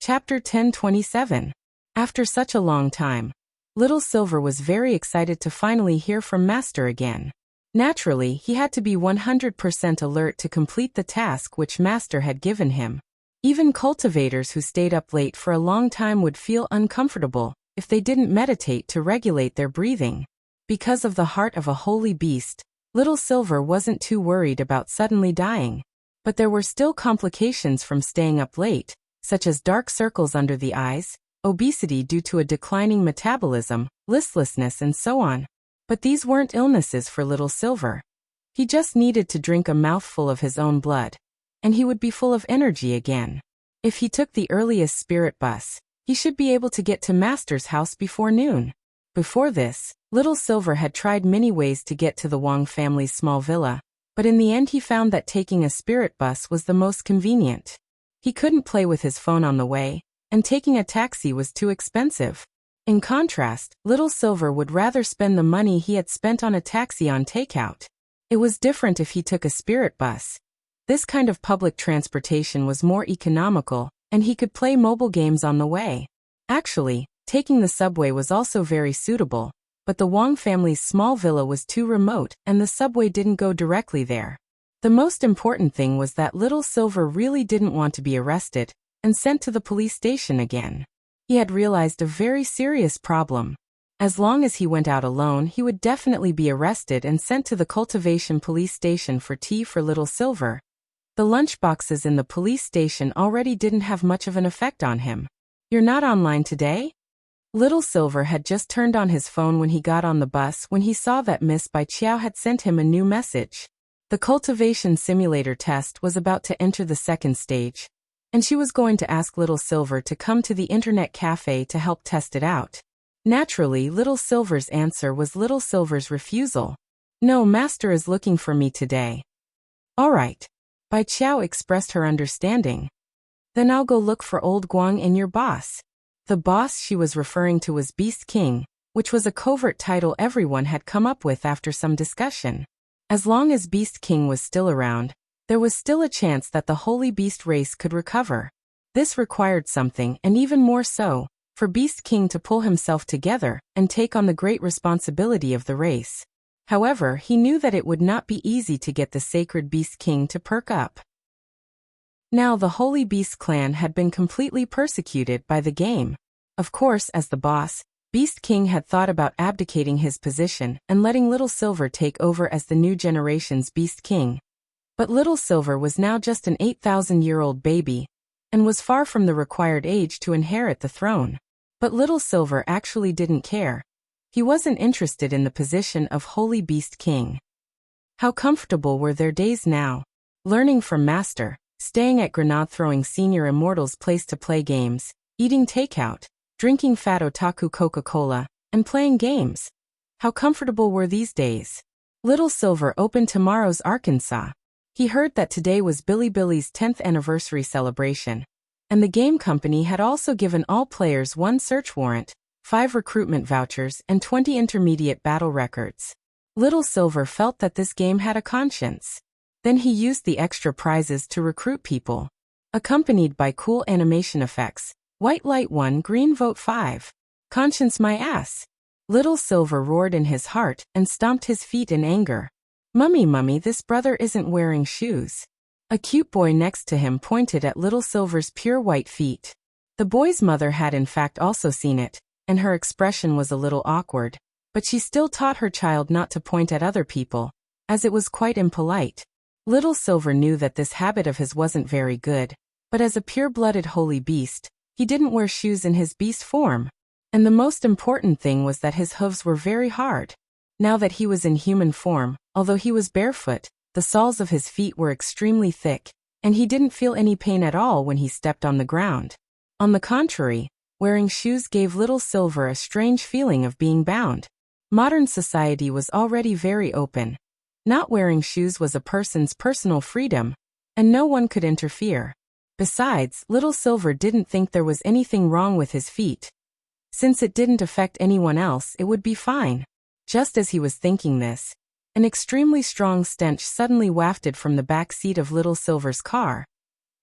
Chapter 1027. After such a long time, Little Silver was very excited to finally hear from Master again. Naturally, he had to be 100% alert to complete the task which Master had given him. Even cultivators who stayed up late for a long time would feel uncomfortable if they didn't meditate to regulate their breathing. Because of the heart of a holy beast, Little Silver wasn't too worried about suddenly dying. But there were still complications from staying up late, such as dark circles under the eyes, obesity due to a declining metabolism, listlessness and so on. But these weren't illnesses for Little Silver. He just needed to drink a mouthful of his own blood, and he would be full of energy again. If he took the earliest spirit bus, he should be able to get to Master's house before noon. Before this, Little Silver had tried many ways to get to the Wong family's small villa, but in the end he found that taking a spirit bus was the most convenient. He couldn't play with his phone on the way, and taking a taxi was too expensive. In contrast, Little Silver would rather spend the money he had spent on a taxi on takeout. It was different if he took a spirit bus. This kind of public transportation was more economical, and he could play mobile games on the way. Actually, taking the subway was also very suitable, but the Wong family's small villa was too remote and the subway didn't go directly there. The most important thing was that Little Silver really didn't want to be arrested and sent to the police station again. He had realized a very serious problem. As long as he went out alone, he would definitely be arrested and sent to the Cultivation police station for tea for Little Silver. The lunchboxes in the police station already didn't have much of an effect on him. "You're not online today?" Little Silver had just turned on his phone when he got on the bus when he saw that Miss Bai Chiao had sent him a new message. The Cultivation simulator test was about to enter the second stage, and she was going to ask Little Silver to come to the internet cafe to help test it out. Naturally, Little Silver's answer was Little Silver's refusal. "No, Master is looking for me today." "All right." Bai Chiao expressed her understanding. "Then I'll go look for old Guang and your boss." The boss she was referring to was Beast King, which was a covert title everyone had come up with after some discussion. As long as Beast King was still around, there was still a chance that the Holy Beast race could recover. This required something, and even more so, for Beast King to pull himself together and take on the great responsibility of the race. However, he knew that it would not be easy to get the sacred Beast King to perk up. Now the Holy Beast clan had been completely persecuted by the game. Of course, as the boss, Beast King had thought about abdicating his position and letting Little Silver take over as the new generation's Beast King. But Little Silver was now just an 8,000-year-old baby, and was far from the required age to inherit the throne. But Little Silver actually didn't care. He wasn't interested in the position of Holy Beast King. How comfortable were their days now, learning from Master, staying at grenade-throwing senior immortals' place to play games, eating takeout, drinking fat otaku Coca-Cola, and playing games. How comfortable were these days? Little Silver opened tomorrow's Arkansas. He heard that today was Billy's 10th anniversary celebration, and the game company had also given all players 1 search warrant, 5 recruitment vouchers, and 20 intermediate battle records. Little Silver felt that this game had a conscience. Then he used the extra prizes to recruit people. Accompanied by cool animation effects. White light 1, green vote 5. Conscience my ass. Little Silver roared in his heart and stomped his feet in anger. Mummy, this brother isn't wearing shoes." A cute boy next to him pointed at Little Silver's pure white feet. The boy's mother had in fact also seen it, and her expression was a little awkward, but she still taught her child not to point at other people, as it was quite impolite. Little Silver knew that this habit of his wasn't very good, but as a pure-blooded holy beast, he didn't wear shoes in his beast form. And the most important thing was that his hooves were very hard. Now that he was in human form, although he was barefoot, the soles of his feet were extremely thick, and he didn't feel any pain at all when he stepped on the ground. On the contrary, wearing shoes gave Little Silver a strange feeling of being bound. Modern society was already very open. Not wearing shoes was a person's personal freedom, and no one could interfere. Besides, Little Silver didn't think there was anything wrong with his feet. Since it didn't affect anyone else, it would be fine. Just as he was thinking this, an extremely strong stench suddenly wafted from the back seat of Little Silver's car.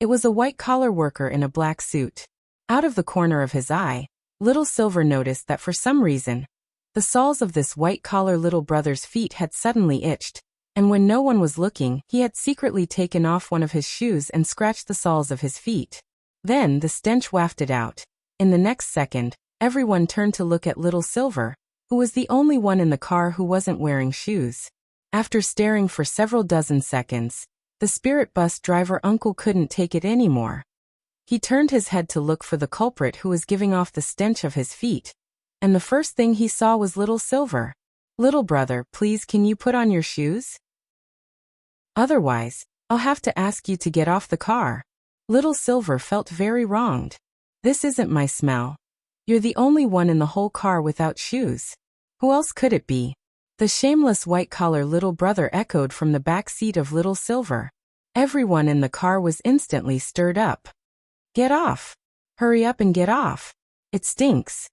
It was a white-collar worker in a black suit. Out of the corner of his eye, little Silver noticed that for some reason, the soles of this white-collar little brother's feet had suddenly itched, and when no one was looking, he had secretly taken off one of his shoes and scratched the soles of his feet. Then the stench wafted out. In the next second, everyone turned to look at little Silver, who was the only one in the car who wasn't wearing shoes. After staring for several dozen seconds, the spirit bus driver uncle couldn't take it anymore. He turned his head to look for the culprit who was giving off the stench of his feet, and the first thing he saw was little Silver. "Little brother, please can you put on your shoes? Otherwise, I'll have to ask you to get off the car." Little Silver felt very wronged. "This isn't my smell. You're the only one in the whole car without shoes. Who else could it be?" The shameless white-collar little brother echoed from the back seat of little Silver. Everyone in the car was instantly stirred up. "Get off! Hurry up and get off! It stinks!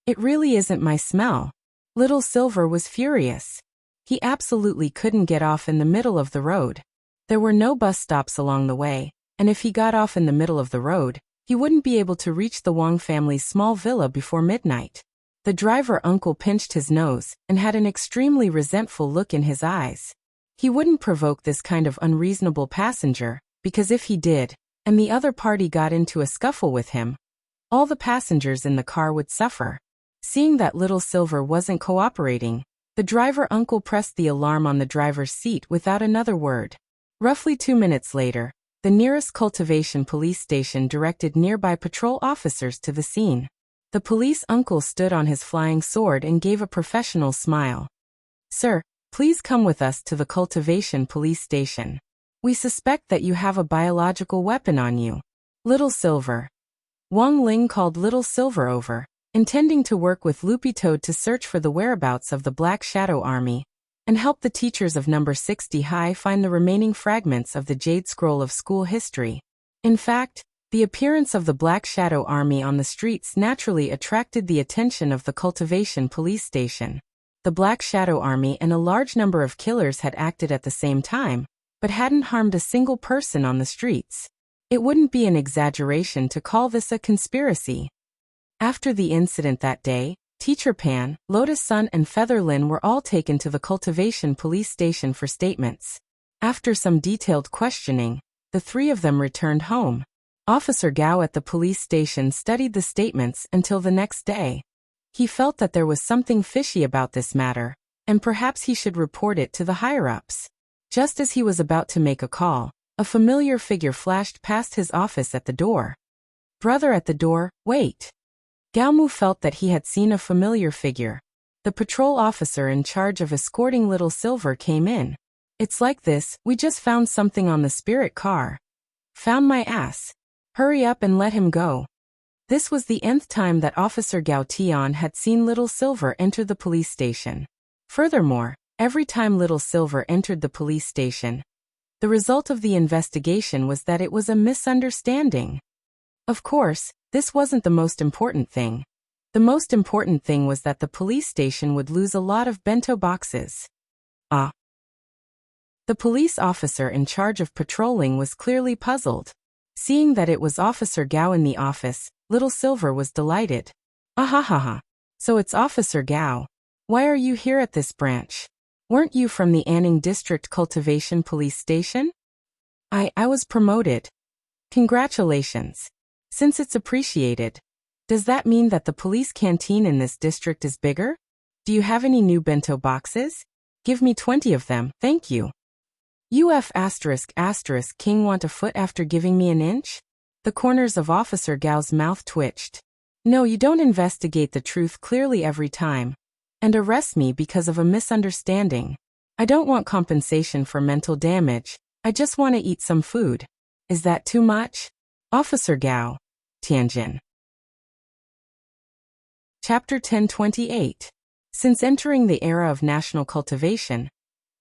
It really isn't my smell." Little Silver was furious. He absolutely couldn't get off in the middle of the road. There were no bus stops along the way, and if he got off in the middle of the road, he wouldn't be able to reach the Wong family's small villa before midnight. The driver uncle pinched his nose and had an extremely resentful look in his eyes. He wouldn't provoke this kind of unreasonable passenger, because if he did, and the other party got into a scuffle with him, all the passengers in the car would suffer. Seeing that little Silver wasn't cooperating, the driver uncle pressed the alarm on the driver's seat without another word. Roughly 2 minutes later, the nearest Cultivation police station directed nearby patrol officers to the scene. The police uncle stood on his flying sword and gave a professional smile. "Sir, please come with us to the Cultivation police station. We suspect that you have a biological weapon on you." Little Silver. Wong Ling called Little Silver over, intending to work with Loopy Toad to search for the whereabouts of the Black Shadow Army, and help the teachers of number 60 High find the remaining fragments of the Jade Scroll of school history. In fact, the appearance of the Black Shadow Army on the streets naturally attracted the attention of the Cultivation police station. The Black Shadow Army and a large number of killers had acted at the same time, but hadn't harmed a single person on the streets. It wouldn't be an exaggeration to call this a conspiracy. After the incident that day, Teacher Pan, Lotus Sun and Feather Lin were all taken to the Cultivation police station for statements. After some detailed questioning, the three of them returned home. Officer Gao at the police station studied the statements until the next day. He felt that there was something fishy about this matter, and perhaps he should report it to the higher-ups. Just as he was about to make a call, a familiar figure flashed past his office at the door. "Brother at the door, wait." Gao Mu felt that he had seen a familiar figure. The patrol officer in charge of escorting Little Silver came in. "It's like this, we just found something on the spirit car." "Found my ass. Hurry up and let him go." This was the nth time that Officer Gao Tian had seen Little Silver enter the police station. Furthermore, every time Little Silver entered the police station, the result of the investigation was that it was a misunderstanding. Of course, this wasn't the most important thing. The most important thing was that the police station would lose a lot of bento boxes. The police officer in charge of patrolling was clearly puzzled. Seeing that it was Officer Gao in the office, Little Silver was delighted. "Ahahaha. So it's Officer Gao. Why are you here at this branch? Weren't you from the Anning District Cultivation Police Station?" I was promoted." "Congratulations. Since it's appreciated. Does that mean that the police canteen in this district is bigger? Do you have any new bento boxes? Give me 20 of them, thank you." King want a foot after giving me an inch? The corners of Officer Gao's mouth twitched. "No, you don't investigate the truth clearly every time, and arrest me because of a misunderstanding. I don't want compensation for mental damage, I just want to eat some food. Is that too much?" Officer Gao. Tianjin. Chapter 1028. Since entering the era of national cultivation,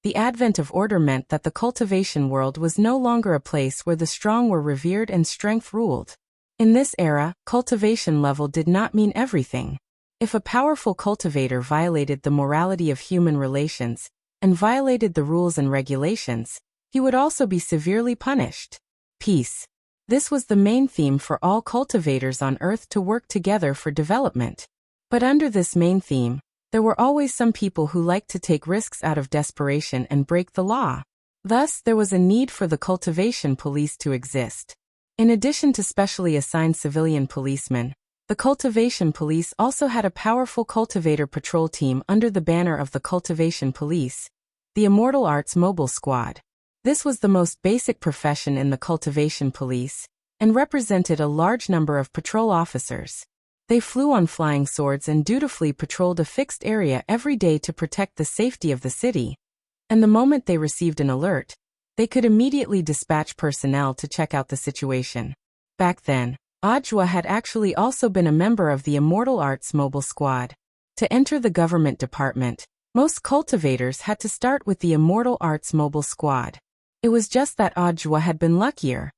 the advent of order meant that the cultivation world was no longer a place where the strong were revered and strength ruled. In this era, cultivation level did not mean everything. If a powerful cultivator violated the morality of human relations, and violated the rules and regulations, he would also be severely punished. Peace. This was the main theme for all cultivators on Earth to work together for development. But under this main theme, there were always some people who liked to take risks out of desperation and break the law. Thus, there was a need for the cultivation police to exist. In addition to specially assigned civilian policemen, the cultivation police also had a powerful cultivator patrol team under the banner of the Cultivation Police, the Immortal Arts Mobile Squad. This was the most basic profession in the cultivation police, and represented a large number of patrol officers. They flew on flying swords and dutifully patrolled a fixed area every day to protect the safety of the city. And the moment they received an alert, they could immediately dispatch personnel to check out the situation. Back then, Audiobook had actually also been a member of the Immortal Arts Mobile Squad. To enter the government department, most cultivators had to start with the Immortal Arts Mobile Squad. It was just that Audiobook had been luckier.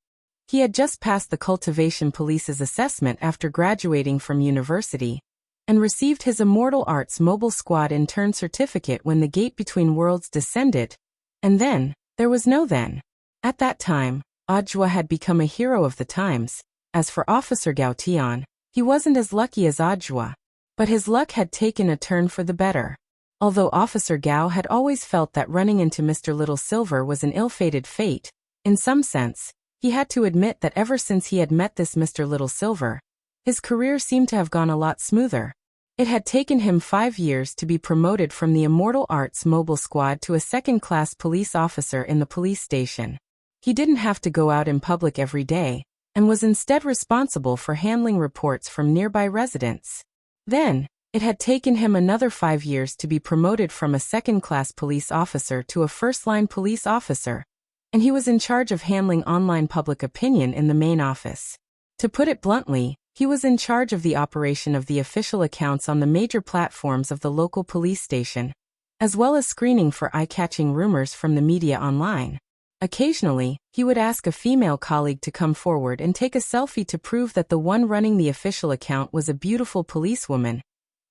He had just passed the Cultivation Police's assessment after graduating from university, and received his Immortal Arts Mobile Squad intern certificate when the gate between worlds descended. And then, there was no then. At that time, Audiobook had become a hero of the times. As for Officer Gaotian, he wasn't as lucky as Audiobook, but his luck had taken a turn for the better. Although Officer Gao had always felt that running into Mr. Little Silver was an ill-fated fate, in some sense, he had to admit that ever since he had met this Mr. Little Silver, his career seemed to have gone a lot smoother. It had taken him 5 years to be promoted from the Immortal Arts Mobile Squad to a second-class police officer in the police station. He didn't have to go out in public every day, and was instead responsible for handling reports from nearby residents. Then, it had taken him another 5 years to be promoted from a second-class police officer to a first-line police officer, and he was in charge of handling online public opinion in the main office. To put it bluntly, he was in charge of the operation of the official accounts on the major platforms of the local police station, as well as screening for eye-catching rumors from the media online. Occasionally, he would ask a female colleague to come forward and take a selfie to prove that the one running the official account was a beautiful policewoman,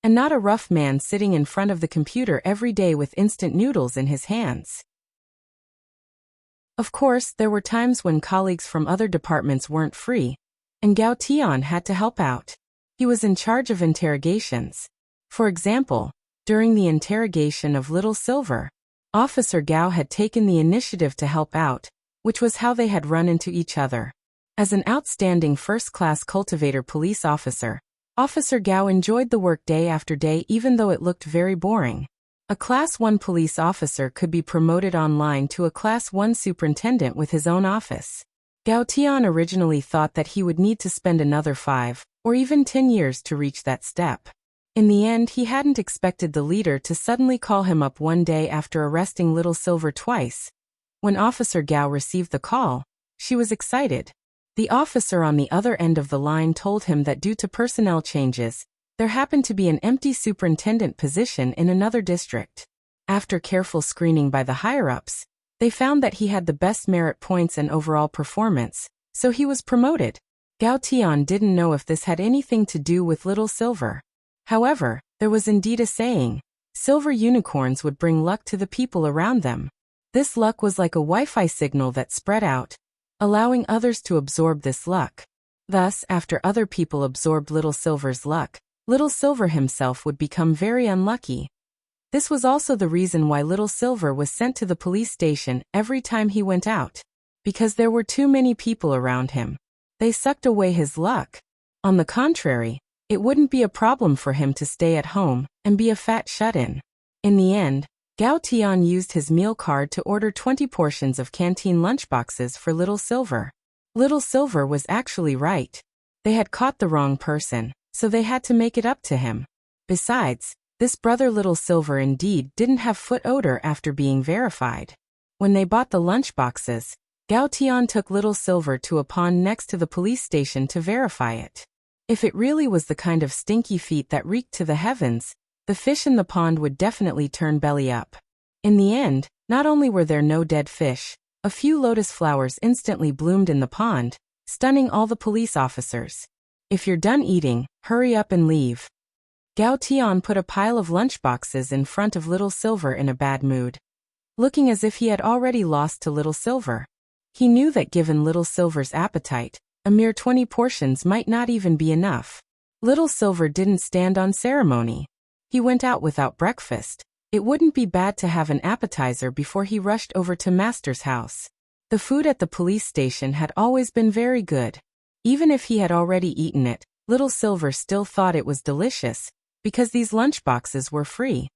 and not a rough man sitting in front of the computer every day with instant noodles in his hands. Of course, there were times when colleagues from other departments weren't free, and Gao Tian had to help out. He was in charge of interrogations. For example, during the interrogation of Little Silver, Officer Gao had taken the initiative to help out, which was how they had run into each other. As an outstanding first-class cultivator police officer, Officer Gao enjoyed the work day after day even though it looked very boring. A Class 1 police officer could be promoted online to a Class 1 superintendent with his own office. Gao Tian originally thought that he would need to spend another 5 or even 10 years to reach that step. In the end, he hadn't expected the leader to suddenly call him up one day after arresting Little Silver twice. When Officer Gao received the call, she was excited. The officer on the other end of the line told him that due to personnel changes, there happened to be an empty superintendent position in another district. After careful screening by the higher-ups, they found that he had the best merit points and overall performance, so he was promoted. Gao Tian didn't know if this had anything to do with Little Silver. However, there was indeed a saying, silver unicorns would bring luck to the people around them. This luck was like a Wi-Fi signal that spread out, allowing others to absorb this luck. Thus, after other people absorbed Little Silver's luck, Little Silver himself would become very unlucky. This was also the reason why Little Silver was sent to the police station every time he went out. Because there were too many people around him. They sucked away his luck. On the contrary, it wouldn't be a problem for him to stay at home and be a fat shut-in. In the end, Gao Tian used his meal card to order 20 portions of canteen lunchboxes for Little Silver. Little Silver was actually right. They had caught the wrong person, so they had to make it up to him. Besides, this brother Little Silver indeed didn't have foot odor after being verified. When they bought the lunchboxes, Gao Tian took Little Silver to a pond next to the police station to verify it. If it really was the kind of stinky feet that reeked to the heavens, the fish in the pond would definitely turn belly up. In the end, not only were there no dead fish, a few lotus flowers instantly bloomed in the pond, stunning all the police officers. If you're done eating, hurry up and leave. Gao Tian put a pile of lunchboxes in front of Little Silver in a bad mood, looking as if he had already lost to Little Silver. He knew that given Little Silver's appetite, A mere 20 portions might not even be enough. Little Silver didn't stand on ceremony. He went out without breakfast. It wouldn't be bad to have an appetizer before he rushed over to Master's house. The food at the police station had always been very good. Even if he had already eaten it, Little Silver still thought it was delicious, because these lunchboxes were free.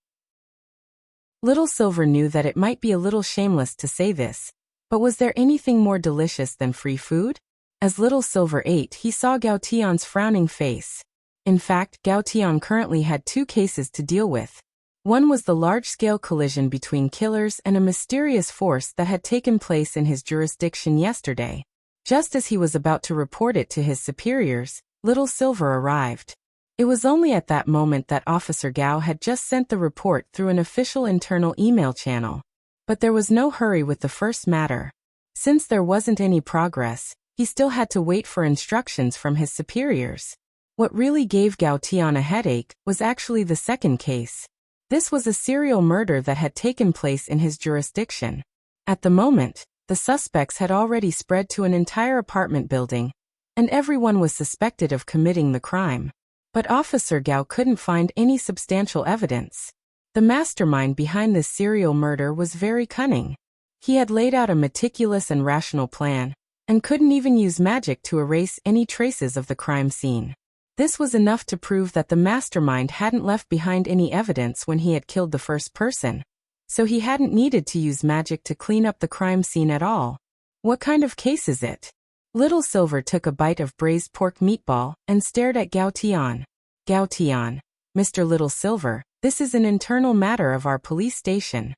Little Silver knew that it might be a little shameless to say this, but was there anything more delicious than free food? As Little Silver ate, he saw Gao Tian's frowning face. In fact, Gao Tian currently had 2 cases to deal with. One was the large-scale collision between killers and a mysterious force that had taken place in his jurisdiction yesterday. Just as he was about to report it to his superiors, Little Silver arrived. It was only at that moment that Officer Gao had just sent the report through an official internal email channel. But there was no hurry with the first matter. Since there wasn't any progress, he still had to wait for instructions from his superiors. What really gave Gao Tian a headache was actually the second case. This was a serial murder that had taken place in his jurisdiction. At the moment, the suspects had already spread to an entire apartment building, and everyone was suspected of committing the crime. But Officer Gao couldn't find any substantial evidence. The mastermind behind this serial murder was very cunning. He had laid out a meticulous and rational plan, and couldn't even use magic to erase any traces of the crime scene. This was enough to prove that the mastermind hadn't left behind any evidence when he had killed the first person, so he hadn't needed to use magic to clean up the crime scene at all. What kind of case is it? Little Silver took a bite of braised pork meatball and stared at Gao Tian. Gao Tian, Mr. Little Silver, this is an internal matter of our police station.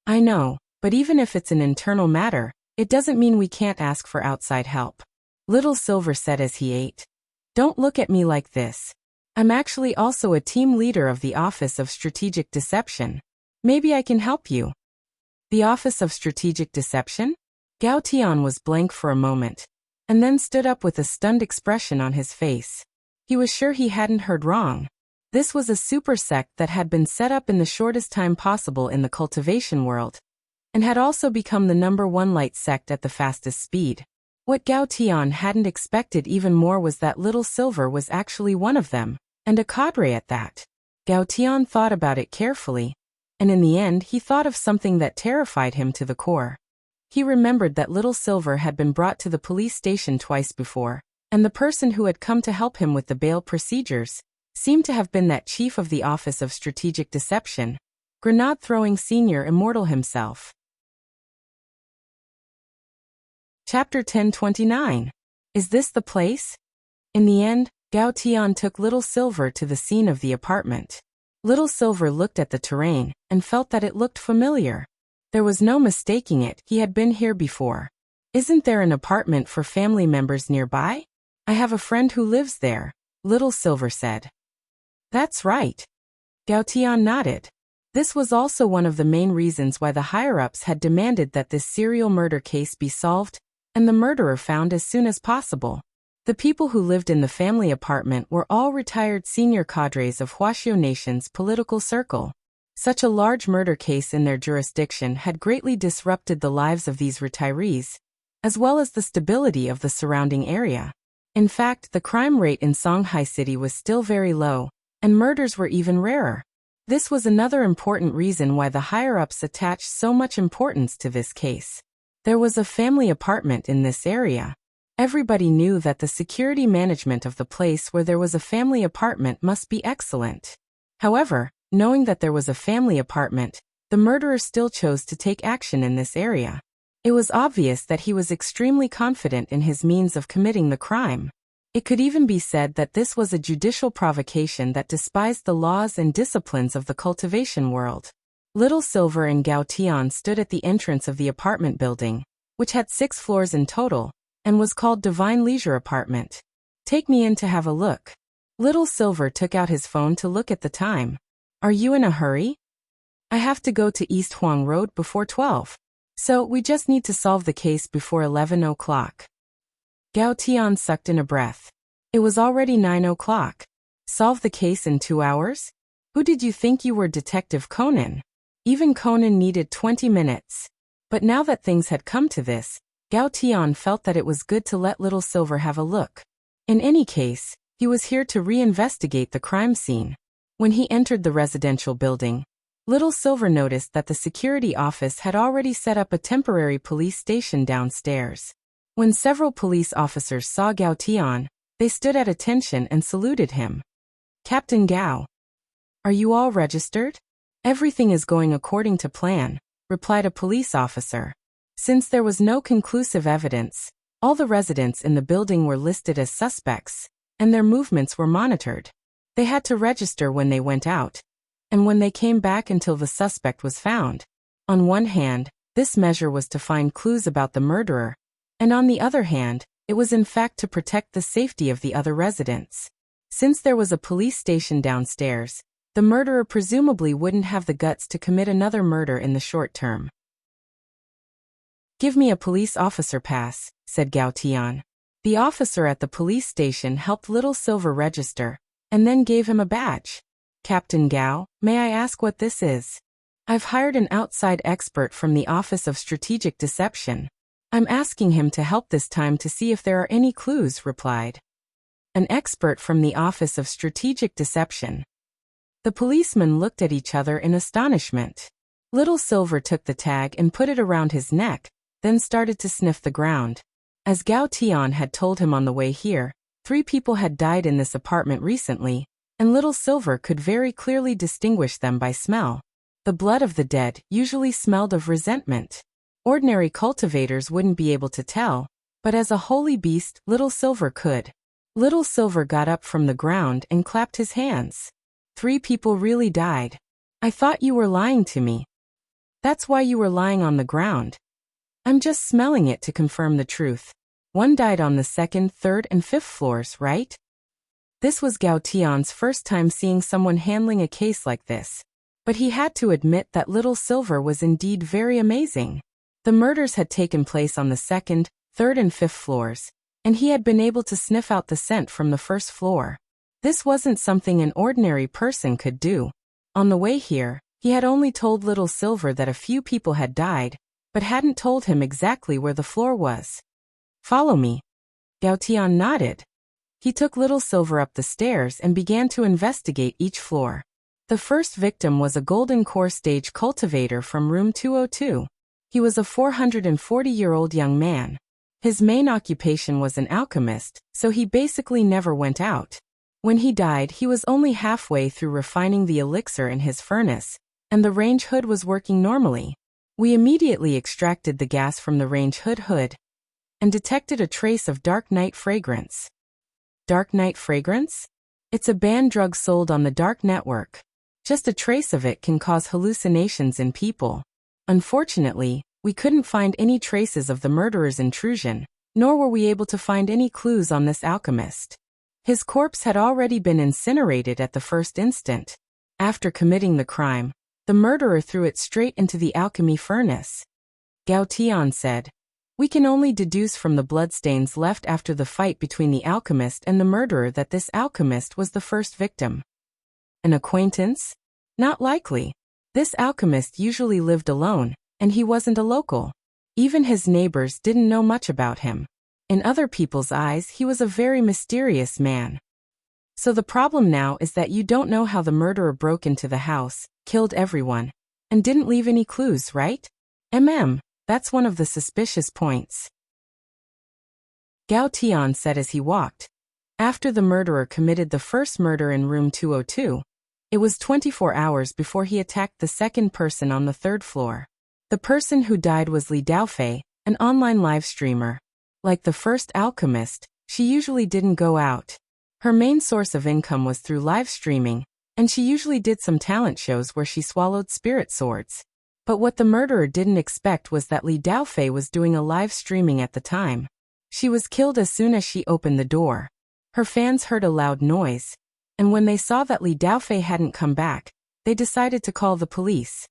I know, but even if it's an internal matter, it doesn't mean we can't ask for outside help. Little Silver said as he ate. Don't look at me like this. I'm actually also a team leader of the Office of Strategic Deception. Maybe I can help you. The Office of Strategic Deception? Gao Tian was blank for a moment, and then stood up with a stunned expression on his face. He was sure he hadn't heard wrong. This was a super sect that had been set up in the shortest time possible in the cultivation world, and had also become the #1 light sect at the fastest speed. What Gao Tian hadn't expected even more was that Little Silver was actually one of them, and a cadre at that. Gao Tian thought about it carefully, and in the end he thought of something that terrified him to the core. He remembered that Little Silver had been brought to the police station twice before, and the person who had come to help him with the bail procedures seemed to have been that chief of the Office of Strategic Deception, grenade-throwing senior immortal himself. Chapter 1029. Is this the place? In the end, Gao Tian took Little Silver to the scene of the apartment. Little Silver looked at the terrain and felt that it looked familiar. There was no mistaking it, he had been here before. Isn't there an apartment for family members nearby? I have a friend who lives there, Little Silver said. That's right. Gao Tian nodded. This was also one of the main reasons why the higher-ups had demanded that this serial murder case be solved and the murderer found as soon as possible. The people who lived in the family apartment were all retired senior cadres of Huaxiu Nation's political circle. Such a large murder case in their jurisdiction had greatly disrupted the lives of these retirees, as well as the stability of the surrounding area. In fact, the crime rate in Songhai City was still very low, and murders were even rarer. This was another important reason why the higher-ups attached so much importance to this case. There was a family apartment in this area. Everybody knew that the security management of the place where there was a family apartment must be excellent. However, knowing that there was a family apartment, the murderer still chose to take action in this area. It was obvious that he was extremely confident in his means of committing the crime. It could even be said that this was a judicial provocation that despised the laws and disciplines of the cultivation world. Little Silver and Gao Tian stood at the entrance of the apartment building, which had 6 floors in total, and was called Divine Leisure Apartment. Take me in to have a look. Little Silver took out his phone to look at the time. Are you in a hurry? I have to go to East Huang Road before 12. So we just need to solve the case before 11 o'clock. Gao Tian sucked in a breath. It was already 9 o'clock. Solve the case in 2 hours? Who did you think you were, Detective Conan? Even Conan needed 20 minutes. But now that things had come to this, Gao Tian felt that it was good to let Little Silver have a look. In any case, he was here to reinvestigate the crime scene. When he entered the residential building, Little Silver noticed that the security office had already set up a temporary police station downstairs. When several police officers saw Gao Tian, they stood at attention and saluted him. "Captain Gao, are you all registered?" "Everything is going according to plan," replied a police officer. Since there was no conclusive evidence, all the residents in the building were listed as suspects, and their movements were monitored. They had to register when they went out, and when they came back until the suspect was found. On one hand, this measure was to find clues about the murderer, and on the other hand, it was in fact to protect the safety of the other residents. Since there was a police station downstairs, the murderer presumably wouldn't have the guts to commit another murder in the short term. "Give me a police officer pass," said Gao Tian. The officer at the police station helped Little Silver register, and then gave him a badge. "Captain Gao, may I ask what this is?" "I've hired an outside expert from the Office of Strategic Deception. I'm asking him to help this time to see if there are any clues," replied. An expert from the Office of Strategic Deception. The policemen looked at each other in astonishment. Little Silver took the tag and put it around his neck, then started to sniff the ground. As Gao Tian had told him on the way here, 3 people had died in this apartment recently, and Little Silver could very clearly distinguish them by smell. The blood of the dead usually smelled of resentment. Ordinary cultivators wouldn't be able to tell, but as a holy beast, Little Silver could. Little Silver got up from the ground and clapped his hands. 3 people really died. I thought you were lying to me. That's why you were lying on the ground. I'm just smelling it to confirm the truth. 1 died on the 2nd, 3rd, and 5th floors, right? This was Gao Tian's first time seeing someone handling a case like this. But he had to admit that Little Silver was indeed very amazing. The murders had taken place on the 2nd, 3rd, and 5th floors, and he had been able to sniff out the scent from the 1st floor. This wasn't something an ordinary person could do. On the way here, he had only told Little Silver that a few people had died, but hadn't told him exactly where the floor was. "Follow me." Gao Tian nodded. He took Little Silver up the stairs and began to investigate each floor. The first victim was a golden core stage cultivator from room 202. He was a 440-year-old young man. His main occupation was an alchemist, so he basically never went out. When he died, he was only halfway through refining the elixir in his furnace, and the range hood was working normally. We immediately extracted the gas from the range hood and detected a trace of dark night fragrance. Dark night fragrance? It's a banned drug sold on the dark network. Just a trace of it can cause hallucinations in people. Unfortunately, we couldn't find any traces of the murderer's intrusion, nor were we able to find any clues on this alchemist. His corpse had already been incinerated at the first instant. After committing the crime, the murderer threw it straight into the alchemy furnace. Gao Tian said, "We can only deduce from the bloodstains left after the fight between the alchemist and the murderer that this alchemist was the first victim." An acquaintance? Not likely. This alchemist usually lived alone, and he wasn't a local. Even his neighbors didn't know much about him. In other people's eyes, he was a very mysterious man. So the problem now is that you don't know how the murderer broke into the house, killed everyone, and didn't leave any clues, right? That's one of the suspicious points. Gao Tian said as he walked. After the murderer committed the first murder in room 202, it was 24 hours before he attacked the second person on the 3rd floor. The person who died was Li Daofei, an online live streamer. Like the first alchemist, she usually didn't go out. Her main source of income was through live streaming, and she usually did some talent shows where she swallowed spirit swords. But what the murderer didn't expect was that Li Daofei was doing a live streaming at the time. She was killed as soon as she opened the door. Her fans heard a loud noise, and when they saw that Li Daofei hadn't come back, they decided to call the police.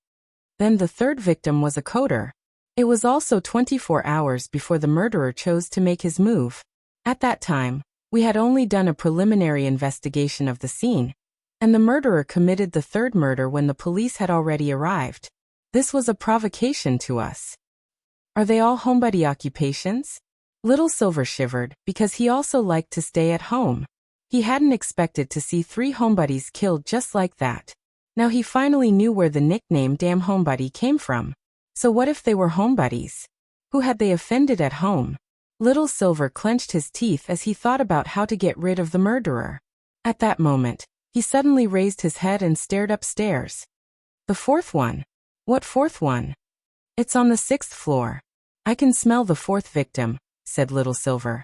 Then the 3rd victim was a coder. It was also 24 hours before the murderer chose to make his move. At that time, we had only done a preliminary investigation of the scene, and the murderer committed the 3rd murder when the police had already arrived. This was a provocation to us. Are they all homebody occupations? Little Silver shivered, because he also liked to stay at home. He hadn't expected to see 3 homebodies killed just like that. Now he finally knew where the nickname Damn Homebody came from. So what if they were homebodies? Who had they offended at home? Little Silver clenched his teeth as he thought about how to get rid of the murderer. At that moment, he suddenly raised his head and stared upstairs. The 4th one? What 4th one? It's on the 6th floor. I can smell the 4th victim, said Little Silver.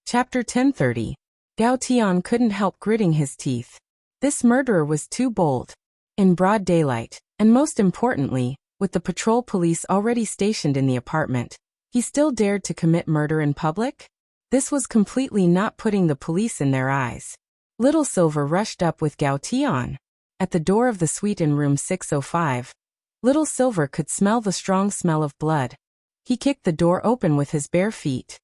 Chapter 10:30. Gao Tian couldn't help gritting his teeth. This murderer was too bold. In broad daylight, and most importantly, with the patrol police already stationed in the apartment, he still dared to commit murder in public? This was completely not putting the police in their eyes. Little Silver rushed up with Gao Tian. At the door of the suite in room 605, Little Silver could smell the strong smell of blood. He kicked the door open with his bare feet.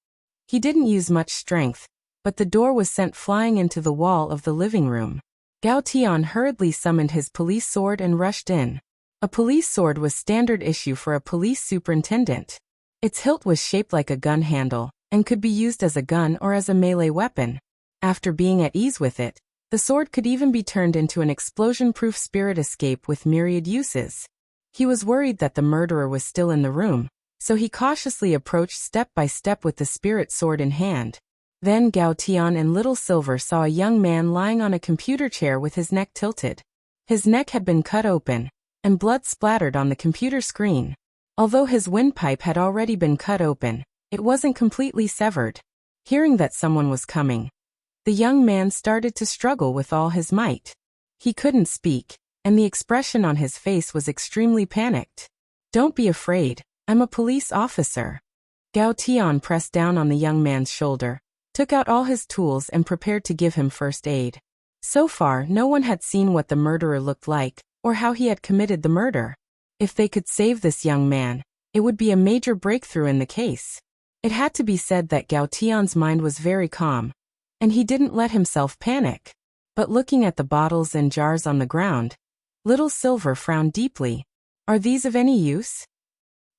He didn't use much strength, but the door was sent flying into the wall of the living room. Gao Tian hurriedly summoned his police sword and rushed in. A police sword was standard issue for a police superintendent. Its hilt was shaped like a gun handle, and could be used as a gun or as a melee weapon. After being at ease with it, the sword could even be turned into an explosion-proof spirit escape with myriad uses. He was worried that the murderer was still in the room, so he cautiously approached step by step with the spirit sword in hand. Then Gao Tian and Little Silver saw a young man lying on a computer chair with his neck tilted. His neck had been cut open, and blood splattered on the computer screen. Although his windpipe had already been cut open, it wasn't completely severed. Hearing that someone was coming, the young man started to struggle with all his might. He couldn't speak, and the expression on his face was extremely panicked. "Don't be afraid. I'm a police officer." Gao Tian pressed down on the young man's shoulder, took out all his tools and prepared to give him first aid. So far, no one had seen what the murderer looked like, or how he had committed the murder. If they could save this young man, it would be a major breakthrough in the case. It had to be said that Gao Tian's mind was very calm, and he didn't let himself panic. But looking at the bottles and jars on the ground, Little Silver frowned deeply. Are these of any use?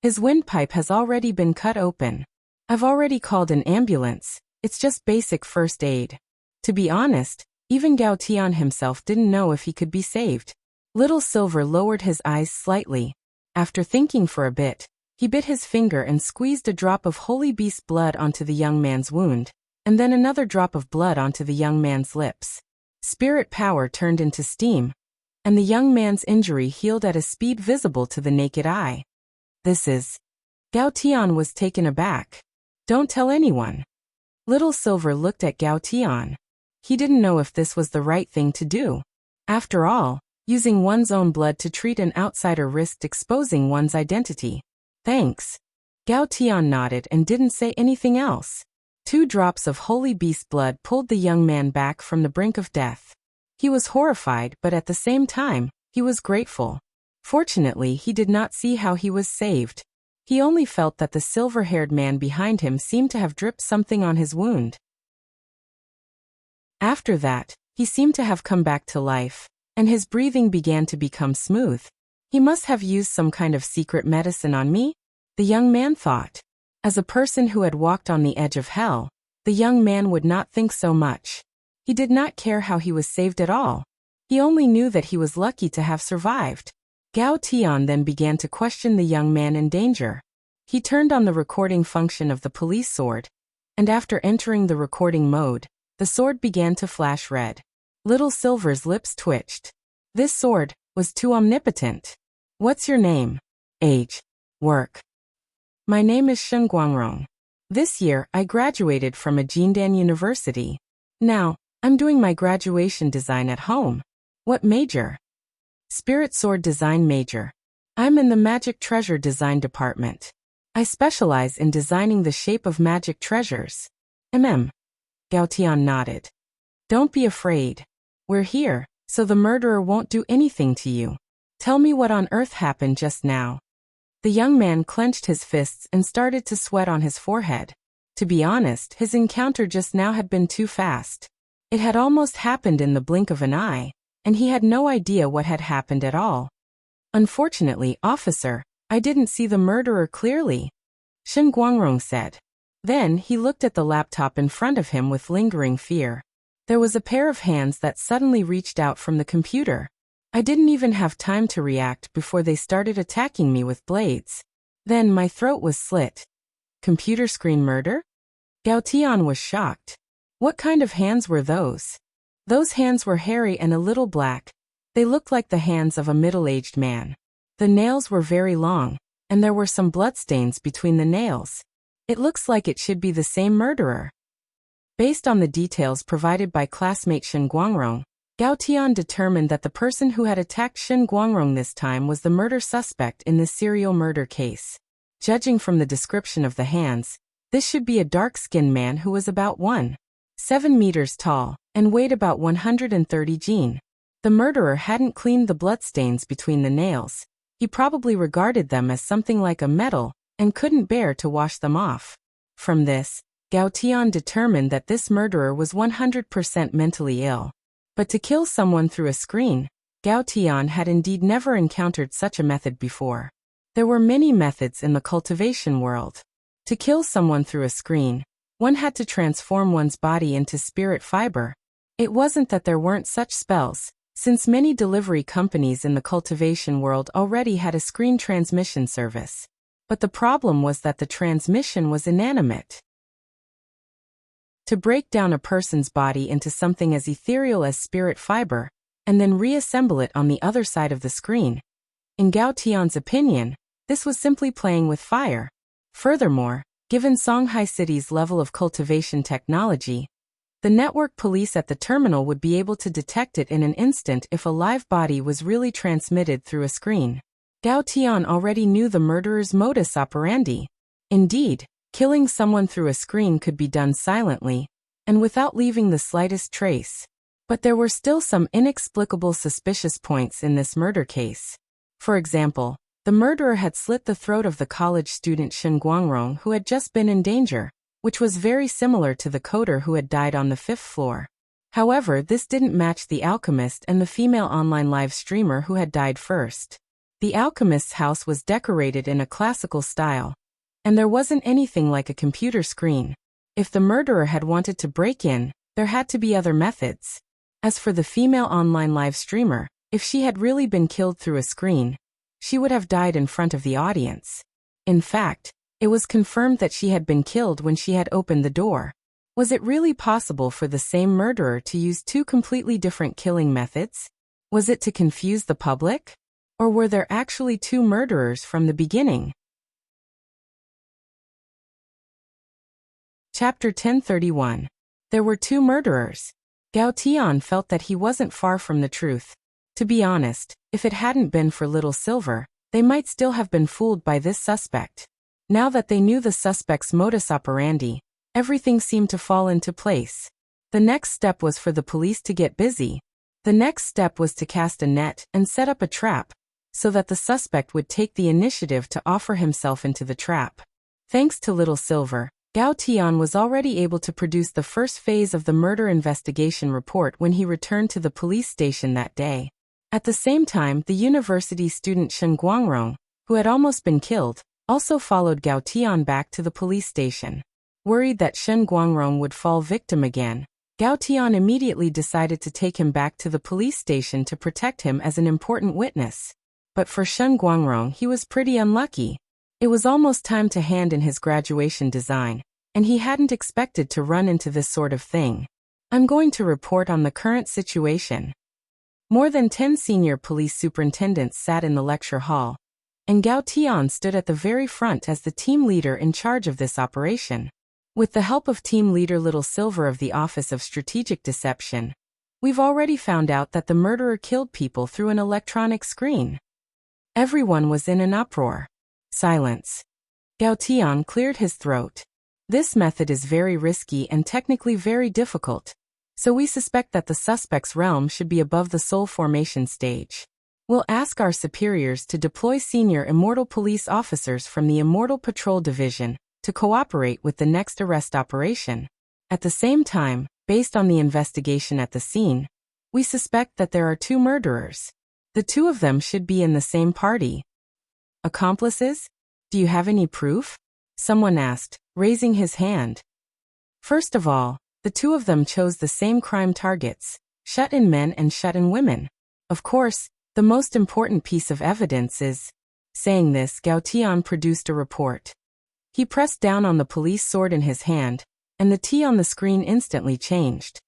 His windpipe has already been cut open. I've already called an ambulance. It's just basic first aid. To be honest, even Gao Tian himself didn't know if he could be saved. Little Silver lowered his eyes slightly. After thinking for a bit, he bit his finger and squeezed a drop of holy beast blood onto the young man's wound, and then another drop of blood onto the young man's lips. Spirit power turned into steam, and the young man's injury healed at a speed visible to the naked eye. This is... Gao Tian was taken aback. Don't tell anyone. Little Silver looked at Gao Tian. He didn't know if this was the right thing to do. After all, using one's own blood to treat an outsider risked exposing one's identity. Thanks. Gao Tian nodded and didn't say anything else. 2 drops of holy beast blood pulled the young man back from the brink of death. He was horrified, but at the same time, he was grateful. Fortunately, he did not see how he was saved. He only felt that the silver-haired man behind him seemed to have dripped something on his wound. After that, he seemed to have come back to life, and his breathing began to become smooth. He must have used some kind of secret medicine on me, the young man thought. As a person who had walked on the edge of hell, the young man would not think so much. He did not care how he was saved at all. He only knew that he was lucky to have survived. Gao Tian then began to question the young man in danger. He turned on the recording function of the police sword, and after entering the recording mode, the sword began to flash red. Little Silver's lips twitched. This sword was too omnipotent. What's your name? Age? Work? My name is Shen Guangrong. This year, I graduated from a Jindan University. Now, I'm doing my graduation design at home. What major? Spirit Sword Design Major. I'm in the Magic Treasure Design Department. I specialize in designing the shape of magic treasures. Gao Tian nodded. Don't be afraid. We're here, so the murderer won't do anything to you. Tell me what on earth happened just now. The young man clenched his fists and started to sweat on his forehead. To be honest, his encounter just now had been too fast. It had almost happened in the blink of an eye, and he had no idea what had happened at all. Unfortunately, officer, I didn't see the murderer clearly, Shen Guangrong said. Then he looked at the laptop in front of him with lingering fear. There was a pair of hands that suddenly reached out from the computer. I didn't even have time to react before they started attacking me with blades. Then my throat was slit. Computer screen murder? Gao Tian was shocked. What kind of hands were those? Those hands were hairy and a little black. They looked like the hands of a middle-aged man. The nails were very long, and there were some bloodstains between the nails. It looks like it should be the same murderer. Based on the details provided by classmate Shen Guangrong, Gao Tian determined that the person who had attacked Shen Guangrong this time was the murder suspect in this serial murder case. Judging from the description of the hands, this should be a dark-skinned man who was about 1.7 meters tall and weighed about 130 kg. The murderer hadn't cleaned the bloodstains between the nails. He probably regarded them as something like a metal and couldn't bear to wash them off. From this, Gao Tian determined that this murderer was 100% mentally ill. But to kill someone through a screen, Gao Tian had indeed never encountered such a method before. There were many methods in the cultivation world. To kill someone through a screen, one had to transform one's body into spirit fiber. It wasn't that there weren't such spells, since many delivery companies in the cultivation world already had a screen transmission service. But the problem was that the transmission was inanimate. To break down a person's body into something as ethereal as spirit fiber, and then reassemble it on the other side of the screen. In Gao Tian's opinion, this was simply playing with fire. Furthermore, given Songhai City's level of cultivation technology, the network police at the terminal would be able to detect it in an instant if a live body was really transmitted through a screen. Gao Tian already knew the murderer's modus operandi. Indeed, killing someone through a screen could be done silently, and without leaving the slightest trace. But there were still some inexplicable suspicious points in this murder case. For example, the murderer had slit the throat of the college student Shen Guangrong who had just been in danger, which was very similar to the coder who had died on the 5th floor. However, this didn't match the alchemist and the female online live streamer who had died first. The alchemist's house was decorated in a classical style, and there wasn't anything like a computer screen. If the murderer had wanted to break in, there had to be other methods. As for the female online live streamer, if she had really been killed through a screen, she would have died in front of the audience. In fact, it was confirmed that she had been killed when she had opened the door. Was it really possible for the same murderer to use two completely different killing methods? Was it to confuse the public? Or were there actually two murderers from the beginning? Chapter 1031. There were two murderers. Gao Tian felt that he wasn't far from the truth. To be honest, if it hadn't been for Little Silver, they might still have been fooled by this suspect. Now that they knew the suspect's modus operandi, everything seemed to fall into place. The next step was for the police to get busy. The next step was to cast a net and set up a trap, so that the suspect would take the initiative to offer himself into the trap. Thanks to Little Silver, Gao Tian was already able to produce the first phase of the murder investigation report when he returned to the police station that day. At the same time, the university student Shen Guangrong, who had almost been killed, also followed Gao Tian back to the police station. Worried that Shen Guangrong would fall victim again, Gao Tian immediately decided to take him back to the police station to protect him as an important witness. But for Shen Guangrong, he was pretty unlucky. It was almost time to hand in his graduation design, and he hadn't expected to run into this sort of thing. I'm going to report on the current situation. More than 10 senior police superintendents sat in the lecture hall, and Gao Tian stood at the very front as the team leader in charge of this operation. With the help of team leader Little Silver of the Office of Strategic Deception, we've already found out that the murderer killed people through an electronic screen. Everyone was in an uproar. Silence. Gao Tian cleared his throat. This method is very risky and technically very difficult, so we suspect that the suspect's realm should be above the soul formation stage. We'll ask our superiors to deploy senior Immortal police officers from the Immortal Patrol Division to cooperate with the next arrest operation. At the same time, based on the investigation at the scene, we suspect that there are two murderers. The two of them should be in the same party. Accomplices? Do you have any proof? Someone asked, raising his hand. First of all, the two of them chose the same crime targets, shut-in men and shut-in women. Of course, the most important piece of evidence is... Saying this, Gao Tian produced a report. He pressed down on the police sword in his hand, and the T on the screen instantly changed.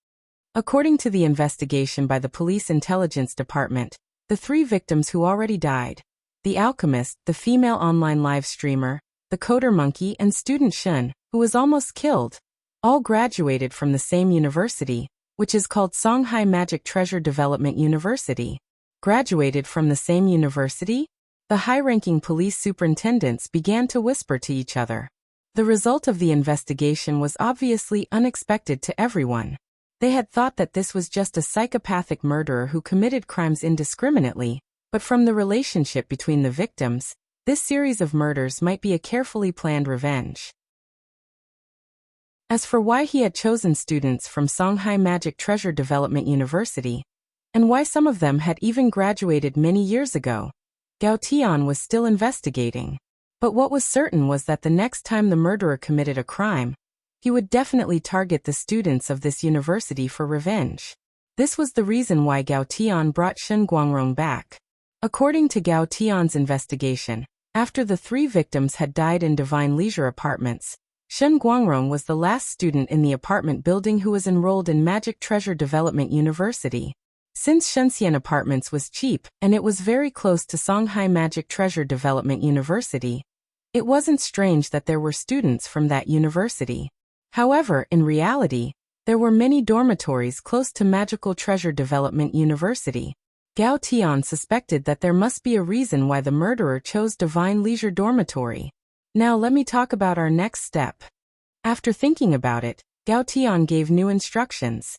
According to the investigation by the Police Intelligence Department, the three victims who already died, the alchemist, the female online live streamer, the coder monkey, and student Shun, who was almost killed, all graduated from the same university, which is called Songhai Magic Treasure Development University. Graduated from the same university? The high-ranking police superintendents began to whisper to each other. The result of the investigation was obviously unexpected to everyone. They had thought that this was just a psychopathic murderer who committed crimes indiscriminately, but from the relationship between the victims, this series of murders might be a carefully planned revenge. As for why he had chosen students from Songhai Magic Treasure Development University, and why some of them had even graduated many years ago, Gao Tian was still investigating. But what was certain was that the next time the murderer committed a crime, he would definitely target the students of this university for revenge. This was the reason why Gao Tian brought Shen Guangrong back. According to Gao Tian's investigation, after the three victims had died in Divine Leisure Apartments, Shen Guangrong was the last student in the apartment building who was enrolled in Magic Treasure Development University. Since Shenxian Apartments was cheap and it was very close to Songhai Magic Treasure Development University, it wasn't strange that there were students from that university. However, in reality, there were many dormitories close to Magical Treasure Development University. Gao Tian suspected that there must be a reason why the murderer chose Divine Leisure Dormitory. Now let me talk about our next step. After thinking about it, Gao Tian gave new instructions.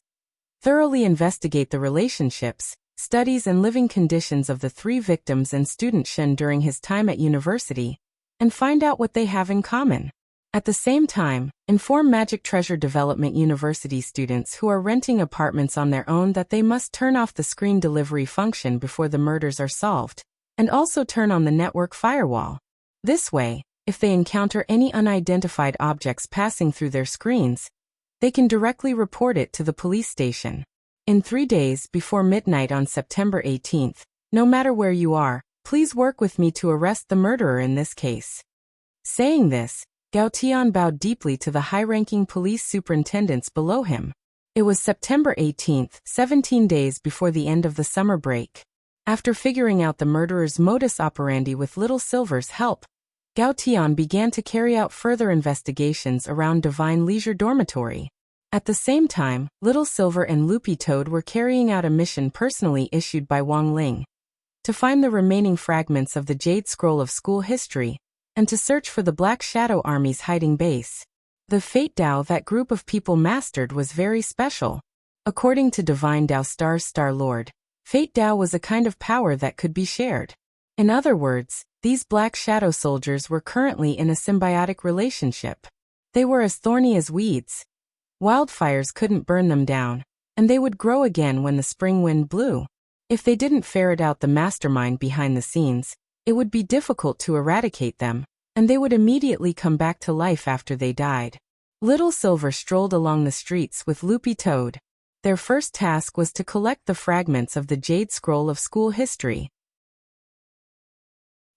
Thoroughly investigate the relationships, studies and living conditions of the three victims and student Shen during his time at university, and find out what they have in common. At the same time, inform Magic Treasure Development University students who are renting apartments on their own that they must turn off the screen delivery function before the murders are solved, and also turn on the network firewall. This way, if they encounter any unidentified objects passing through their screens, they can directly report it to the police station. In 3 days before midnight on September 18th, no matter where you are, please work with me to arrest the murderer in this case. Saying this, Gao Tian bowed deeply to the high-ranking police superintendents below him. It was September 18th, 17 days before the end of the summer break. After figuring out the murderer's modus operandi with Little Silver's help, Gao Tian began to carry out further investigations around Divine Leisure Dormitory. At the same time, Little Silver and Loopy Toad were carrying out a mission personally issued by Wang Ling to find the remaining fragments of the Jade Scroll of school history, and to search for the Black Shadow Army's hiding base. The Fate Dao that group of people mastered was very special. According to Divine Dao Star's Star Lord, Fate Dao was a kind of power that could be shared. In other words, these Black Shadow soldiers were currently in a symbiotic relationship. They were as thorny as weeds. Wildfires couldn't burn them down, and they would grow again when the spring wind blew. If they didn't ferret out the mastermind behind the scenes, it would be difficult to eradicate them, and they would immediately come back to life after they died. Little Silver strolled along the streets with Loopy Toad. Their first task was to collect the fragments of the Jade Scroll of school history.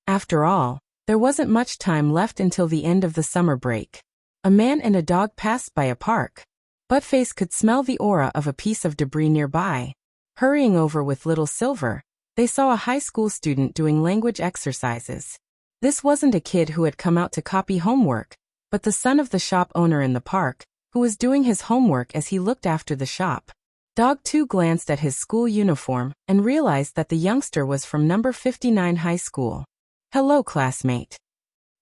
After all, there wasn't much time left until the end of the summer break. A man and a dog passed by a park. Buttface could smell the aura of a piece of debris nearby. Hurrying over with Little Silver, they saw a high school student doing language exercises. This wasn't a kid who had come out to copy homework, but the son of the shop owner in the park, who was doing his homework as he looked after the shop. Dog 2 glanced at his school uniform and realized that the youngster was from number 59 high school. "Hello, classmate."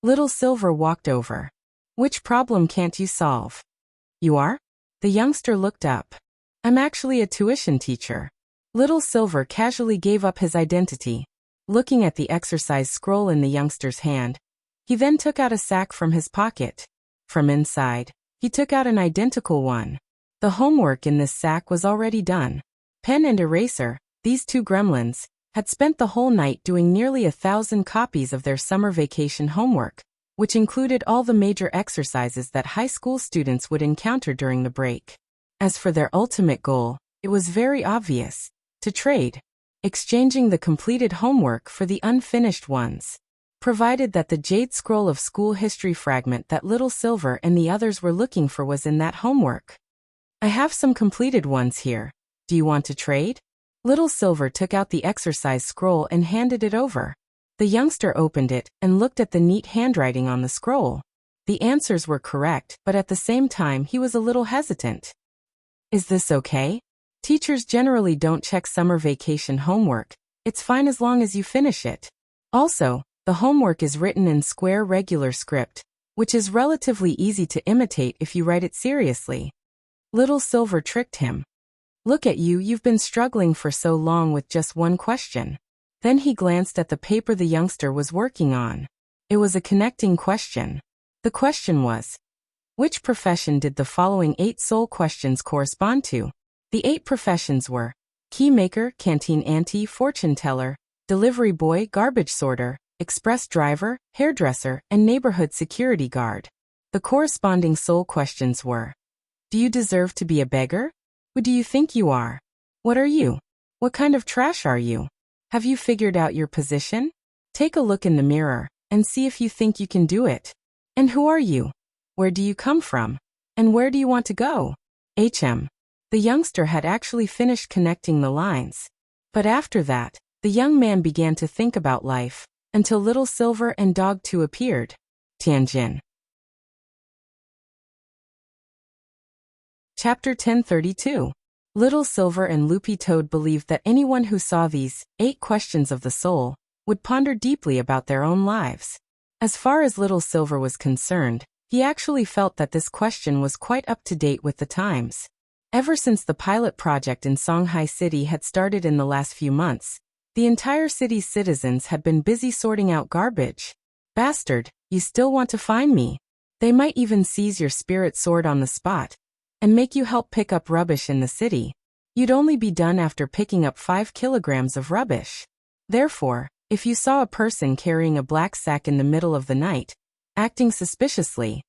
Little Silver walked over. "Which problem can't you solve?" "You are?" The youngster looked up. "I'm actually a tuition teacher." Little Silver casually gave up his identity. Looking at the exercise scroll in the youngster's hand, he then took out a sack from his pocket. From inside, he took out an identical one. The homework in this sack was already done. Pen and eraser, these two gremlins, had spent the whole night doing nearly 1,000 copies of their summer vacation homework, which included all the major exercises that high school students would encounter during the break. As for their ultimate goal, it was very obvious: to trade, exchanging the completed homework for the unfinished ones. Provided that the jade scroll of school history fragment that Little Silver and the others were looking for was in that homework. I have some completed ones here. Do you want to trade? Little Silver took out the exercise scroll and handed it over. The youngster opened it and looked at the neat handwriting on the scroll. The answers were correct, but at the same time he was a little hesitant. Is this okay? Teachers generally don't check summer vacation homework. It's fine as long as you finish it. Also, the homework is written in square regular script, which is relatively easy to imitate if you write it seriously. Little Silver tricked him. Look at you, you've been struggling for so long with just one question. Then he glanced at the paper the youngster was working on. It was a connecting question. The question was, which profession did the following 8 soul questions correspond to? The 8 professions were keymaker, canteen auntie, fortune teller, delivery boy, garbage sorter, express driver, hairdresser, and neighborhood security guard. The corresponding soul questions were: do you deserve to be a beggar? Who do you think you are? What are you? What kind of trash are you? Have you figured out your position? Take a look in the mirror and see if you think you can do it. And who are you? Where do you come from? And where do you want to go? The youngster had actually finished connecting the lines. But after that, the young man began to think about life, until Little Silver and Dog 2 appeared. Tianjin. Chapter 1032. Little Silver and Loopy Toad believed that anyone who saw these 8 questions of the soul would ponder deeply about their own lives. As far as Little Silver was concerned, he actually felt that this question was quite up to date with the times. Ever since the pilot project in Songhai City had started in the last few months, the entire city's citizens had been busy sorting out garbage. Bastard, you still want to find me? They might even seize your spirit sword on the spot and make you help pick up rubbish in the city. You'd only be done after picking up 5 kilograms of rubbish. Therefore, if you saw a person carrying a black sack in the middle of the night, acting suspiciously,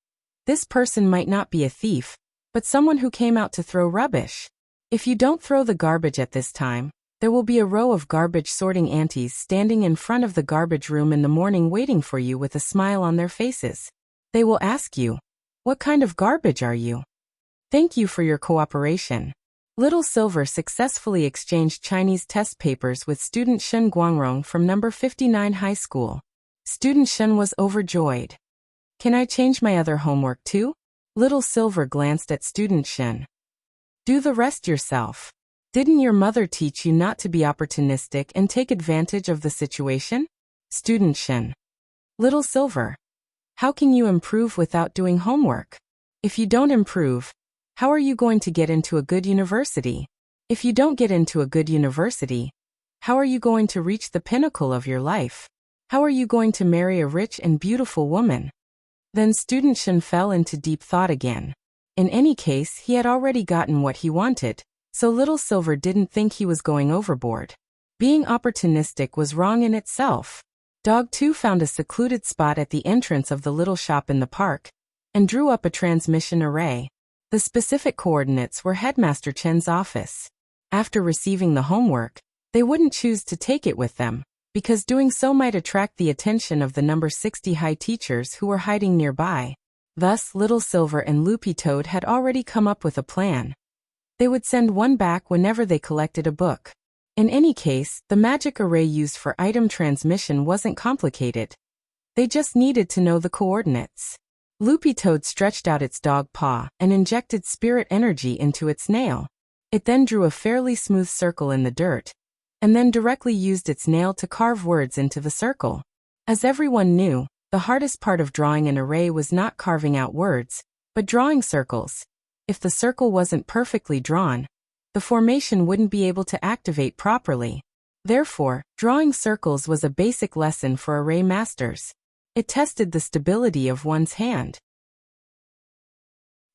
this person might not be a thief, but someone who came out to throw rubbish. If you don't throw the garbage at this time, there will be a row of garbage sorting aunties standing in front of the garbage room in the morning waiting for you with a smile on their faces. They will ask you, "What kind of garbage are you?" Thank you for your cooperation. Little Silver successfully exchanged Chinese test papers with student Shen Guangrong from number 59 high school. Student Shen was overjoyed. Can I change my other homework too? Little Silver glanced at student Shen. Do the rest yourself. Didn't your mother teach you not to be opportunistic and take advantage of the situation? Student Shen. Little Silver. How can you improve without doing homework? If you don't improve, how are you going to get into a good university? If you don't get into a good university, how are you going to reach the pinnacle of your life? How are you going to marry a rich and beautiful woman? Then student Shen fell into deep thought again. In any case, he had already gotten what he wanted, so Little Silver didn't think he was going overboard. Being opportunistic was wrong in itself. Dog 2 found a secluded spot at the entrance of the little shop in the park and drew up a transmission array. The specific coordinates were Headmaster Chen's office. After receiving the homework, they wouldn't choose to take it with them, because doing so might attract the attention of the number 60 high teachers who were hiding nearby. Thus, Little Silver and Loopy Toad had already come up with a plan. They would send one back whenever they collected a book. In any case, the magic array used for item transmission wasn't complicated. They just needed to know the coordinates. Loopy Toad stretched out its dog paw and injected spirit energy into its nail. It then drew a fairly smooth circle in the dirt, and then directly used its nail to carve words into the circle. As everyone knew, the hardest part of drawing an array was not carving out words, but drawing circles. If the circle wasn't perfectly drawn, the formation wouldn't be able to activate properly. Therefore, drawing circles was a basic lesson for array masters. It tested the stability of one's hand.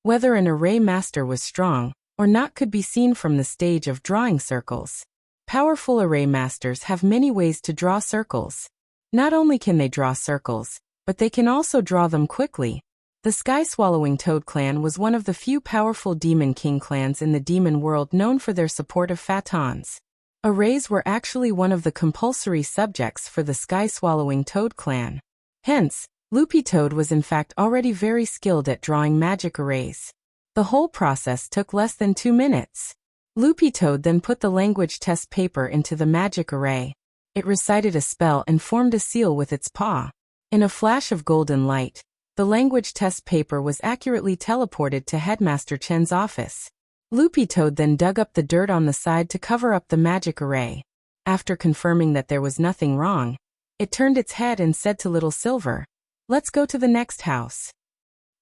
Whether an array master was strong or not could be seen from the stage of drawing circles. Powerful array masters have many ways to draw circles. Not only can they draw circles, but they can also draw them quickly. The Sky-Swallowing Toad clan was one of the few powerful Demon King clans in the demon world known for their support of phantons. Arrays were actually one of the compulsory subjects for the Sky-Swallowing Toad clan. Hence, Loopy Toad was in fact already very skilled at drawing magic arrays. The whole process took less than 2 minutes. Loopy Toad then put the language test paper into the magic array. It recited a spell and formed a seal with its paw. In a flash of golden light, the language test paper was accurately teleported to Headmaster Chen's office. Loopy Toad then dug up the dirt on the side to cover up the magic array. After confirming that there was nothing wrong, it turned its head and said to Little Silver, "Let's go to the next house."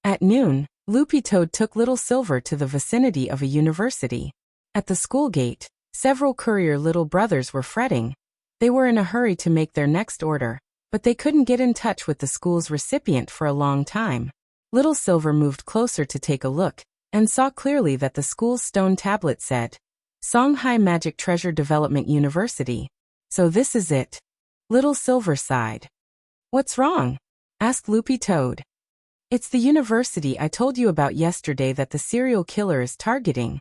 At noon, Loopy Toad took Little Silver to the vicinity of a university. At the school gate, several courier little brothers were fretting. They were in a hurry to make their next order, but they couldn't get in touch with the school's recipient for a long time. Little Silver moved closer to take a look, and saw clearly that the school's stone tablet said, Songhai Magic Treasure Development University. So this is it. Little Silver sighed. "What's wrong?" asked Loopy Toad. "It's the university I told you about yesterday that the serial killer is targeting,"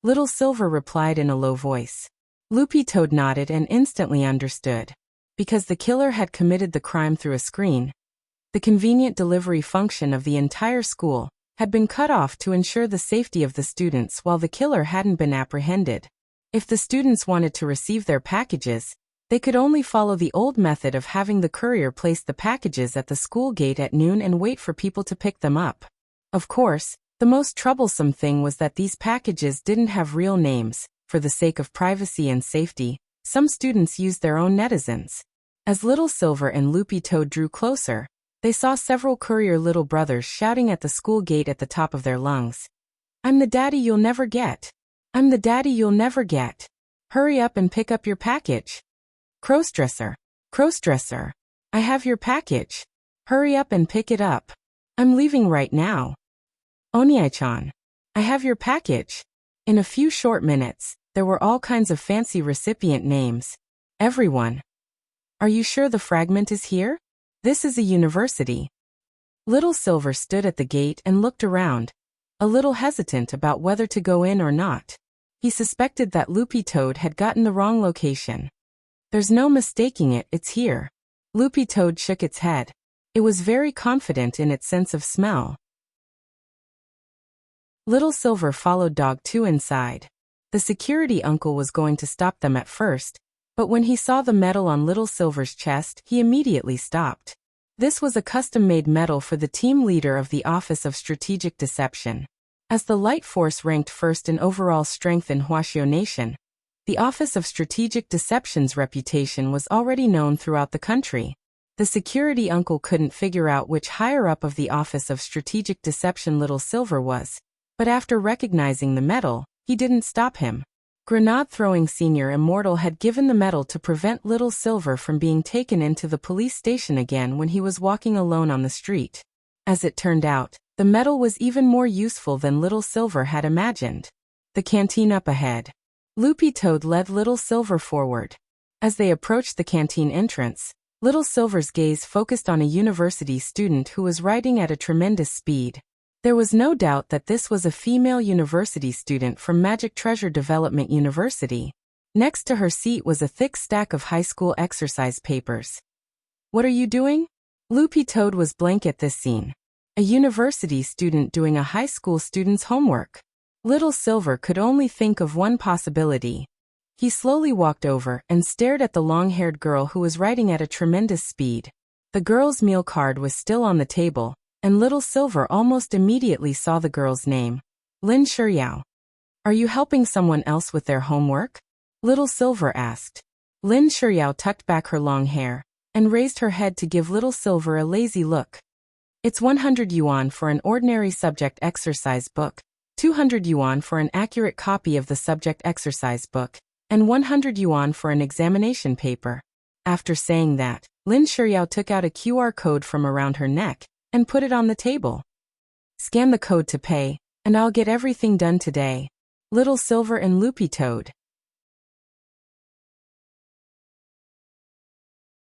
Little Silver replied in a low voice. Loopy Toad nodded and instantly understood. Because the killer had committed the crime through a screen, the convenient delivery function of the entire school had been cut off to ensure the safety of the students while the killer hadn't been apprehended. If the students wanted to receive their packages, they could only follow the old method of having the courier place the packages at the school gate at noon and wait for people to pick them up. Of course, the most troublesome thing was that these packages didn't have real names. For the sake of privacy and safety, some students used their own netizens. As Little Silver and Loopy Toad drew closer, they saw several courier little brothers shouting at the school gate at the top of their lungs. "I'm the daddy you'll never get. I'm the daddy you'll never get. Hurry up and pick up your package. Crossdresser, Crossdresser, I have your package. Hurry up and pick it up. I'm leaving right now. Oniai-chan, I have your package." In a few short minutes, there were all kinds of fancy recipient names. Everyone. "Are you sure the fragment is here? This is a university." Little Silver stood at the gate and looked around, a little hesitant about whether to go in or not. He suspected that Loopy Toad had gotten the wrong location. "There's no mistaking it, it's here." Loopy Toad shook its head. It was very confident in its sense of smell. Little Silver followed Dog 2 inside. The security uncle was going to stop them at first, but when he saw the medal on Little Silver's chest, he immediately stopped. This was a custom-made medal for the team leader of the Office of Strategic Deception. As the Light Force ranked first in overall strength in Huaxiao Nation, the Office of Strategic Deception's reputation was already known throughout the country. The security uncle couldn't figure out which higher-up of the Office of Strategic Deception Little Silver was, but after recognizing the medal, he didn't stop him. Grenade-throwing Senior Immortal had given the medal to prevent Little Silver from being taken into the police station again when he was walking alone on the street. As it turned out, the medal was even more useful than Little Silver had imagined. The canteen up ahead. Loopy Toad led Little Silver forward. As they approached the canteen entrance, Little Silver's gaze focused on a university student who was riding at a tremendous speed. There was no doubt that this was a female university student from Magic Treasure Development University. Next to her seat was a thick stack of high school exercise papers. "What are you doing?" Loopy Toad was blank at this scene. A university student doing a high school student's homework. Little Silver could only think of one possibility. He slowly walked over and stared at the long-haired girl who was riding at a tremendous speed. The girl's meal card was still on the table, and Little Silver almost immediately saw the girl's name. Lin Shuyao. "Are you helping someone else with their homework?" Little Silver asked. Lin Shuyao tucked back her long hair and raised her head to give Little Silver a lazy look. "It's 100 yuan for an ordinary subject exercise book, 200 yuan for an accurate copy of the subject exercise book, and 100 yuan for an examination paper." After saying that, Lin Shuyao took out a QR code from around her neck and put it on the table. "Scan the code to pay, and I'll get everything done today." Little Silver and Loopy Toad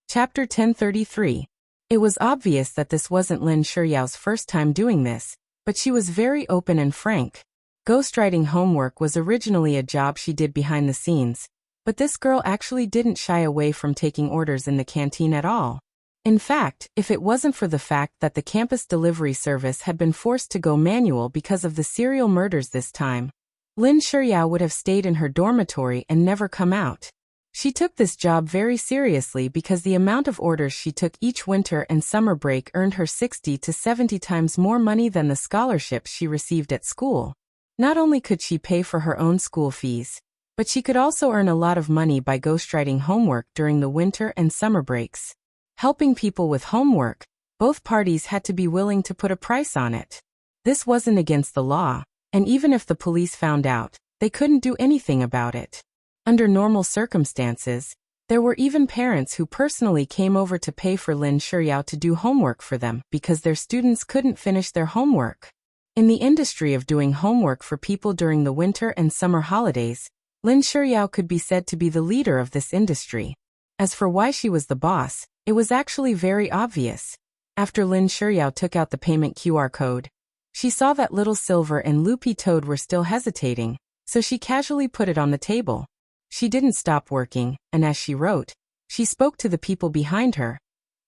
Chapter 1033. It was obvious that this wasn't Lin Shiyao's first time doing this, but she was very open and frank. Ghostwriting homework was originally a job she did behind the scenes, but this girl actually didn't shy away from taking orders in the canteen at all. In fact, if it wasn't for the fact that the campus delivery service had been forced to go manual because of the serial murders this time, Lin Shiyao would have stayed in her dormitory and never come out. She took this job very seriously because the amount of orders she took each winter and summer break earned her 60 to 70 times more money than the scholarships she received at school. Not only could she pay for her own school fees, but she could also earn a lot of money by ghostwriting homework during the winter and summer breaks. Helping people with homework, both parties had to be willing to put a price on it. This wasn't against the law, and even if the police found out, they couldn't do anything about it. Under normal circumstances, there were even parents who personally came over to pay for Lin Shiyao to do homework for them because their students couldn't finish their homework. In the industry of doing homework for people during the winter and summer holidays, Lin Shiyao could be said to be the leader of this industry. As for why she was the boss, it was actually very obvious. After Lin Shiyao took out the payment QR code, she saw that Little Silver and Loopy Toad were still hesitating, so she casually put it on the table. She didn't stop working, and as she wrote, she spoke to the people behind her.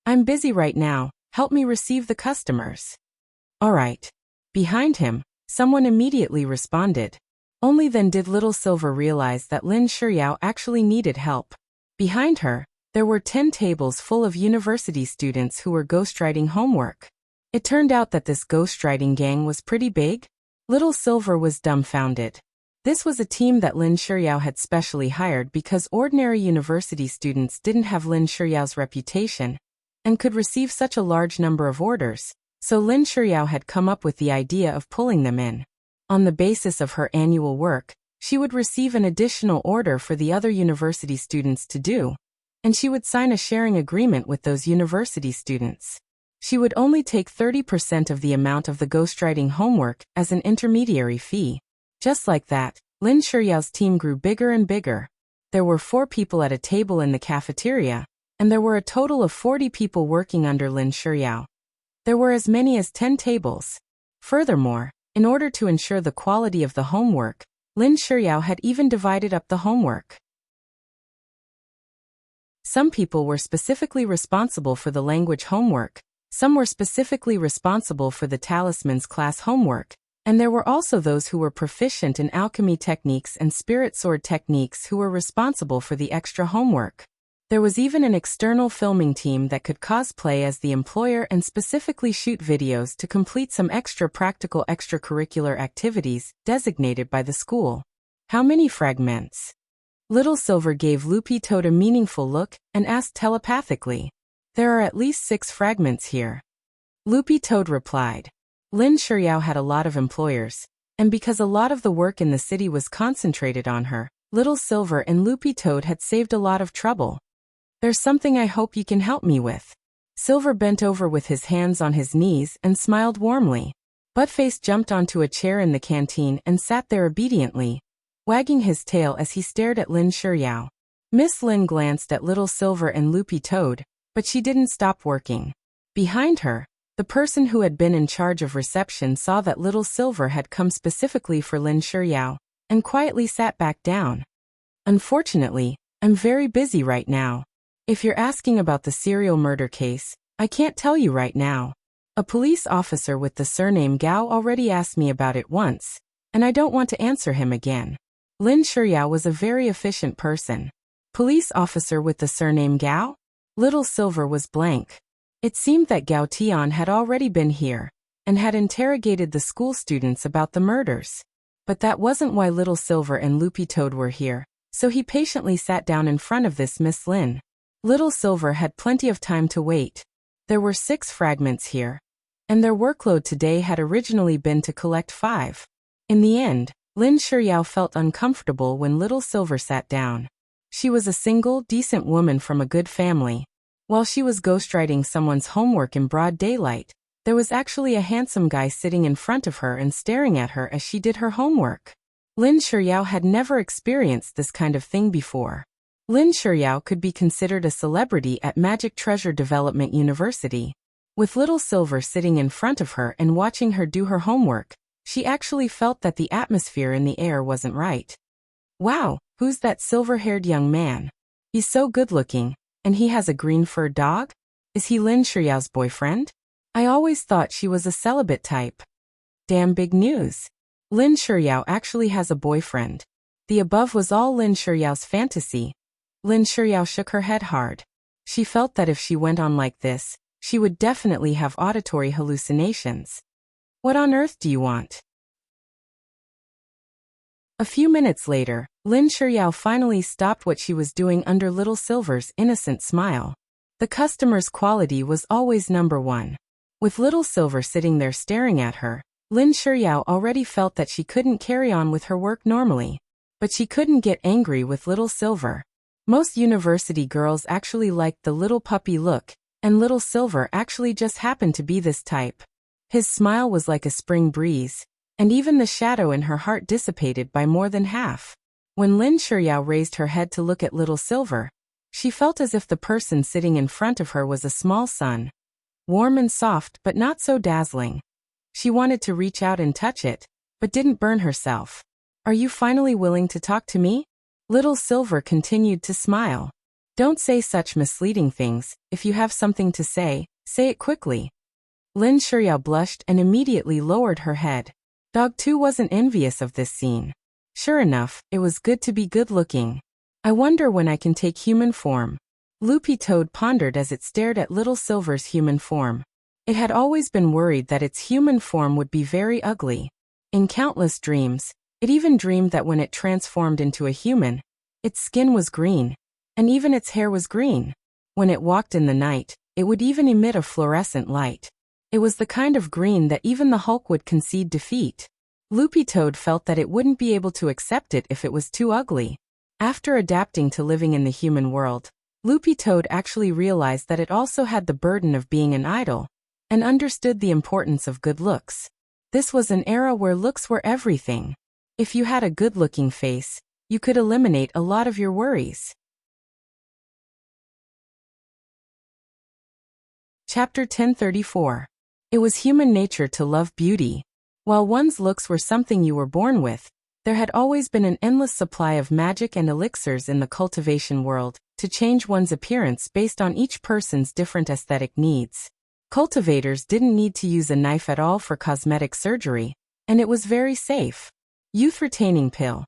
"I'm busy right now, help me receive the customers." "All right." Behind him, someone immediately responded. Only then did Little Silver realize that Lin Shiyao actually needed help. Behind her, there were 10 tables full of university students who were ghostwriting homework. It turned out that this ghostwriting gang was pretty big. Little Silver was dumbfounded. This was a team that Lin Shiyao had specially hired because ordinary university students didn't have Lin Shiyao's reputation and could receive such a large number of orders, so Lin Shiyao had come up with the idea of pulling them in. On the basis of her annual work, she would receive an additional order for the other university students to do, and she would sign a sharing agreement with those university students. She would only take 30% of the amount of the ghostwriting homework as an intermediary fee. Just like that, Lin Shiyao's team grew bigger and bigger. There were 4 people at a table in the cafeteria, and there were a total of 40 people working under Lin Shiyao. There were as many as 10 tables. Furthermore, in order to ensure the quality of the homework, Lin Shiyao had even divided up the homework. Some people were specifically responsible for the language homework, some were specifically responsible for the talismans class homework, and there were also those who were proficient in alchemy techniques and spirit sword techniques who were responsible for the extra homework. There was even an external filming team that could cosplay as the employer and specifically shoot videos to complete some extra practical extracurricular activities designated by the school. "How many fragments?" Little Silver gave Loopy Toad a meaningful look and asked telepathically. "There are at least 6 fragments here." Loopy Toad replied. Lin Shiyao had a lot of employers, and because a lot of the work in the city was concentrated on her, Little Silver and Loopy Toad had saved a lot of trouble. "There's something I hope you can help me with." Silver bent over with his hands on his knees and smiled warmly. Buttface jumped onto a chair in the canteen and sat there obediently, wagging his tail as he stared at Lin Shiyao. Miss Lin glanced at Little Silver and Loopy Toad, but she didn't stop working. Behind her, the person who had been in charge of reception saw that Little Silver had come specifically for Lin Shiyao, and quietly sat back down. "Unfortunately, I'm very busy right now. If you're asking about the serial murder case, I can't tell you right now. A police officer with the surname Gao already asked me about it once, and I don't want to answer him again." Lin Shiyao was a very efficient person. Police officer with the surname Gao? Little Silver was blank. It seemed that Gao Tian had already been here, and had interrogated the school students about the murders. But that wasn't why Little Silver and Loopy Toad were here, so he patiently sat down in front of this Miss Lin. Little Silver had plenty of time to wait. There were 6 fragments here, and their workload today had originally been to collect 5. In the end, Lin Shiyao felt uncomfortable when Little Silver sat down. She was a single, decent woman from a good family. While she was ghostwriting someone's homework in broad daylight, there was actually a handsome guy sitting in front of her and staring at her as she did her homework. Lin Shiyao had never experienced this kind of thing before. Lin Shiryao could be considered a celebrity at Magic Treasure Development University. With little Silver sitting in front of her and watching her do her homework, she actually felt that the atmosphere in the air wasn't right. Wow, who's that silver-haired young man? He's so good-looking, and he has a green-furred dog? Is he Lin Shiryao's boyfriend? I always thought she was a celibate type. Damn big news. Lin Shiryao actually has a boyfriend. The above was all Lin Shiryao's fantasy. Lin Shiryao shook her head hard. She felt that if she went on like this, she would definitely have auditory hallucinations. What on earth do you want? A few minutes later, Lin Shiryao finally stopped what she was doing under little Silver's innocent smile. The customer's quality was always number one. With little Silver sitting there staring at her, Lin Shiryao already felt that she couldn't carry on with her work normally. But she couldn't get angry with little Silver. Most university girls actually liked the little puppy look, and little Silver actually just happened to be this type. His smile was like a spring breeze, and even the shadow in her heart dissipated by more than half. When Lin Shiryao raised her head to look at little Silver, she felt as if the person sitting in front of her was a small sun. Warm and soft but not so dazzling. She wanted to reach out and touch it, but didn't burn herself. Are you finally willing to talk to me? Little Silver continued to smile. Don't say such misleading things. If you have something to say it quickly. Lin Shiryao blushed and immediately lowered her head. Dog 2 wasn't envious of this scene. Sure enough, it was good to be good-looking. I wonder when I can take human form. Loopy Toad pondered as it stared at little Silver's human form. It had always been worried that its human form would be very ugly. In countless dreams, it even dreamed that when it transformed into a human, its skin was green, and even its hair was green. When it walked in the night, it would even emit a fluorescent light. It was the kind of green that even the Hulk would concede defeat. Loopy Toad felt that it wouldn't be able to accept it if it was too ugly. After adapting to living in the human world, Loopy Toad actually realized that it also had the burden of being an idol, and understood the importance of good looks. This was an era where looks were everything. If you had a good-looking face, you could eliminate a lot of your worries. Chapter 1034. It was human nature to love beauty. While one's looks were something you were born with, there had always been an endless supply of magic and elixirs in the cultivation world to change one's appearance based on each person's different aesthetic needs. Cultivators didn't need to use a knife at all for cosmetic surgery, and it was very safe. Youth retaining pill.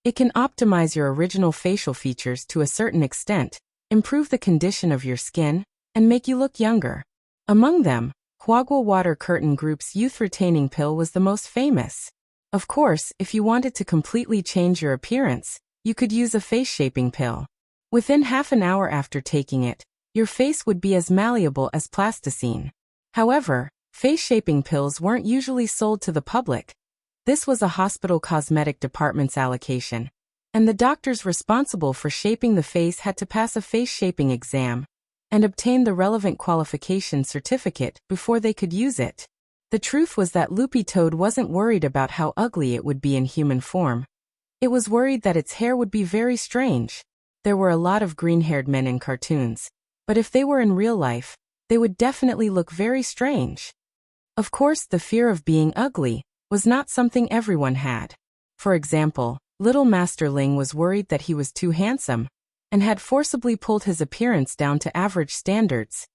It can optimize your original facial features to a certain extent, improve the condition of your skin, and make you look younger. Among them, Huagua Water Curtain Group's youth retaining pill was the most famous. Of course, if you wanted to completely change your appearance, you could use a face shaping pill. Within half an hour after taking it, your face would be as malleable as plasticine. However, face shaping pills weren't usually sold to the public. This was a hospital cosmetic department's allocation, and the doctors responsible for shaping the face had to pass a face shaping exam and obtain the relevant qualification certificate before they could use it. The truth was that Loopy Toad wasn't worried about how ugly it would be in human form. It was worried that its hair would be very strange. There were a lot of green-haired men in cartoons, but if they were in real life, they would definitely look very strange. Of course, the fear of being ugly was not something everyone had. For example, little Master Ling was worried that he was too handsome, and had forcibly pulled his appearance down to average standards.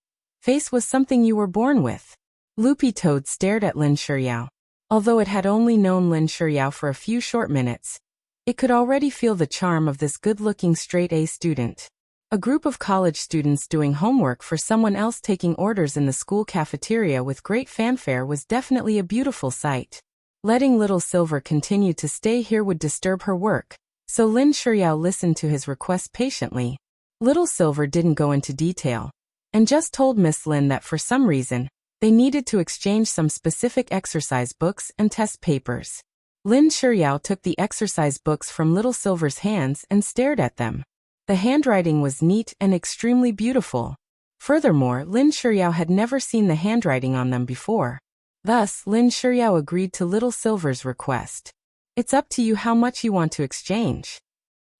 Face was something you were born with. Loopy Toad stared at Lin Shiryao. Although it had only known Lin Shiryao for a few short minutes, it could already feel the charm of this good-looking straight-A student. A group of college students doing homework for someone else taking orders in the school cafeteria with great fanfare was definitely a beautiful sight. Letting little Silver continue to stay here would disturb her work, so Lin Shiryao listened to his request patiently. Little Silver didn't go into detail, and just told Miss Lin that for some reason, they needed to exchange some specific exercise books and test papers. Lin Shiryao took the exercise books from little Silver's hands and stared at them. The handwriting was neat and extremely beautiful. Furthermore, Lin Shiryao had never seen the handwriting on them before. Thus, Lin Shiryao agreed to little Silver's request. It's up to you how much you want to exchange.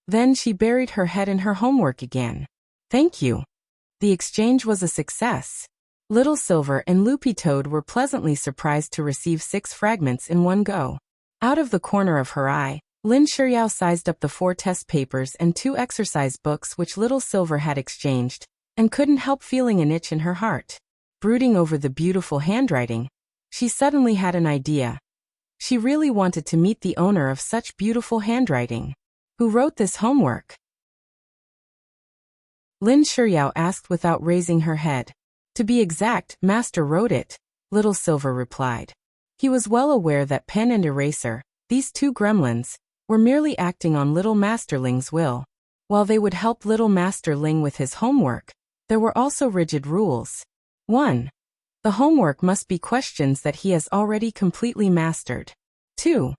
Then she buried her head in her homework again. Thank you. The exchange was a success. Little Silver and Loopy Toad were pleasantly surprised to receive 6 fragments in one go. Out of the corner of her eye, Lin Shiryao sized up the 4 test papers and 2 exercise books which Little Silver had exchanged, and couldn't help feeling an itch in her heart. Brooding over the beautiful handwriting, she suddenly had an idea. She really wanted to meet the owner of such beautiful handwriting. Who wrote this homework? Lin Shiryao asked without raising her head. To be exact, Master wrote it, Little Silver replied. He was well aware that pen and eraser, these 2 gremlins, were merely acting on Little Master Ling's will. While they would help Little Master Ling with his homework, there were also rigid rules. 1. The homework must be questions that he has already completely mastered. 2.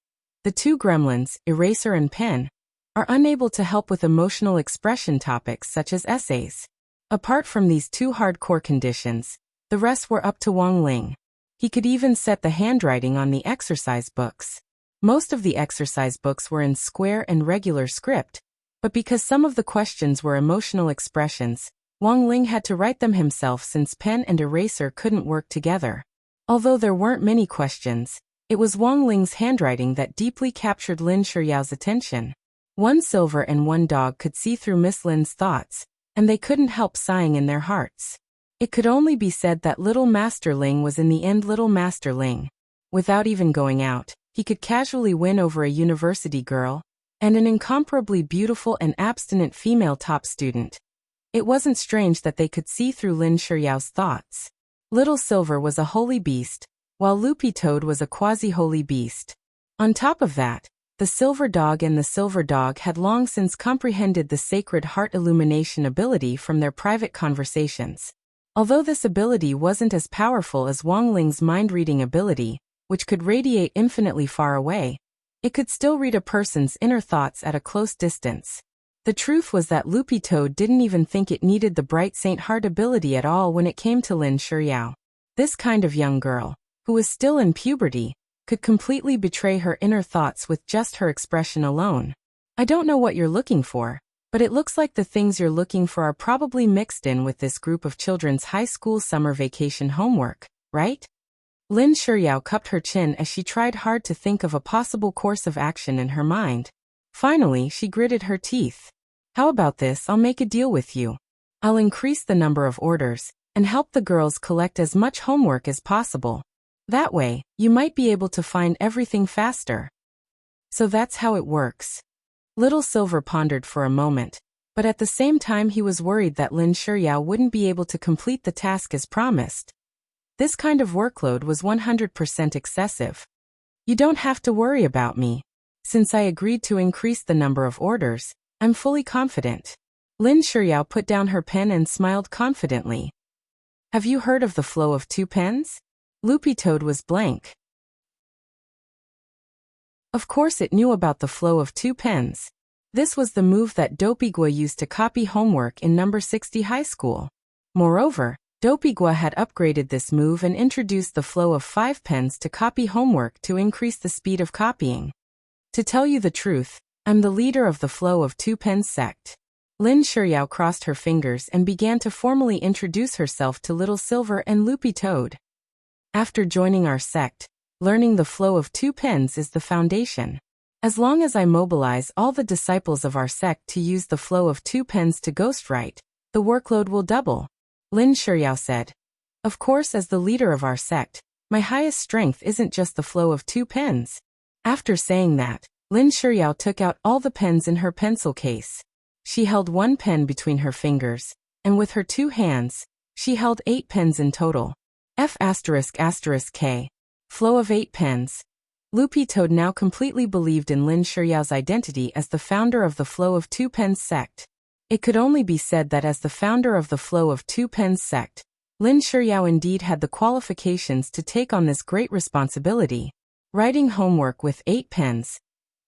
The 2 gremlins, eraser and pen, are unable to help with emotional expression topics such as essays. Apart from these 2 hardcore conditions, the rest were up to Wang Ling. He could even set the handwriting on the exercise books. Most of the exercise books were in square and regular script, but because some of the questions were emotional expressions, Wang Ling had to write them himself since pen and eraser couldn't work together. Although there weren't many questions, it was Wang Ling's handwriting that deeply captured Lin Shiryao's attention. 1 Silver and 1 Dog could see through Miss Lin's thoughts, and they couldn't help sighing in their hearts. It could only be said that Little Master Ling was in the end Little Master Ling. Without even going out, he could casually win over a university girl, and an incomparably beautiful and abstinent female top student. It wasn't strange that they could see through Lin Shiryao's thoughts. Little Silver was a holy beast, while Loopy Toad was a quasi-holy beast. On top of that, the Silver Dog and the Silver Dog had long since comprehended the sacred heart illumination ability from their private conversations. Although this ability wasn't as powerful as Wang Ling's mind-reading ability, which could radiate infinitely far away, it could still read a person's inner thoughts at a close distance. The truth was that Loopy Toad didn't even think it needed the bright Saint Heart ability at all when it came to Lin Shiryao. This kind of young girl, who was still in puberty, could completely betray her inner thoughts with just her expression alone. I don't know what you're looking for, but it looks like the things you're looking for are probably mixed in with this group of children's high school summer vacation homework, right? Lin Shiryao cupped her chin as she tried hard to think of a possible course of action in her mind. Finally, she gritted her teeth. How about this? I'll make a deal with you. I'll increase the number of orders, and help the girls collect as much homework as possible. That way, you might be able to find everything faster. So that's how it works. Little Silver pondered for a moment, but at the same time he was worried that Lin Shiryao wouldn't be able to complete the task as promised. This kind of workload was 100% excessive. You don't have to worry about me. Since I agreed to increase the number of orders, I'm fully confident. Lin Shiryao put down her pen and smiled confidently. Have you heard of the flow of 2 pens? Loopy Toad was blank. Of course it knew about the flow of 2 pens. This was the move that Dopey-gua used to copy homework in number 60 high school. Moreover, Dopey-gua had upgraded this move and introduced the flow of 5 pens to copy homework to increase the speed of copying. To tell you the truth, I'm the leader of the flow of 2 pens sect. Lin Shiryao crossed her fingers and began to formally introduce herself to Little Silver and Loopy Toad. After joining our sect, learning the flow of 2 pens is the foundation. As long as I mobilize all the disciples of our sect to use the flow of 2 pens to ghostwrite, the workload will double, Lin Shiryao said. Of course, as the leader of our sect, my highest strength isn't just the flow of 2 pens. After saying that, Lin Shiryao took out all the pens in her pencil case. She held 1 pen between her fingers, and with her 2 hands, she held 8 pens in total. F***K. Flow of 8 pens. Loopy Toad now completely believed in Lin Shiryao's identity as the founder of the Flow of 2 Pens sect. It could only be said that as the founder of the Flow of 2 Pens sect, Lin Shiryao indeed had the qualifications to take on this great responsibility. Writing homework with 8 pens.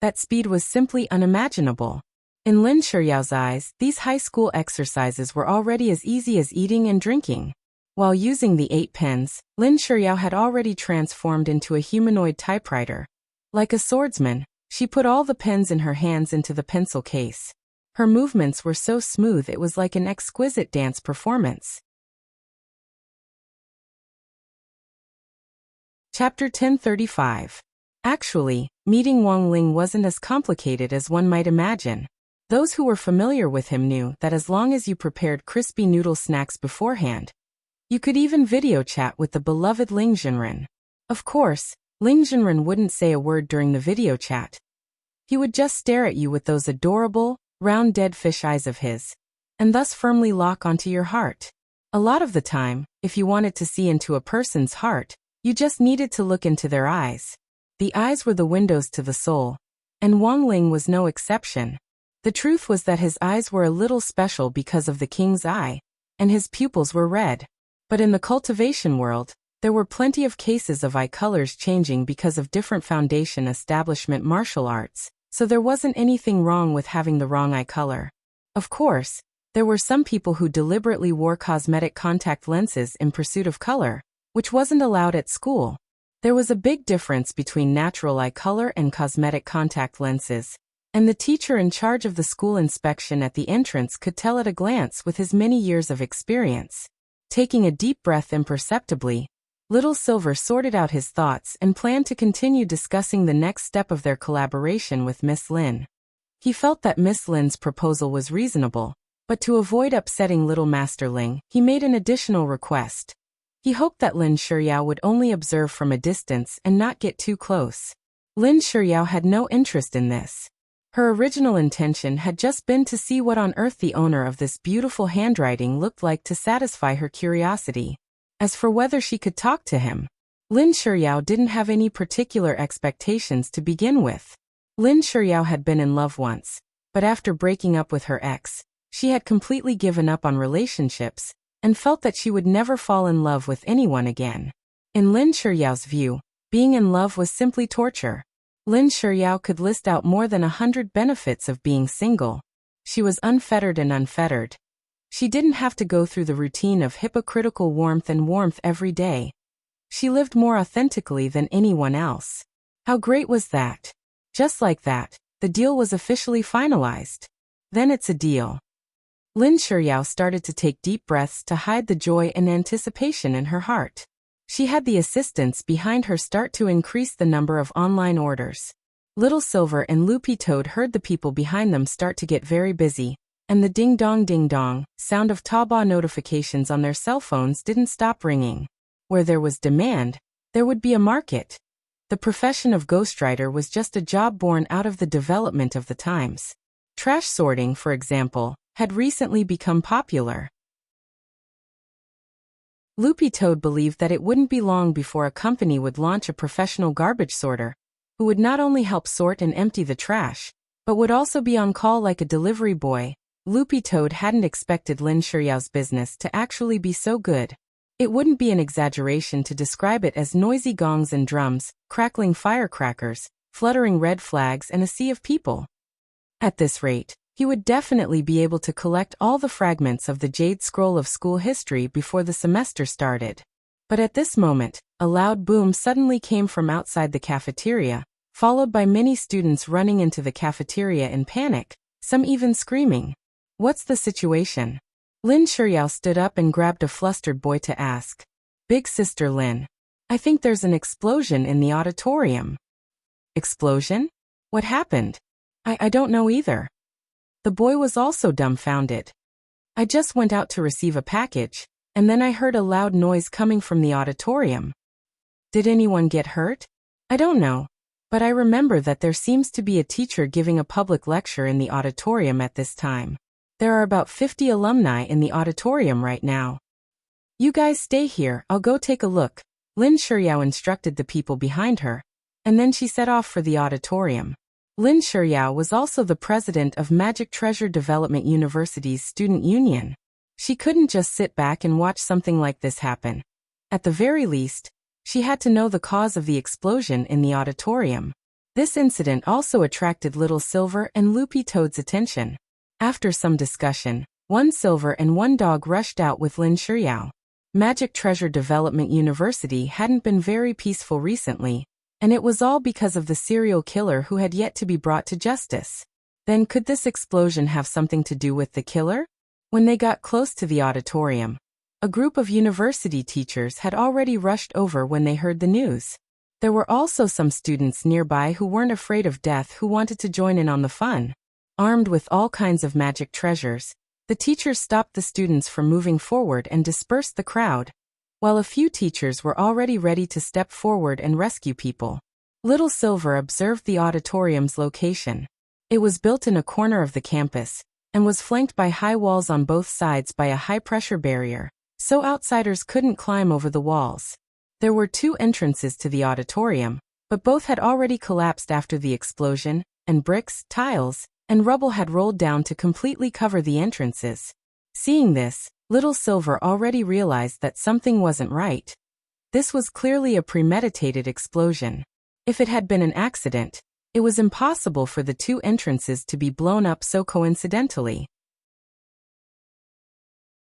That speed was simply unimaginable. In Lin Shiryao's eyes, these high school exercises were already as easy as eating and drinking. While using the 8 pens, Lin Shiryao had already transformed into a humanoid typewriter. Like a swordsman, she put all the pens in her hands into the pencil case. Her movements were so smooth it was like an exquisite dance performance. Chapter 1035. Actually, meeting Wang Ling wasn't as complicated as one might imagine. Those who were familiar with him knew that as long as you prepared crispy noodle snacks beforehand, you could even video chat with the beloved Ling Zhenren. Of course, Ling Zhenren wouldn't say a word during the video chat. He would just stare at you with those adorable, round dead fish eyes of his, and thus firmly lock onto your heart. A lot of the time, if you wanted to see into a person's heart, you just needed to look into their eyes. The eyes were the windows to the soul, and Wang Ling was no exception. The truth was that his eyes were a little special because of the king's eye, and his pupils were red. But in the cultivation world, there were plenty of cases of eye colors changing because of different foundation establishment martial arts, so there wasn't anything wrong with having the wrong eye color. Of course, there were some people who deliberately wore cosmetic contact lenses in pursuit of color, which wasn't allowed at school. There was a big difference between natural eye color and cosmetic contact lenses, and the teacher in charge of the school inspection at the entrance could tell at a glance with his many years of experience. Taking a deep breath imperceptibly, Little Silver sorted out his thoughts and planned to continue discussing the next step of their collaboration with Miss Lin. He felt that Miss Lin's proposal was reasonable, but to avoid upsetting Little Master Ling, he made an additional request. He hoped that Lin Shiyao would only observe from a distance and not get too close. Lin Shiyao had no interest in this. Her original intention had just been to see what on earth the owner of this beautiful handwriting looked like to satisfy her curiosity. As for whether she could talk to him, Lin Shiyao didn't have any particular expectations to begin with. Lin Shiyao had been in love once, but after breaking up with her ex, she had completely given up on relationships and felt that she would never fall in love with anyone again. In Lin Shiyao's view, being in love was simply torture. Lin Shiyao could list out more than 100 benefits of being single. She was unfettered and unfettered. She didn't have to go through the routine of hypocritical warmth every day. She lived more authentically than anyone else. How great was that? Just like that, the deal was officially finalized. Then it's a deal. Lin Shiyao started to take deep breaths to hide the joy and anticipation in her heart. She had the assistants behind her start to increase the number of online orders. Little Silver and Loopy Toad heard the people behind them start to get very busy, and the ding-dong sound of Taobao notifications on their cell phones didn't stop ringing. Where there was demand, there would be a market. The profession of ghostwriter was just a job born out of the development of the times. Trash sorting, for example, had recently become popular. Loopy Toad believed that it wouldn't be long before a company would launch a professional garbage sorter, who would not only help sort and empty the trash, but would also be on call like a delivery boy. Loopy Toad hadn't expected Lin Shiyao's business to actually be so good. It wouldn't be an exaggeration to describe it as noisy gongs and drums, crackling firecrackers, fluttering red flags, and a sea of people. At this rate, he would definitely be able to collect all the fragments of the Jade Scroll of school history before the semester started. But at this moment, a loud boom suddenly came from outside the cafeteria, followed by many students running into the cafeteria in panic, some even screaming. "What's the situation?" Lin Shiyao stood up and grabbed a flustered boy to ask. "Big Sister Lin, I think there's an explosion in the auditorium." "Explosion? What happened?" I don't know either." The boy was also dumbfounded. "I just went out to receive a package, and then I heard a loud noise coming from the auditorium." "Did anyone get hurt?" "I don't know, but I remember that there seems to be a teacher giving a public lecture in the auditorium at this time. There are about 50 alumni in the auditorium right now." "You guys stay here, I'll go take a look," Lin Shiyao instructed the people behind her, and then she set off for the auditorium. Lin Shiyao was also the president of Magic Treasure Development University's student union. She couldn't just sit back and watch something like this happen. At the very least, she had to know the cause of the explosion in the auditorium. This incident also attracted Little Silver and Loopy Toad's attention. After some discussion, one Silver and one Dog rushed out with Lin Shiyao. Magic Treasure Development University hadn't been very peaceful recently, and it was all because of the serial killer who had yet to be brought to justice. Then could this explosion have something to do with the killer? When they got close to the auditorium, a group of university teachers had already rushed over when they heard the news. There were also some students nearby who weren't afraid of death who wanted to join in on the fun. Armed with all kinds of magic treasures, the teachers stopped the students from moving forward and dispersed the crowd, while a few teachers were already ready to step forward and rescue people. Little Silver observed the auditorium's location. It was built in a corner of the campus, and was flanked by high walls on both sides by a high-pressure barrier, so outsiders couldn't climb over the walls. There were 2 entrances to the auditorium, but both had already collapsed after the explosion, and bricks, tiles, and rubble had rolled down to completely cover the entrances. Seeing this, Little Silver already realized that something wasn't right. This was clearly a premeditated explosion. If it had been an accident, it was impossible for the 2 entrances to be blown up so coincidentally.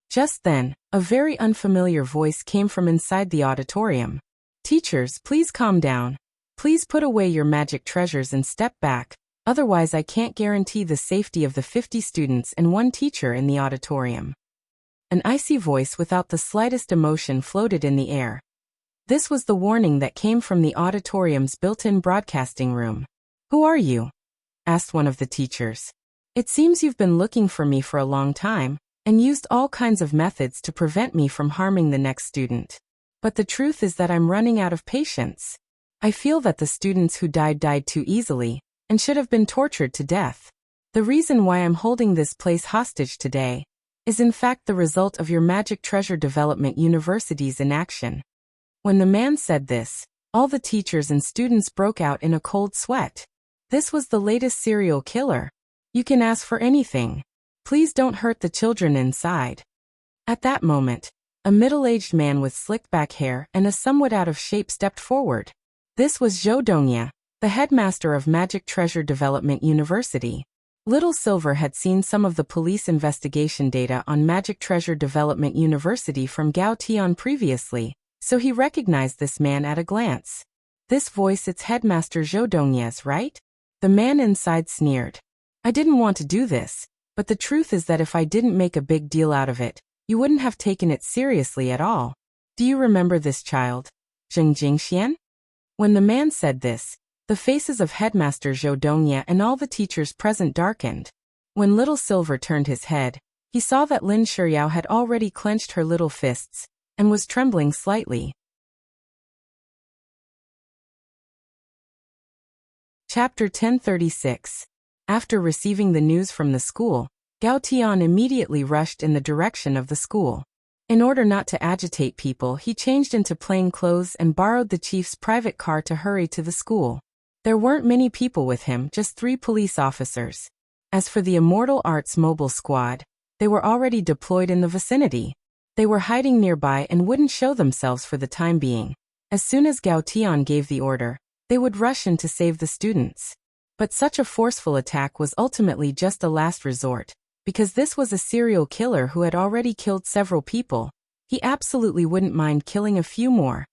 Just then, a very unfamiliar voice came from inside the auditorium. "Teachers, please calm down. Please put away your magic treasures and step back, otherwise I can't guarantee the safety of the 50 students and 1 teacher in the auditorium." An icy voice without the slightest emotion floated in the air. This was the warning that came from the auditorium's built-in broadcasting room. "Who are you?" asked one of the teachers. "It seems you've been looking for me for a long time, and used all kinds of methods to prevent me from harming the next student. But the truth is that I'm running out of patience. I feel that the students who died too easily, and should have been tortured to death. The reason why I'm holding this place hostage today is in fact the result of your Magic Treasure Development University's inaction." When the man said this, all the teachers and students broke out in a cold sweat. This was the latest serial killer. "You can ask for anything. Please don't hurt the children inside." At that moment, a middle-aged man with slicked back hair and a somewhat out of shape stepped forward. This was Zhou Dongye, the headmaster of Magic Treasure Development University. Little Silver had seen some of the police investigation data on Magic Treasure Development University from Gao Tian previously, so he recognized this man at a glance. "This voice, it's Headmaster Zhou Dongye's, right?" The man inside sneered. "I didn't want to do this, but the truth is that if I didn't make a big deal out of it, you wouldn't have taken it seriously at all. Do you remember this child, Zheng Jingxian?" When the man said this, the faces of Headmaster Zhou Dongye and all the teachers present darkened. When Little Silver turned his head, he saw that Lin Shiryao had already clenched her little fists, and was trembling slightly. Chapter 1036. After receiving the news from the school, Gao Tian immediately rushed in the direction of the school. In order not to agitate people, he changed into plain clothes and borrowed the chief's private car to hurry to the school. There weren't many people with him, just 3 police officers. As for the Immortal Arts mobile squad, they were already deployed in the vicinity. They were hiding nearby and wouldn't show themselves for the time being. As soon as Gao Tian gave the order, they would rush in to save the students. But such a forceful attack was ultimately just a last resort, because this was a serial killer who had already killed several people. He absolutely wouldn't mind killing a few more.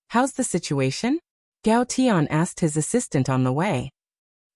"How's the situation?" Gao Tian asked his assistant on the way.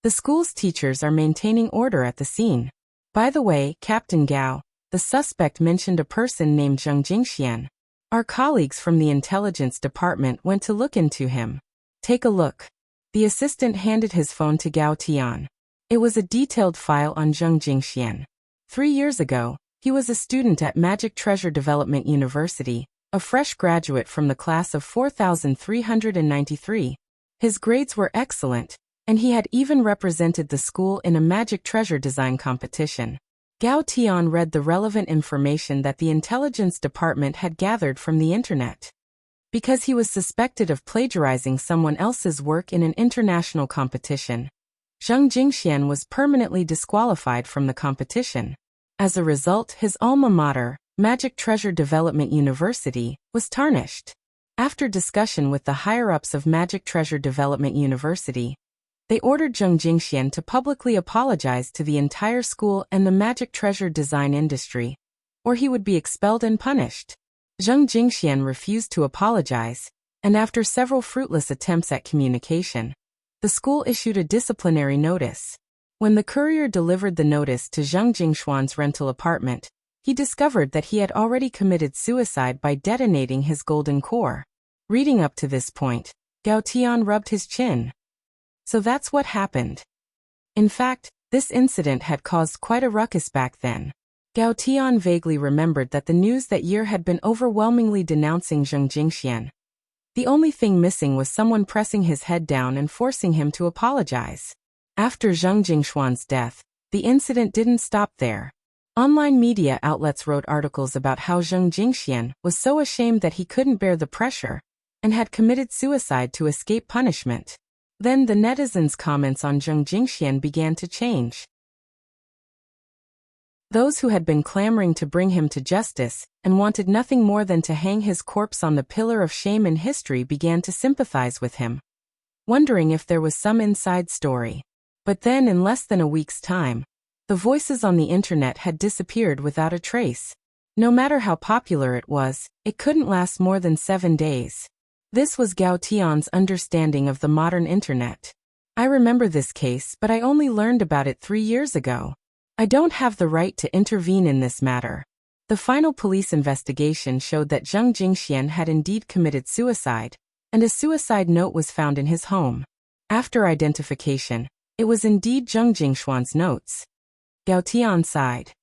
"The school's teachers are maintaining order at the scene. By the way, Captain Gao, the suspect mentioned a person named Zheng Jingxian. Our colleagues from the intelligence department went to look into him. Take a look." The assistant handed his phone to Gao Tian. It was a detailed file on Zheng Jingxian. 3 years ago, he was a student at Magic Treasure Development University, a fresh graduate from the class of 4393. His grades were excellent, and he had even represented the school in a magic treasure design competition. Gao Tian read the relevant information that the intelligence department had gathered from the internet. Because he was suspected of plagiarizing someone else's work in an international competition, Zheng Jingxian was permanently disqualified from the competition. As a result, his alma mater, Magic Treasure Development University, was tarnished. After discussion with the higher-ups of Magic Treasure Development University, they ordered Zheng Jingxian to publicly apologize to the entire school and the magic treasure design industry, or he would be expelled and punished. Zheng Jingxian refused to apologize, and after several fruitless attempts at communication, the school issued a disciplinary notice. When the courier delivered the notice to Zhang Jingshuan's rental apartment, he discovered that he had already committed suicide by detonating his golden core. Reading up to this point, Gao Tian rubbed his chin. So that's what happened. In fact, this incident had caused quite a ruckus back then. Gao Tian vaguely remembered that the news that year had been overwhelmingly denouncing Zhang Jingxian. The only thing missing was someone pressing his head down and forcing him to apologize. After Zhang Jingshuan's death, the incident didn't stop there. Online media outlets wrote articles about how Zhang Jingxian was so ashamed that he couldn't bear the pressure and had committed suicide to escape punishment. Then the netizens' comments on Zhang Jingxian began to change. Those who had been clamoring to bring him to justice and wanted nothing more than to hang his corpse on the pillar of shame in history began to sympathize with him, wondering if there was some inside story. But then in less than a week's time, the voices on the internet had disappeared without a trace. No matter how popular it was, it couldn't last more than 7 days. This was Gao Tian's understanding of the modern internet. I remember this case, but I only learned about it 3 years ago. I don't have the right to intervene in this matter. The final police investigation showed that Zhang Jingxian had indeed committed suicide, and a suicide note was found in his home. After identification, it was indeed Zhang Jingshuan's notes. Gao Tian sighed.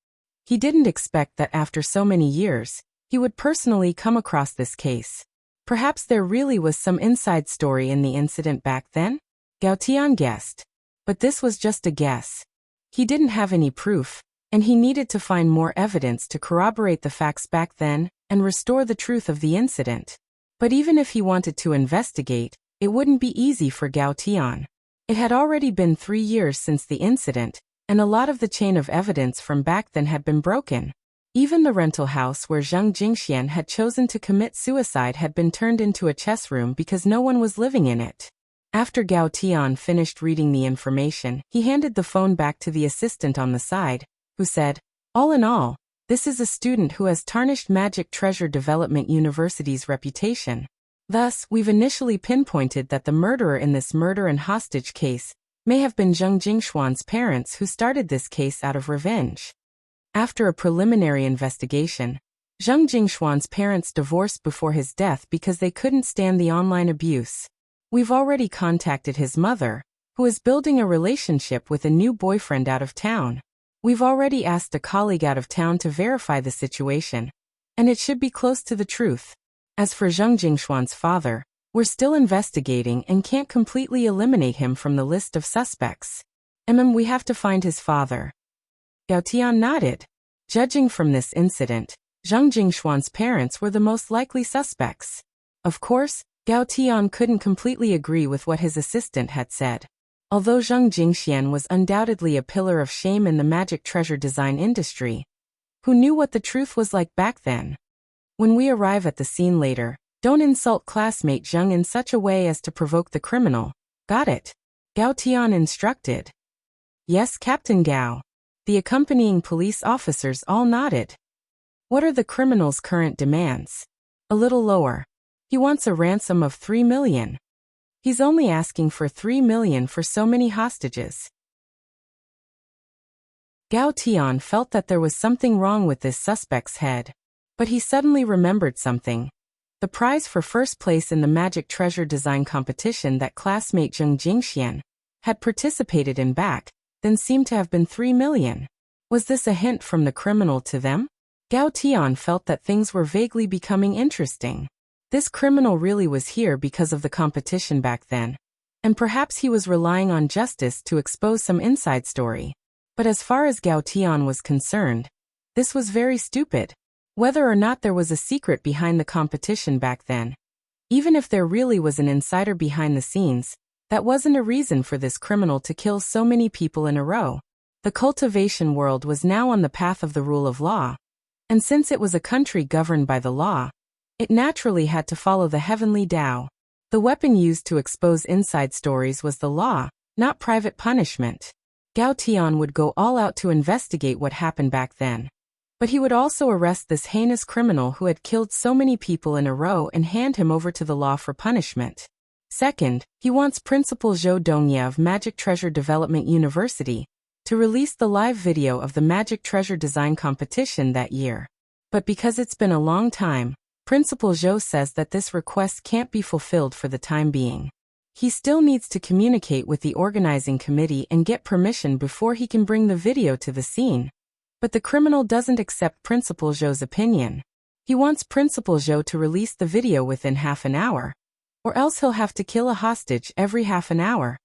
He didn't expect that after so many years, he would personally come across this case. Perhaps there really was some inside story in the incident back then? Gao Tian guessed. But this was just a guess. He didn't have any proof, and he needed to find more evidence to corroborate the facts back then and restore the truth of the incident. But even if he wanted to investigate, it wouldn't be easy for Gao Tian. It had already been 3 years since the incident, and a lot of the chain of evidence from back then had been broken. Even the rental house where Zhang Jingxian had chosen to commit suicide had been turned into a chess room because no one was living in it. After Gao Tian finished reading the information, he handed the phone back to the assistant on the side, who said, "All in all, this is a student who has tarnished Magic Treasure Development University's reputation. Thus, we've initially pinpointed that the murderer in this murder and hostage case may have been Zhang Jingshuan's parents who started this case out of revenge." After a preliminary investigation, Zhang Jingshuan's parents divorced before his death because they couldn't stand the online abuse. We've already contacted his mother, who is building a relationship with a new boyfriend out of town. We've already asked a colleague out of town to verify the situation, and it should be close to the truth. As for Zhang Jingshuan's father, we're still investigating and can't completely eliminate him from the list of suspects. We have to find his father. Gao Tian nodded. Judging from this incident, Zhang Jingshuan's parents were the most likely suspects. Of course, Gao Tian couldn't completely agree with what his assistant had said. Although Zhang Jingxian was undoubtedly a pillar of shame in the magic treasure design industry, who knew what the truth was like back then? When we arrive at the scene later, don't insult classmate Zhang in such a way as to provoke the criminal. Got it? Gao Tian instructed. Yes, Captain Gao. The accompanying police officers all nodded. What are the criminal's current demands? A little lower. He wants a ransom of 3 million. He's only asking for 3 million for so many hostages. Gao Tian felt that there was something wrong with this suspect's head. But he suddenly remembered something. The prize for first place in the magic treasure design competition that classmate Zhang Jingxian had participated in back then seemed to have been 3 million. Was this a hint from the criminal to them? Gao Tian felt that things were vaguely becoming interesting. This criminal really was here because of the competition back then, and perhaps he was relying on justice to expose some inside story. But as far as Gao Tian was concerned, this was very stupid. Whether or not there was a secret behind the competition back then, even if there really was an insider behind the scenes, that wasn't a reason for this criminal to kill so many people in a row. The cultivation world was now on the path of the rule of law, and since it was a country governed by the law, it naturally had to follow the heavenly Tao. The weapon used to expose inside stories was the law, not private punishment. Gao Tian would go all out to investigate what happened back then. But he would also arrest this heinous criminal who had killed so many people in a row and hand him over to the law for punishment. Second, he wants Principal Zhou Dongye of Magic Treasure Development University to release the live video of the Magic Treasure Design competition that year. But because it's been a long time, Principal Zhou says that this request can't be fulfilled for the time being. He still needs to communicate with the organizing committee and get permission before he can bring the video to the scene. But the criminal doesn't accept Principal Zhou's opinion. He wants Principal Zhou to release the video within half an hour, or else he'll have to kill a hostage every half an hour.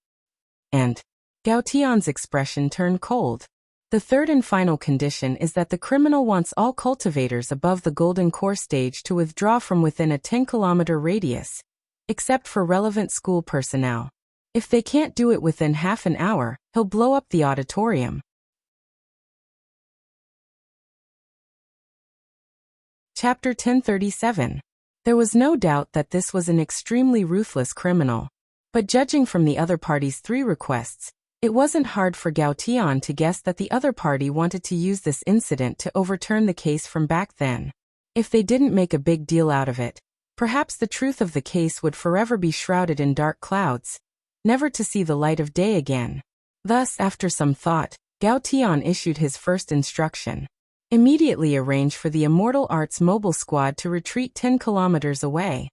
And Gao Tian's expression turned cold. The third and final condition is that the criminal wants all cultivators above the Golden Core stage to withdraw from within a 10-kilometer radius, except for relevant school personnel. If they can't do it within half an hour, he'll blow up the auditorium. Chapter 1037. There was no doubt that this was an extremely ruthless criminal. But judging from the other party's 3 requests, it wasn't hard for Gao Tian to guess that the other party wanted to use this incident to overturn the case from back then. If they didn't make a big deal out of it, perhaps the truth of the case would forever be shrouded in dark clouds, never to see the light of day again. Thus, after some thought, Gao Tian issued his first instruction. Immediately arrange for the Immortal Arts mobile squad to retreat 10 kilometers away.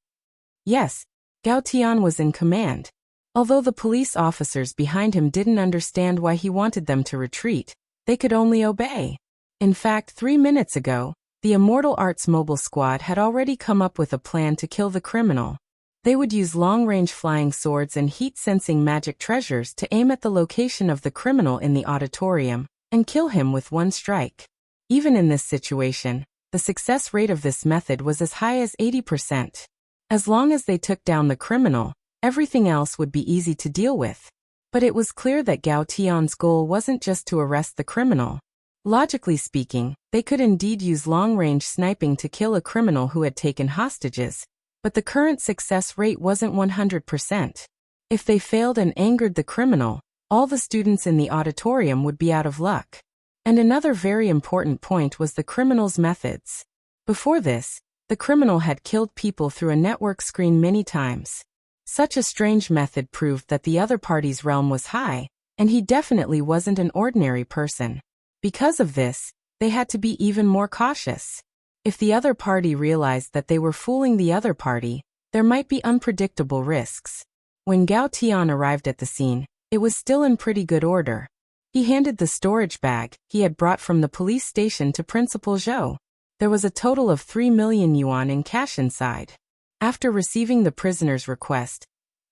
Yes, Gao Tian was in command. Although the police officers behind him didn't understand why he wanted them to retreat, they could only obey. In fact, 3 minutes ago, the Immortal Arts mobile squad had already come up with a plan to kill the criminal. They would use long-range flying swords and heat-sensing magic treasures to aim at the location of the criminal in the auditorium and kill him with one strike. Even in this situation, the success rate of this method was as high as 80%. As long as they took down the criminal, everything else would be easy to deal with. But it was clear that Gao Tian's goal wasn't just to arrest the criminal. Logically speaking, they could indeed use long-range sniping to kill a criminal who had taken hostages, but the current success rate wasn't 100%. If they failed and angered the criminal, all the students in the auditorium would be out of luck. And another very important point was the criminal's methods. Before this, the criminal had killed people through a network screen many times. Such a strange method proved that the other party's realm was high, and he definitely wasn't an ordinary person. Because of this, they had to be even more cautious. If the other party realized that they were fooling the other party, there might be unpredictable risks. When Gao Tian arrived at the scene, it was still in pretty good order. He handed the storage bag he had brought from the police station to Principal Zhou. There was a total of 3 million yuan in cash inside. After receiving the prisoner's request,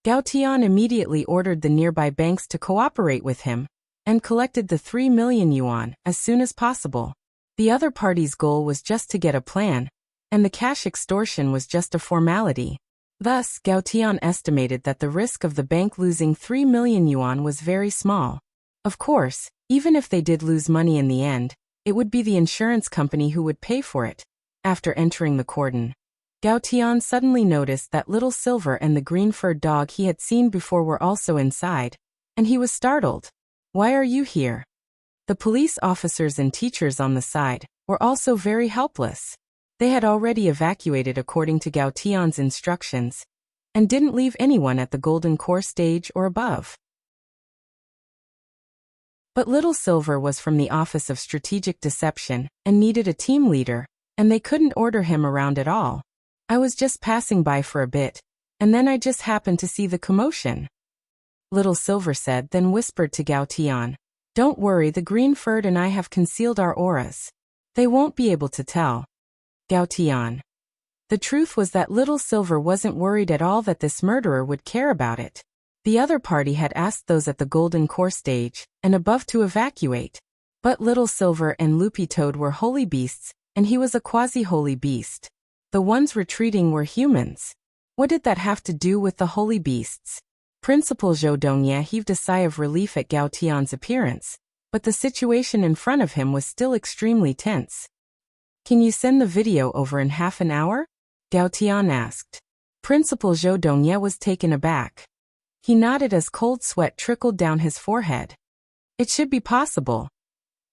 Gao Tian immediately ordered the nearby banks to cooperate with him and collected the 3 million yuan as soon as possible. The other party's goal was just to get a plan, and the cash extortion was just a formality. Thus, Gao Tian estimated that the risk of the bank losing 3 million yuan was very small. Of course, even if they did lose money in the end, it would be the insurance company who would pay for it. After entering the cordon, Gao Tian suddenly noticed that Little Silver and the green-furred dog he had seen before were also inside, and he was startled. "Why are you here?" The police officers and teachers on the side were also very helpless. They had already evacuated according to Gao Tian's instructions, and didn't leave anyone at the Golden Core stage or above. But Little Silver was from the Office of Strategic Deception and needed a team leader, and they couldn't order him around at all. "I was just passing by for a bit, and then I just happened to see the commotion," Little Silver said, then whispered to Gao Tian, "Don't worry, the green-furred and I have concealed our auras. They won't be able to tell." Gao Tian. The truth was that Little Silver wasn't worried at all that this murderer would care about it. The other party had asked those at the Golden Core stage and above to evacuate. But Little Silver and Loopy Toad were holy beasts, and he was a quasi-holy beast. The ones retreating were humans. What did that have to do with the holy beasts? Principal Zhou Dongye heaved a sigh of relief at Gao Tian's appearance, but the situation in front of him was still extremely tense. "Can you send the video over in half an hour?" Gao Tian asked. Principal Zhou Dongye was taken aback. He nodded as cold sweat trickled down his forehead. "It should be possible."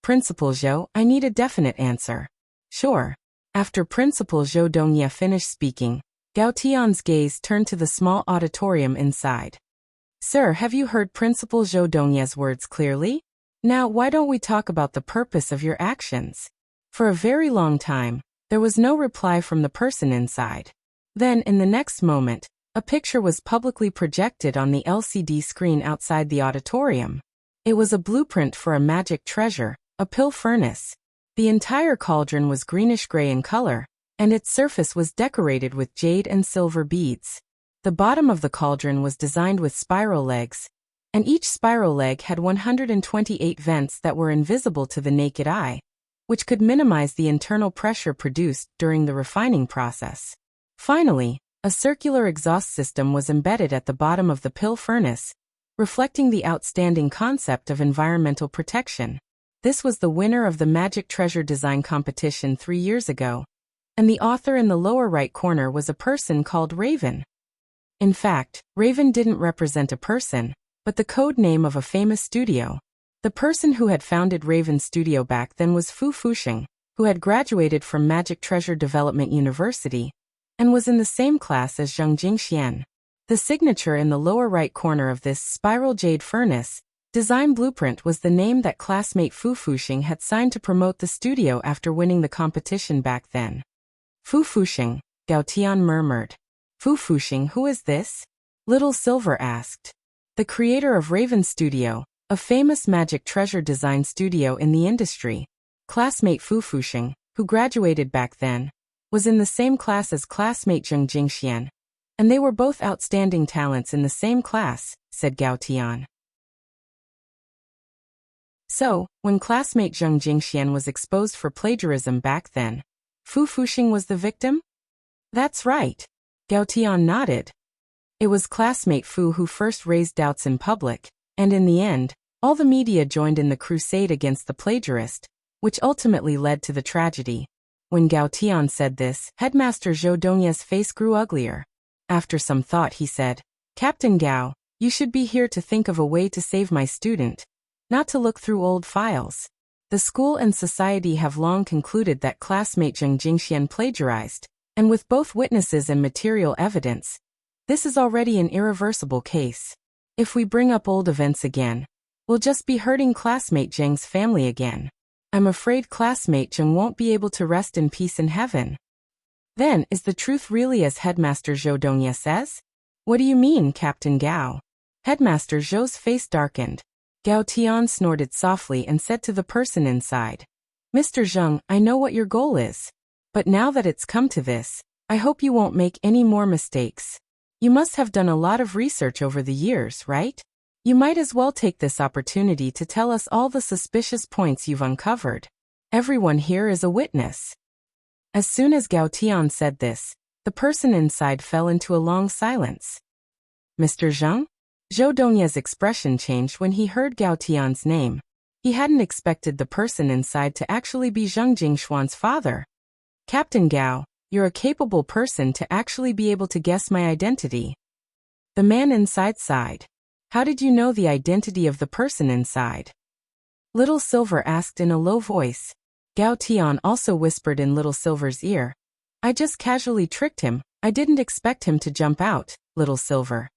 "Principal Zhou, I need a definite answer." "Sure." After Principal Zhou Dongye finished speaking, Gao Tian's gaze turned to the small auditorium inside. "Sir, have you heard Principal Zhou Dongye's words clearly?" Now, why don't we talk about the purpose of your actions? For a very long time, there was no reply from the person inside. Then, in the next moment, a picture was publicly projected on the LCD screen outside the auditorium. It was a blueprint for a magic treasure, a pill furnace. The entire cauldron was greenish-gray in color, and its surface was decorated with jade and silver beads. The bottom of the cauldron was designed with spiral legs, and each spiral leg had 128 vents that were invisible to the naked eye, which could minimize the internal pressure produced during the refining process. Finally, a circular exhaust system was embedded at the bottom of the pill furnace, reflecting the outstanding concept of environmental protection. This was the winner of the Magic Treasure Design competition 3 years ago, and the author in the lower right corner was a person called Raven. In fact, Raven didn't represent a person, but the code name of a famous studio. The person who had founded Raven Studio back then was Fu Fuxing, who had graduated from Magic Treasure Development University, and was in the same class as Zheng Jingxian. The signature in the lower right corner of this spiral jade furnace design blueprint was the name that classmate Fu Fuxing had signed to promote the studio after winning the competition back then. Fu Fuxing, Gao Tian murmured. Fu Fuxing, who is this? Little Silver asked. The creator of Raven Studio, a famous Magic Treasure design studio in the industry. Classmate Fu Fuxing, who graduated back then, was in the same class as classmate Zheng Jingxian, and they were both outstanding talents in the same class, said Gao Tian. So, when classmate Zheng Jingxian was exposed for plagiarism back then, Fu Fuxing was the victim? That's right. Gao Tian nodded. It was classmate Fu who first raised doubts in public, and in the end, all the media joined in the crusade against the plagiarist, which ultimately led to the tragedy. When Gao Tian said this, Headmaster Zhou Dongya's face grew uglier. After some thought he said, Captain Gao, you should be here to think of a way to save my student, not to look through old files. The school and society have long concluded that classmate Zheng Jingxian plagiarized, and with both witnesses and material evidence, this is already an irreversible case. If we bring up old events again, we'll just be hurting classmate Zheng's family again. I'm afraid classmate Zheng won't be able to rest in peace in heaven. Then, is the truth really as Headmaster Zhou Dongya says? What do you mean, Captain Gao? Headmaster Zhou's face darkened. Gao Tian snorted softly and said to the person inside, Mr. Zheng, I know what your goal is. But now that it's come to this, I hope you won't make any more mistakes. You must have done a lot of research over the years, right? You might as well take this opportunity to tell us all the suspicious points you've uncovered. Everyone here is a witness. As soon as Gao Tian said this, the person inside fell into a long silence. Mr. Zheng? Zhou Dongya's expression changed when he heard Gao Tian's name. He hadn't expected the person inside to actually be Zheng Jingshuan's father. Captain Gao, you're a capable person to actually be able to guess my identity. The man inside sighed. How did you know the identity of the person inside? Little Silver asked in a low voice. Gao Tian also whispered in Little Silver's ear. I just casually tricked him. I didn't expect him to jump out, Little Silver.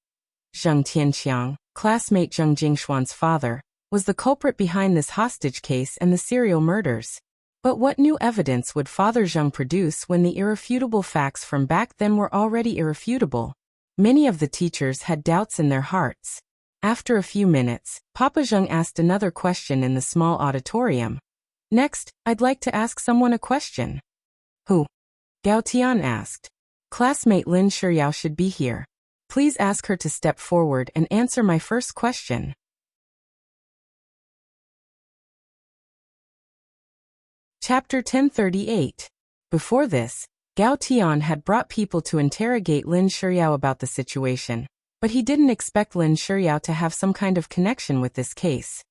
Zheng Tianqiang, classmate Zheng Jingshuan's father, was the culprit behind this hostage case and the serial murders. But what new evidence would Father Zheng produce when the irrefutable facts from back then were already irrefutable? Many of the teachers had doubts in their hearts. After a few minutes, Papa Zheng asked another question in the small auditorium. Next, I'd like to ask someone a question. Who? Gao Tian asked. Classmate Lin Shiyao should be here. Please ask her to step forward and answer my first question. Chapter 1038. Before this, Gao Tian had brought people to interrogate Lin Shiyao about the situation, but he didn't expect Lin Shiyao to have some kind of connection with this case.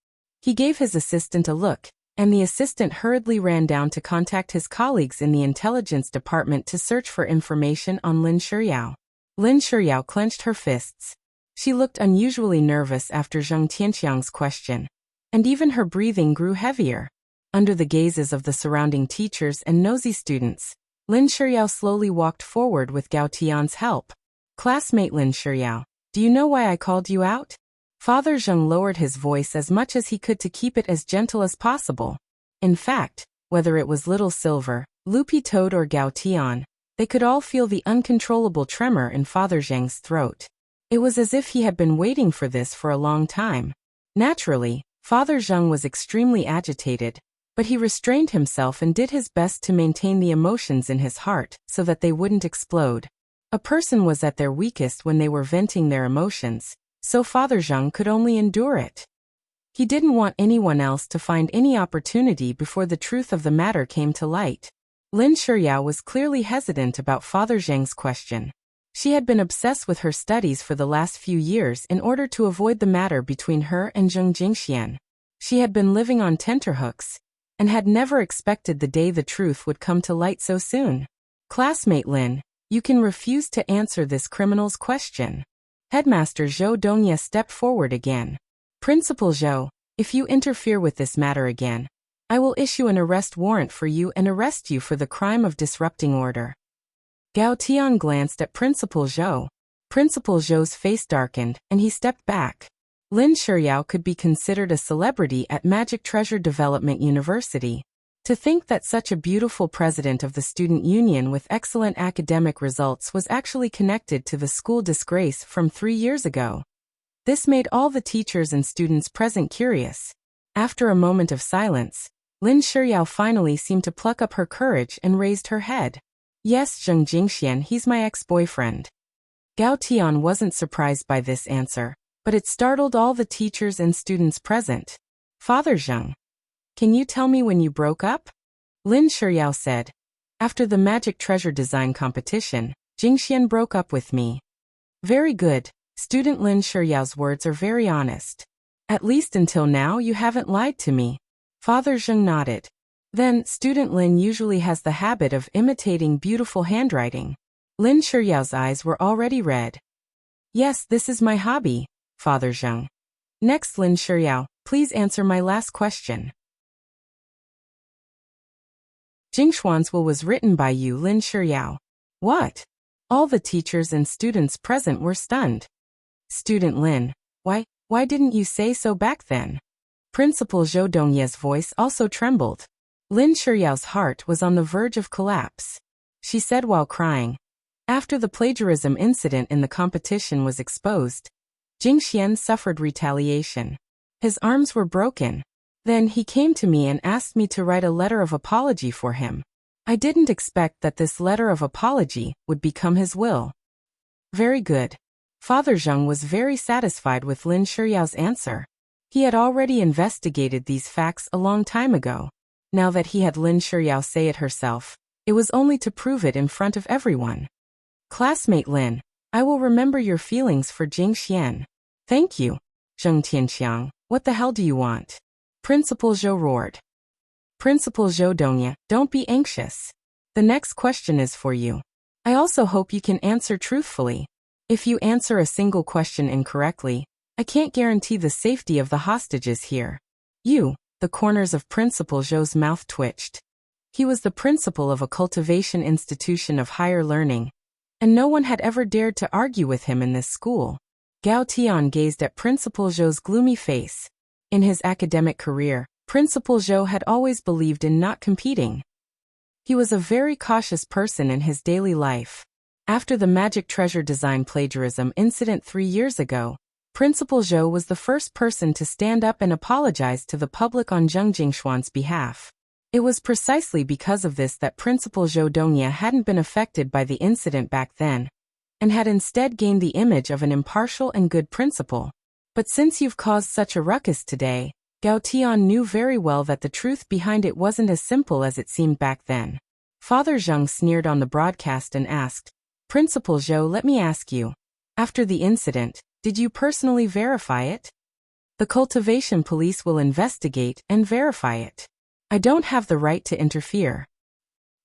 He gave his assistant a look, and the assistant hurriedly ran down to contact his colleagues in the intelligence department to search for information on Lin Shiyao. Lin Shiyao clenched her fists. She looked unusually nervous after Zheng Tianqiang's question, and even her breathing grew heavier. Under the gazes of the surrounding teachers and nosy students, Lin Shiyao slowly walked forward with Gao Tian's help. Classmate Lin Shiyao, do you know why I called you out? Father Zheng lowered his voice as much as he could to keep it as gentle as possible. In fact, whether it was Little Silver, Loopy Toad or Gao Tian, they could all feel the uncontrollable tremor in Father Zheng's throat. It was as if he had been waiting for this for a long time. Naturally, Father Zheng was extremely agitated, but he restrained himself and did his best to maintain the emotions in his heart so that they wouldn't explode. A person was at their weakest when they were venting their emotions, so Father Zheng could only endure it. He didn't want anyone else to find any opportunity before the truth of the matter came to light. Lin Shiyao was clearly hesitant about Father Zheng's question. She had been obsessed with her studies for the last few years in order to avoid the matter between her and Zheng Jingxian. She had been living on tenterhooks, and had never expected the day the truth would come to light so soon. Classmate Lin, you can refuse to answer this criminal's question. Headmaster Zhou Dongye stepped forward again. Principal Zhou, if you interfere with this matter again, I will issue an arrest warrant for you and arrest you for the crime of disrupting order. Gao Tian glanced at Principal Zhou. Principal Zhou's face darkened, and he stepped back. Lin Shiyao could be considered a celebrity at Magic Treasure Development University. To think that such a beautiful president of the student union with excellent academic results was actually connected to the school disgrace from 3 years ago. This made all the teachers and students present curious. After a moment of silence, Lin Shiyao finally seemed to pluck up her courage and raised her head. Yes, Zheng Jingxian, he's my ex-boyfriend. Gao Tian wasn't surprised by this answer, but it startled all the teachers and students present. Father Zheng, can you tell me when you broke up? Lin Shiyao said. After the Magic Treasure Design competition, Jingxian broke up with me. Very good. Student Lin Shiyao's words are very honest. At least until now you haven't lied to me. Father Zheng nodded. Then, student Lin usually has the habit of imitating beautiful handwriting. Lin Shiyao's eyes were already red. Yes, this is my hobby, Father Zheng. Next, Lin Shiyao, please answer my last question. Jingshuan's will was written by you, Lin Shiyao. What? All the teachers and students present were stunned. Student Lin, why didn't you say so back then? Principal Zhou Dongye's voice also trembled. Lin Shiyao's heart was on the verge of collapse. She said while crying, after the plagiarism incident in the competition was exposed, Jingxian suffered retaliation. His arms were broken. Then he came to me and asked me to write a letter of apology for him. I didn't expect that this letter of apology would become his will. Very good. Father Zheng was very satisfied with Lin Shiyao's answer. He had already investigated these facts a long time ago. Now that he had Lin Shiyao say it herself, it was only to prove it in front of everyone. Classmate Lin, I will remember your feelings for Jingxian. Thank you. Zheng Tianqiang, what the hell do you want? Principal Zhou roared. Principal Zhou Dongye, don't be anxious. The next question is for you. I also hope you can answer truthfully. If you answer a single question incorrectly, I can't guarantee the safety of the hostages here. The corners of Principal Zhou's mouth twitched. He was the principal of a cultivation institution of higher learning, and no one had ever dared to argue with him in this school. Gao Tian gazed at Principal Zhou's gloomy face. In his academic career, Principal Zhou had always believed in not competing. He was a very cautious person in his daily life. After the Magic Treasure Design plagiarism incident 3 years ago, Principal Zhou was the first person to stand up and apologize to the public on Zheng Jingshuan's behalf. It was precisely because of this that Principal Zhou Dongye hadn't been affected by the incident back then, and had instead gained the image of an impartial and good principal. But since you've caused such a ruckus today, Gao Tian knew very well that the truth behind it wasn't as simple as it seemed back then. Father Zheng sneered on the broadcast and asked, Principal Zhou, let me ask you. After the incident, did you personally verify it? The cultivation police will investigate and verify it. I don't have the right to interfere.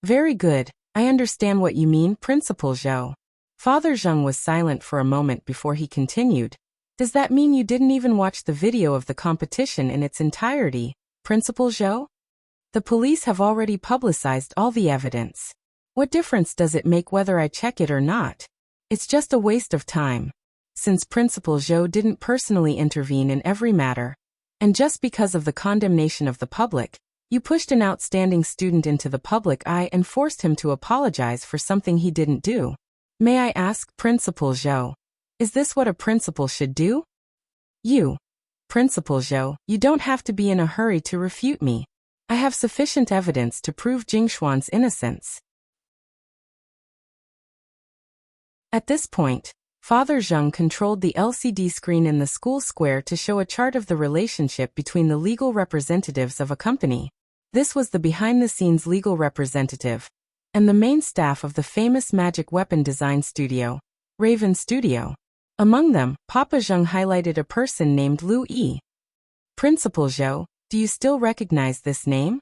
Very good, I understand what you mean, Principal Zhou. Father Zheng was silent for a moment before he continued. Does that mean you didn't even watch the video of the competition in its entirety, Principal Zhou? The police have already publicized all the evidence. What difference does it make whether I check it or not? It's just a waste of time. since Principal Zhou didn't personally intervene in every matter. And just because of the condemnation of the public, you pushed an outstanding student into the public eye and forced him to apologize for something he didn't do. May I ask, Principal Zhou, is this what a principal should do? Principal Zhou, you don't have to be in a hurry to refute me. I have sufficient evidence to prove Jingshuan's innocence. At this point, Father Zheng controlled the LCD screen in the school square to show a chart of the relationship between the legal representatives of a company. This was the behind-the-scenes legal representative and the main staff of the famous magic weapon design studio, Raven Studio. Among them, Papa Zheng highlighted a person named Lu Yi. Principal Zhou, do you still recognize this name?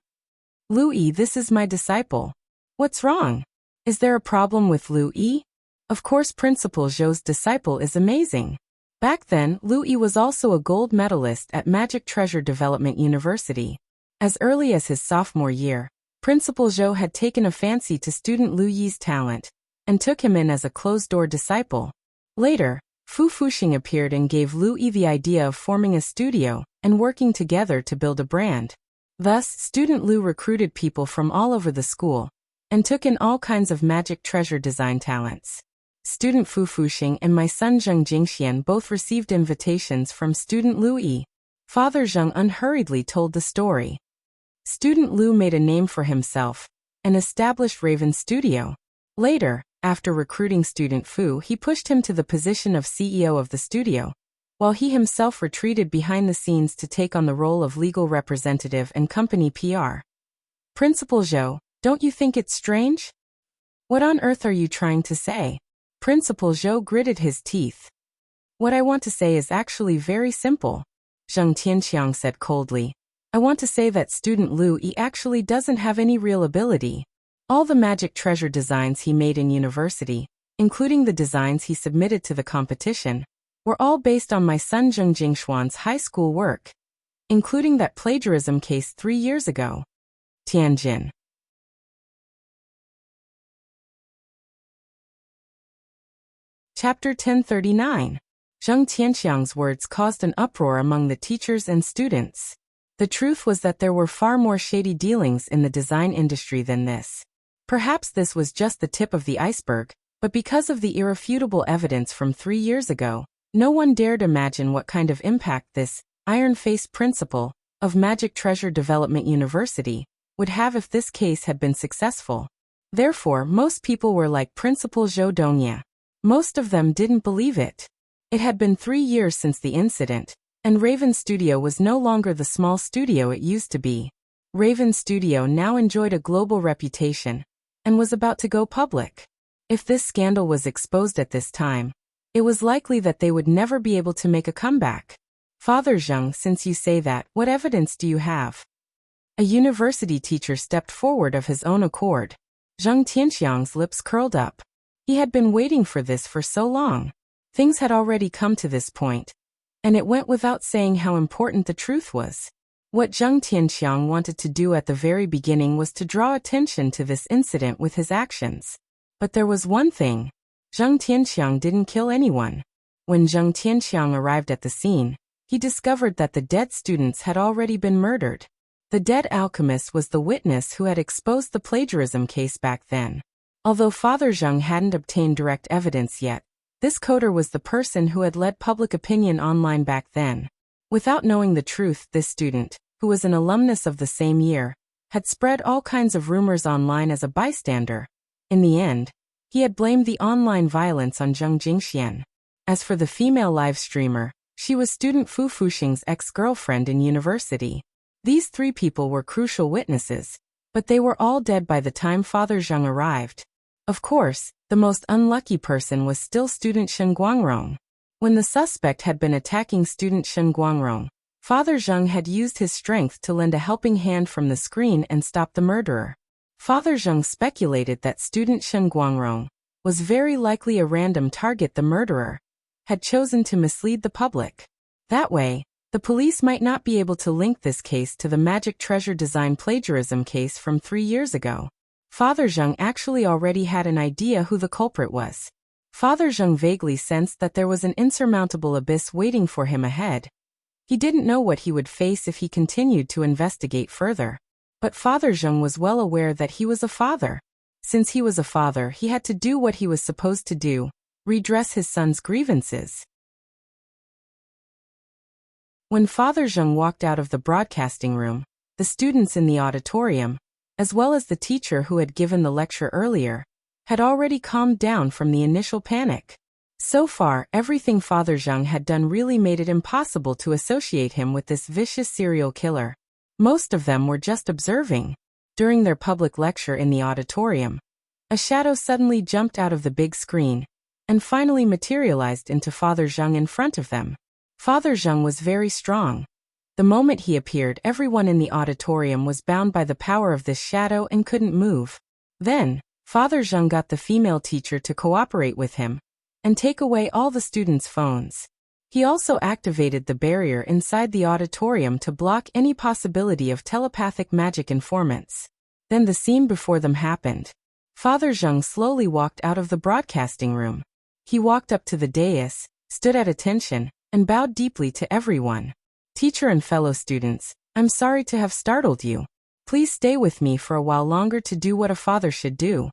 Lu Yi, this is my disciple. What's wrong? Is there a problem with Lu Yi? Of course, Principal Zhou's disciple is amazing. Back then, Lu Yi was also a gold medalist at Magic Treasure Development University. As early as his sophomore year, Principal Zhou had taken a fancy to student Lu Yi's talent and took him in as a closed-door disciple. Later, Fu Fuxing appeared and gave Lu Yi the idea of forming a studio and working together to build a brand. Thus, student Lu recruited people from all over the school and took in all kinds of magic treasure design talents. Student Fu Fuxing and my son Zheng Jingxian both received invitations from student Lu Yi. Father Zheng unhurriedly told the story. Student Lu made a name for himself and established Raven Studio. Later, after recruiting student Fu, he pushed him to the position of CEO of the studio, while he himself retreated behind the scenes to take on the role of legal representative and company PR. Principal Zhou, don't you think it's strange? What on earth are you trying to say? Principal Zhou gritted his teeth. What I want to say is actually very simple, Zheng Tianqiang said coldly. I want to say that student Lu Yi actually doesn't have any real ability. All the magic treasure designs he made in university, including the designs he submitted to the competition, were all based on my son Zheng Jingshuan's high school work, including that plagiarism case 3 years ago. Tianjin. Chapter 1039. Zheng Tianqiang's words caused an uproar among the teachers and students. The truth was that there were far more shady dealings in the design industry than this. Perhaps this was just the tip of the iceberg, but because of the irrefutable evidence from 3 years ago, no one dared imagine what kind of impact this iron-faced principal of Magic Treasure Development University would have if this case had been successful. Therefore, most people were like Principal Zhou Dongya. Most of them didn't believe it. It had been 3 years since the incident, and Raven Studio was no longer the small studio it used to be. Raven Studio now enjoyed a global reputation and was about to go public. If this scandal was exposed at this time, it was likely that they would never be able to make a comeback. Father Zheng, since you say that, what evidence do you have? A university teacher stepped forward of his own accord. Zheng Tianqiang's lips curled up. He had been waiting for this for so long. Things had already come to this point, and it went without saying how important the truth was. What Zheng Tianqiang wanted to do at the very beginning was to draw attention to this incident with his actions. But there was one thing. Zheng Tianqiang didn't kill anyone. When Zheng Tianqiang arrived at the scene, he discovered that the dead students had already been murdered. The dead alchemist was the witness who had exposed the plagiarism case back then. Although Father Zheng hadn't obtained direct evidence yet, this coder was the person who had led public opinion online back then. Without knowing the truth, this student, who was an alumnus of the same year, had spread all kinds of rumors online as a bystander. In the end, he had blamed the online violence on Zheng Jingxian. As for the female live streamer, she was student Fu Fuxing's ex-girlfriend in university. These 3 people were crucial witnesses, but they were all dead by the time Father Zheng arrived. Of course, the most unlucky person was still student Shen Guangrong. When the suspect had been attacking student Shen Guangrong, Father Zheng had used his strength to lend a helping hand from the screen and stop the murderer. Father Zheng speculated that student Shen Guangrong was very likely a random target the murderer had chosen to mislead the public. That way, the police might not be able to link this case to the Magic Treasure Design plagiarism case from 3 years ago. Father Zheng actually already had an idea who the culprit was. Father Zheng vaguely sensed that there was an insurmountable abyss waiting for him ahead. He didn't know what he would face if he continued to investigate further. But Father Zheng was well aware that he was a father. Since he was a father, he had to do what he was supposed to do, redress his son's grievances. When Father Zheng walked out of the broadcasting room, the students in the auditorium, as well as the teacher who had given the lecture earlier, had already calmed down from the initial panic. So far, everything Father Zheng had done really made it impossible to associate him with this vicious serial killer. Most of them were just observing. During their public lecture in the auditorium, a shadow suddenly jumped out of the big screen and finally materialized into Father Zheng in front of them. Father Zheng was very strong. The moment he appeared, everyone in the auditorium was bound by the power of this shadow and couldn't move. Then, Father Zheng got the female teacher to cooperate with him and take away all the students' phones. He also activated the barrier inside the auditorium to block any possibility of telepathic magic informants. Then the scene before them happened. Father Zheng slowly walked out of the broadcasting room. He walked up to the dais, stood at attention, and bowed deeply to everyone. Teacher and fellow students, I'm sorry to have startled you. Please stay with me for a while longer to do what a father should do.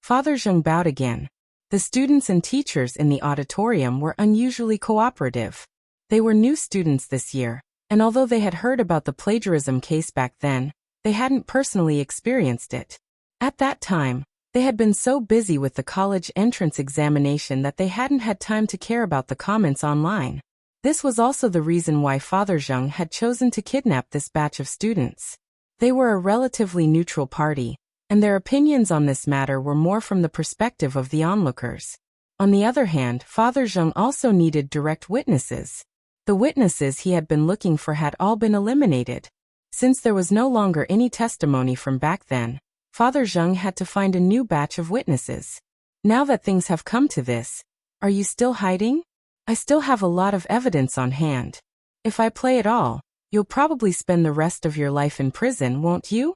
Father Zheng bowed again. The students and teachers in the auditorium were unusually cooperative. They were new students this year, and although they had heard about the plagiarism case back then, they hadn't personally experienced it. At that time, they had been so busy with the college entrance examination that they hadn't had time to care about the comments online. This was also the reason why Father Zheng had chosen to kidnap this batch of students. They were a relatively neutral party, and their opinions on this matter were more from the perspective of the onlookers. On the other hand, Father Zheng also needed direct witnesses. The witnesses he had been looking for had all been eliminated. Since there was no longer any testimony from back then, Father Zheng had to find a new batch of witnesses. Now that things have come to this, are you still hiding? I still have a lot of evidence on hand. If I play it all, you'll probably spend the rest of your life in prison, won't you?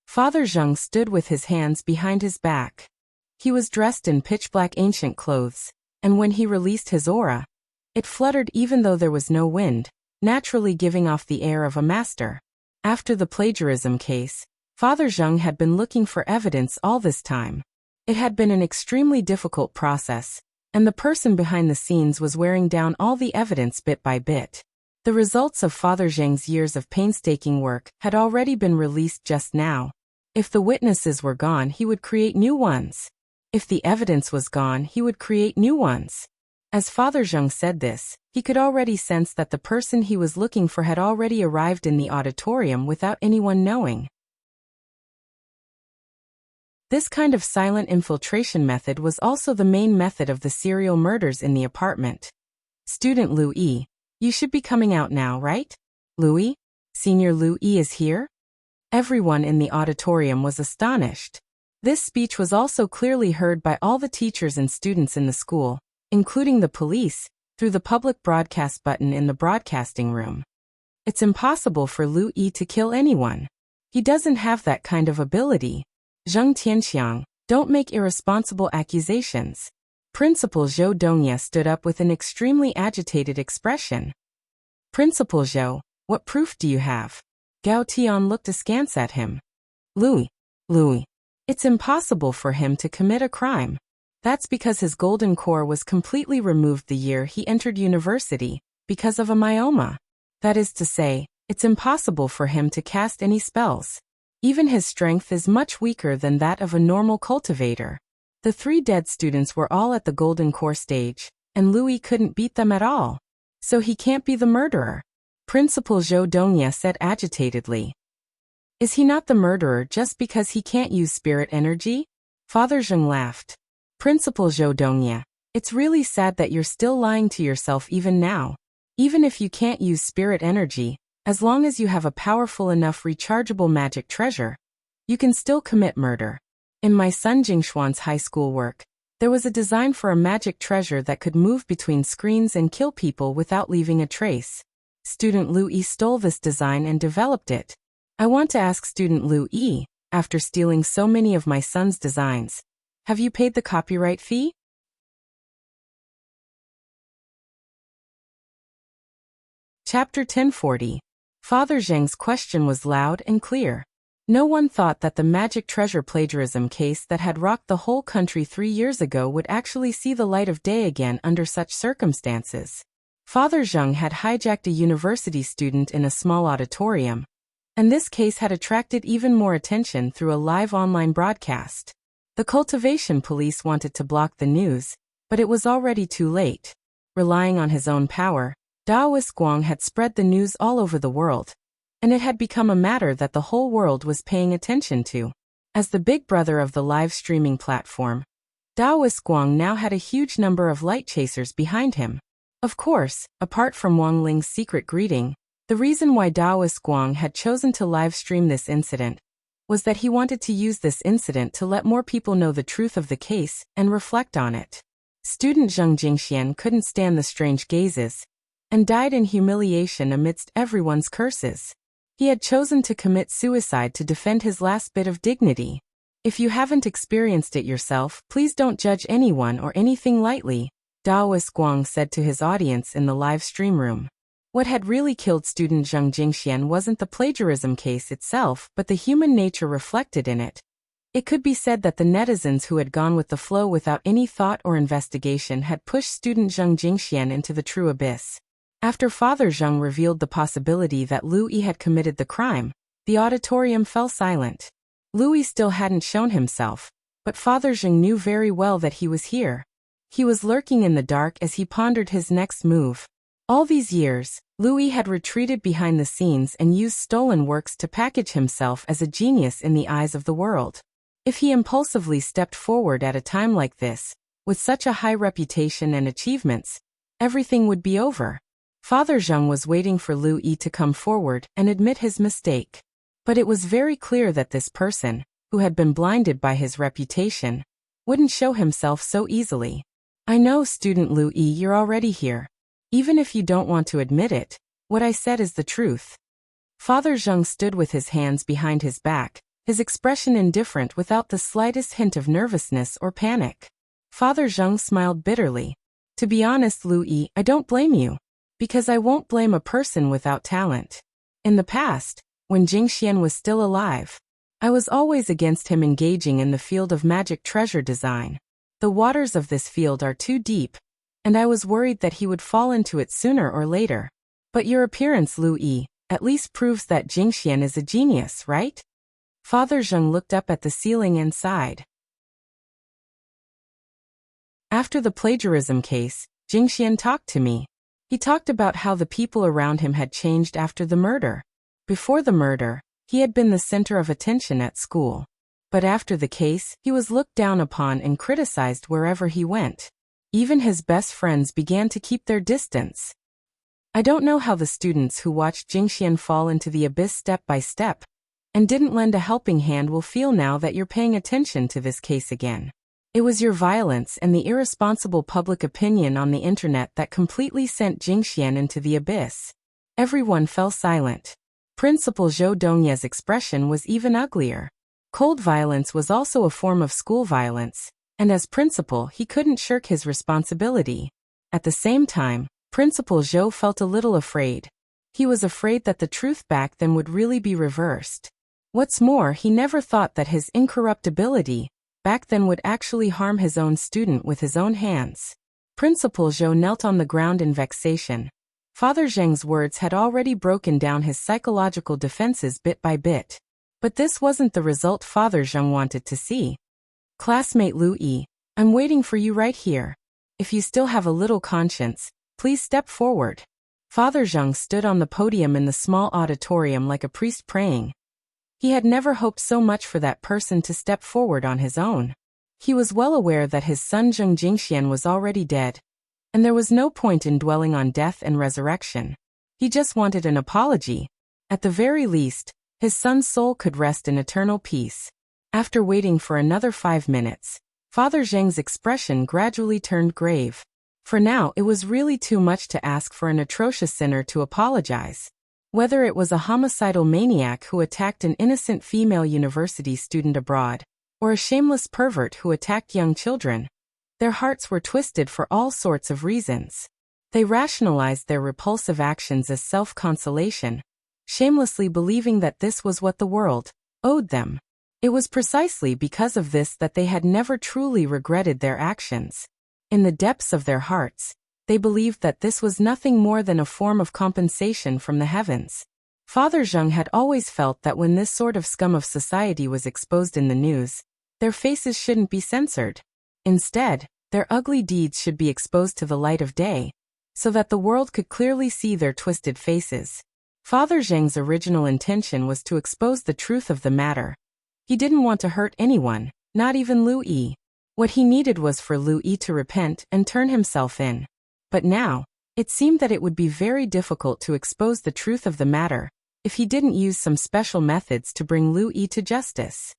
Father Zheng stood with his hands behind his back. He was dressed in pitch-black ancient clothes, and when he released his aura, it fluttered even though there was no wind, naturally giving off the air of a master. After the plagiarism case, Father Zheng had been looking for evidence all this time. It had been an extremely difficult process, and the person behind the scenes was wearing down all the evidence bit by bit. The results of Father Zheng's years of painstaking work had already been released just now. If the witnesses were gone, he would create new ones. If the evidence was gone, he would create new ones. As Father Zheng said this, he could already sense that the person he was looking for had already arrived in the auditorium without anyone knowing. This kind of silent infiltration method was also the main method of the serial murders in the apartment. Student Louis, you should be coming out now, right? Louis? Senior Louis is here? Everyone in the auditorium was astonished. This speech was also clearly heard by all the teachers and students in the school, including the police, through the public broadcast button in the broadcasting room. It's impossible for Louis to kill anyone. He doesn't have that kind of ability. Zheng Tianxiang, don't make irresponsible accusations. Principal Zhou Dongye stood up with an extremely agitated expression. Principal Zhou, what proof do you have? Gao Tian looked askance at him. Louis, it's impossible for him to commit a crime. That's because his golden core was completely removed the year he entered university, because of a myoma. That is to say, it's impossible for him to cast any spells. Even his strength is much weaker than that of a normal cultivator. The 3 dead students were all at the golden core stage, and Louis couldn't beat them at all. So he can't be the murderer. Principal Zhou Dongye said agitatedly. Is he not the murderer just because he can't use spirit energy? Father Zheng laughed. Principal Zhou Dongye, it's really sad that you're still lying to yourself even now. Even if you can't use spirit energy, as long as you have a powerful enough rechargeable magic treasure, you can still commit murder. In my son Jingshuan's high school work, there was a design for a magic treasure that could move between screens and kill people without leaving a trace. Student Louis stole this design and developed it. I want to ask Student Louis, after stealing so many of my son's designs, have you paid the copyright fee? Chapter 1040. Father Zheng's question was loud and clear. No one thought that the magic treasure plagiarism case that had rocked the whole country 3 years ago would actually see the light of day again under such circumstances. Father Zheng had hijacked a university student in a small auditorium, and this case had attracted even more attention through a live online broadcast. The Cultivation police wanted to block the news, but it was already too late. Relying on his own power, Daoist Guang had spread the news all over the world, and it had become a matter that the whole world was paying attention to. As the big brother of the live streaming platform, Daoist Guang now had a huge number of light chasers behind him. Of course, apart from Wang Ling's secret greeting, the reason why Daoist Guang had chosen to live stream this incident was that he wanted to use this incident to let more people know the truth of the case and reflect on it. Student Zheng Jingxian couldn't stand the strange gazes and died in humiliation amidst everyone's curses. He had chosen to commit suicide to defend his last bit of dignity. If you haven't experienced it yourself, please don't judge anyone or anything lightly, Daoist Guang said to his audience in the live stream room. What had really killed student Zheng Jingxian wasn't the plagiarism case itself, but the human nature reflected in it. It could be said that the netizens who had gone with the flow without any thought or investigation had pushed student Zheng Jingxian into the true abyss. After Father Zheng revealed the possibility that Lu Yi had committed the crime, the auditorium fell silent. Lu Yi still hadn't shown himself, but Father Zheng knew very well that he was here. He was lurking in the dark as he pondered his next move. All these years, Lu Yi had retreated behind the scenes and used stolen works to package himself as a genius in the eyes of the world. If he impulsively stepped forward at a time like this, with such a high reputation and achievements, everything would be over. Father Zheng was waiting for Lu Yi to come forward and admit his mistake. But it was very clear that this person, who had been blinded by his reputation, wouldn't show himself so easily. I know, student Lu Yi, you're already here. Even if you don't want to admit it, what I said is the truth. Father Zheng stood with his hands behind his back, his expression indifferent without the slightest hint of nervousness or panic. Father Zheng smiled bitterly. To be honest, Lu Yi, I don't blame you. Because I won't blame a person without talent. In the past, when Jingxian was still alive, I was always against him engaging in the field of magic treasure design. The waters of this field are too deep, and I was worried that he would fall into it sooner or later. But your appearance, Lu Yi, at least proves that Jingxian is a genius, right? Father Zheng looked up at the ceiling and sighed. After the plagiarism case, Jingxian talked to me. He talked about how the people around him had changed after the murder. Before the murder, he had been the center of attention at school. But after the case, he was looked down upon and criticized wherever he went. Even his best friends began to keep their distance. I don't know how the students who watched Jingxian fall into the abyss step by step and didn't lend a helping hand will feel now that you're paying attention to this case again. It was your violence and the irresponsible public opinion on the internet that completely sent Jingxian into the abyss. Everyone fell silent. Principal Zhou Dongye's expression was even uglier. Cold violence was also a form of school violence, and as principal he couldn't shirk his responsibility. At the same time, Principal Zhou felt a little afraid. He was afraid that the truth back then would really be reversed. What's more, he never thought that his incorruptibility back then would actually harm his own student with his own hands. Principal Zhou knelt on the ground in vexation. Father Zheng's words had already broken down his psychological defenses bit by bit. But this wasn't the result Father Zheng wanted to see. Classmate Lu Yi, I'm waiting for you right here. If you still have a little conscience, please step forward. Father Zheng stood on the podium in the small auditorium like a priest praying. He had never hoped so much for that person to step forward on his own. He was well aware that his son Zheng Jingxian was already dead, and there was no point in dwelling on death and resurrection. He just wanted an apology. At the very least, his son's soul could rest in eternal peace. After waiting for another 5 minutes, Father Zheng's expression gradually turned grave. For now, it was really too much to ask for an atrocious sinner to apologize. Whether it was a homicidal maniac who attacked an innocent female university student abroad, or a shameless pervert who attacked young children, their hearts were twisted for all sorts of reasons. They rationalized their repulsive actions as self-consolation, shamelessly believing that this was what the world owed them. It was precisely because of this that they had never truly regretted their actions. In the depths of their hearts, they believed that this was nothing more than a form of compensation from the heavens. Father Zheng had always felt that when this sort of scum of society was exposed in the news, their faces shouldn't be censored. Instead, their ugly deeds should be exposed to the light of day, so that the world could clearly see their twisted faces. Father Zheng's original intention was to expose the truth of the matter. He didn't want to hurt anyone, not even Lu Yi. What he needed was for Lu Yi to repent and turn himself in. But now, it seemed that it would be very difficult to expose the truth of the matter if he didn't use some special methods to bring Lu Yi to justice.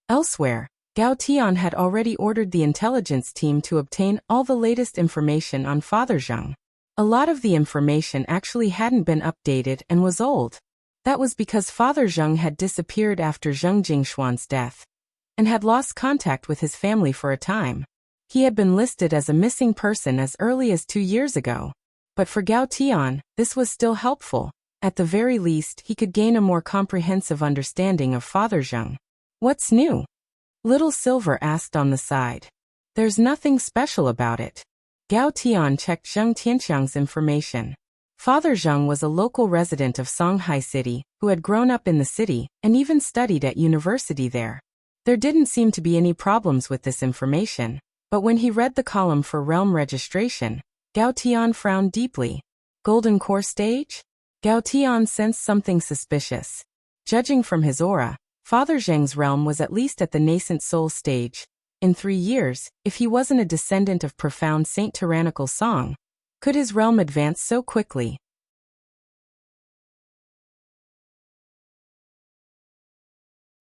Elsewhere, Gao Tian had already ordered the intelligence team to obtain all the latest information on Father Zheng. A lot of the information actually hadn't been updated and was old. That was because Father Zheng had disappeared after Zheng Jingshuan's death and had lost contact with his family for a time. He had been listed as a missing person as early as 2 years ago. But for Gao Tian, this was still helpful. At the very least, he could gain a more comprehensive understanding of Father Zheng. What's new? Little Silver asked on the side. There's nothing special about it. Gao Tian checked Zheng Tianxiang's information. Father Zheng was a local resident of Songhai City who had grown up in the city and even studied at university there. There didn't seem to be any problems with this information, but when he read the column for realm registration, Gao Tian frowned deeply. Golden Core stage? Gao Tian sensed something suspicious. Judging from his aura, Father Zheng's realm was at least at the nascent soul stage. In 3 years, if he wasn't a descendant of profound Saint Tyrannical Song, could his realm advance so quickly?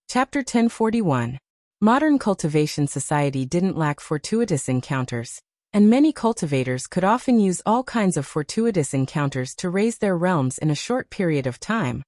Chapter 1041. Modern cultivation society didn't lack fortuitous encounters, and many cultivators could often use all kinds of fortuitous encounters to raise their realms in a short period of time.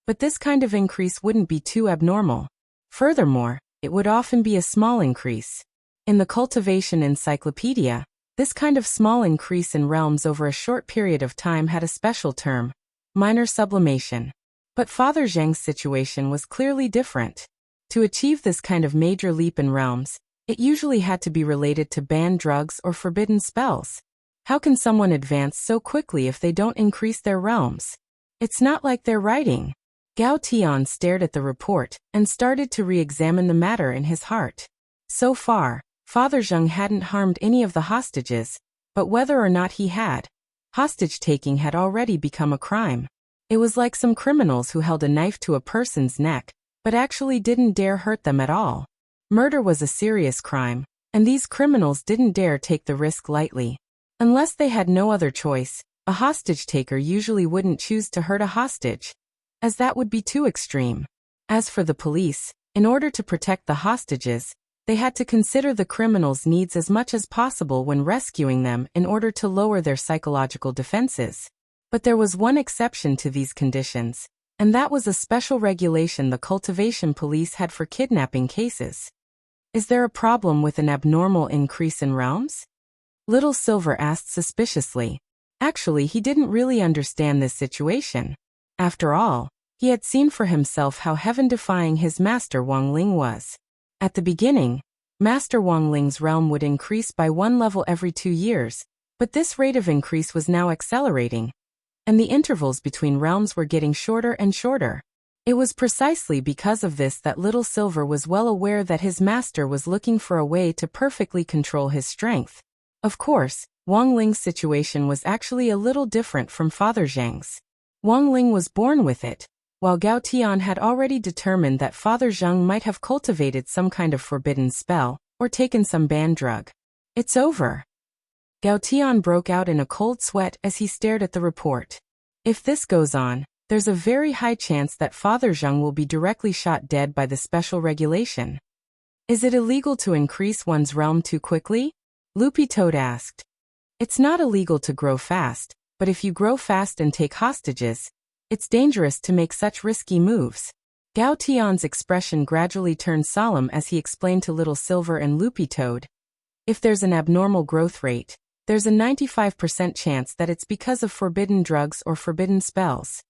But this kind of increase wouldn't be too abnormal. Furthermore, it would often be a small increase. In the Cultivation Encyclopedia, this kind of small increase in realms over a short period of time had a special term, minor sublimation. But Father Zheng's situation was clearly different. To achieve this kind of major leap in realms, it usually had to be related to banned drugs or forbidden spells. How can someone advance so quickly if they don't increase their realms? It's not like they're writing. Gao Tian stared at the report and started to re-examine the matter in his heart. So far, Father Zheng hadn't harmed any of the hostages, but whether or not he had, hostage-taking had already become a crime. It was like some criminals who held a knife to a person's neck, but actually didn't dare hurt them at all. Murder was a serious crime, and these criminals didn't dare take the risk lightly. Unless they had no other choice, a hostage-taker usually wouldn't choose to hurt a hostage, as that would be too extreme. As for the police, in order to protect the hostages, they had to consider the criminals' needs as much as possible when rescuing them in order to lower their psychological defenses. But there was one exception to these conditions, and that was a special regulation the cultivation police had for kidnapping cases. Is there a problem with an abnormal increase in realms? Little Silver asked suspiciously. Actually, he didn't really understand this situation. After all, he had seen for himself how heaven-defying his master Wang Ling was. At the beginning, Master Wang Ling's realm would increase by 1 level every 2 years, but this rate of increase was now accelerating, and the intervals between realms were getting shorter and shorter. It was precisely because of this that Little Silver was well aware that his master was looking for a way to perfectly control his strength. Of course, Wang Ling's situation was actually a little different from Father Zheng's. Wang Ling was born with it, while Gao Tian had already determined that Father Zheng might have cultivated some kind of forbidden spell, or taken some banned drug. It's over. Gao Tian broke out in a cold sweat as he stared at the report. If this goes on, there's a very high chance that Father Zheng will be directly shot dead by the special regulation. Is it illegal to increase one's realm too quickly? Loopy Toad asked. It's not illegal to grow fast, but if you grow fast and take hostages, it's dangerous to make such risky moves. Gao Tian's expression gradually turned solemn as he explained to Little Silver and Loopy Toad. If there's an abnormal growth rate, there's a 95% chance that it's because of forbidden drugs or forbidden spells.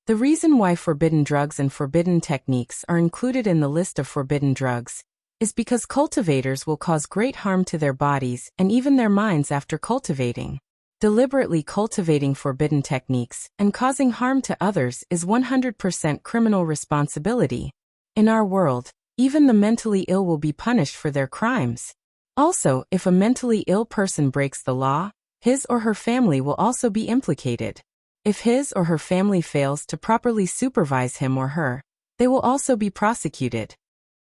The reason why forbidden drugs and forbidden techniques are included in the list of forbidden drugs is because cultivators will cause great harm to their bodies and even their minds after cultivating. Deliberately cultivating forbidden techniques and causing harm to others is 100% criminal responsibility. In our world, even the mentally ill will be punished for their crimes. Also, if a mentally ill person breaks the law, his or her family will also be implicated. If his or her family fails to properly supervise him or her, they will also be prosecuted.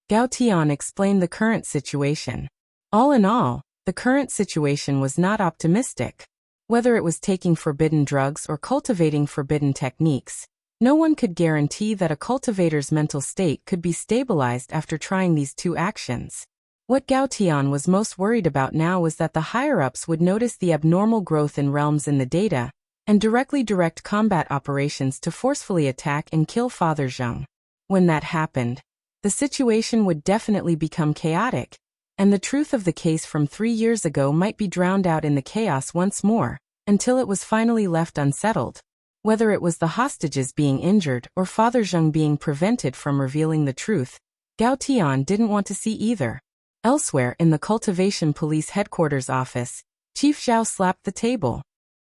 Gao Tian explained the current situation. All in all, the current situation was not optimistic. Whether it was taking forbidden drugs or cultivating forbidden techniques, no one could guarantee that a cultivator's mental state could be stabilized after trying these two actions. What Gao Tian was most worried about now was that the higher-ups would notice the abnormal growth in realms in the data, and directly direct combat operations to forcefully attack and kill Father Zheng. When that happened, the situation would definitely become chaotic, and the truth of the case from 3 years ago might be drowned out in the chaos once more, until it was finally left unsettled. Whether it was the hostages being injured or Father Zheng being prevented from revealing the truth, Gao Tian didn't want to see either. Elsewhere in the Cultivation Police Headquarters office, Chief Zhao slapped the table.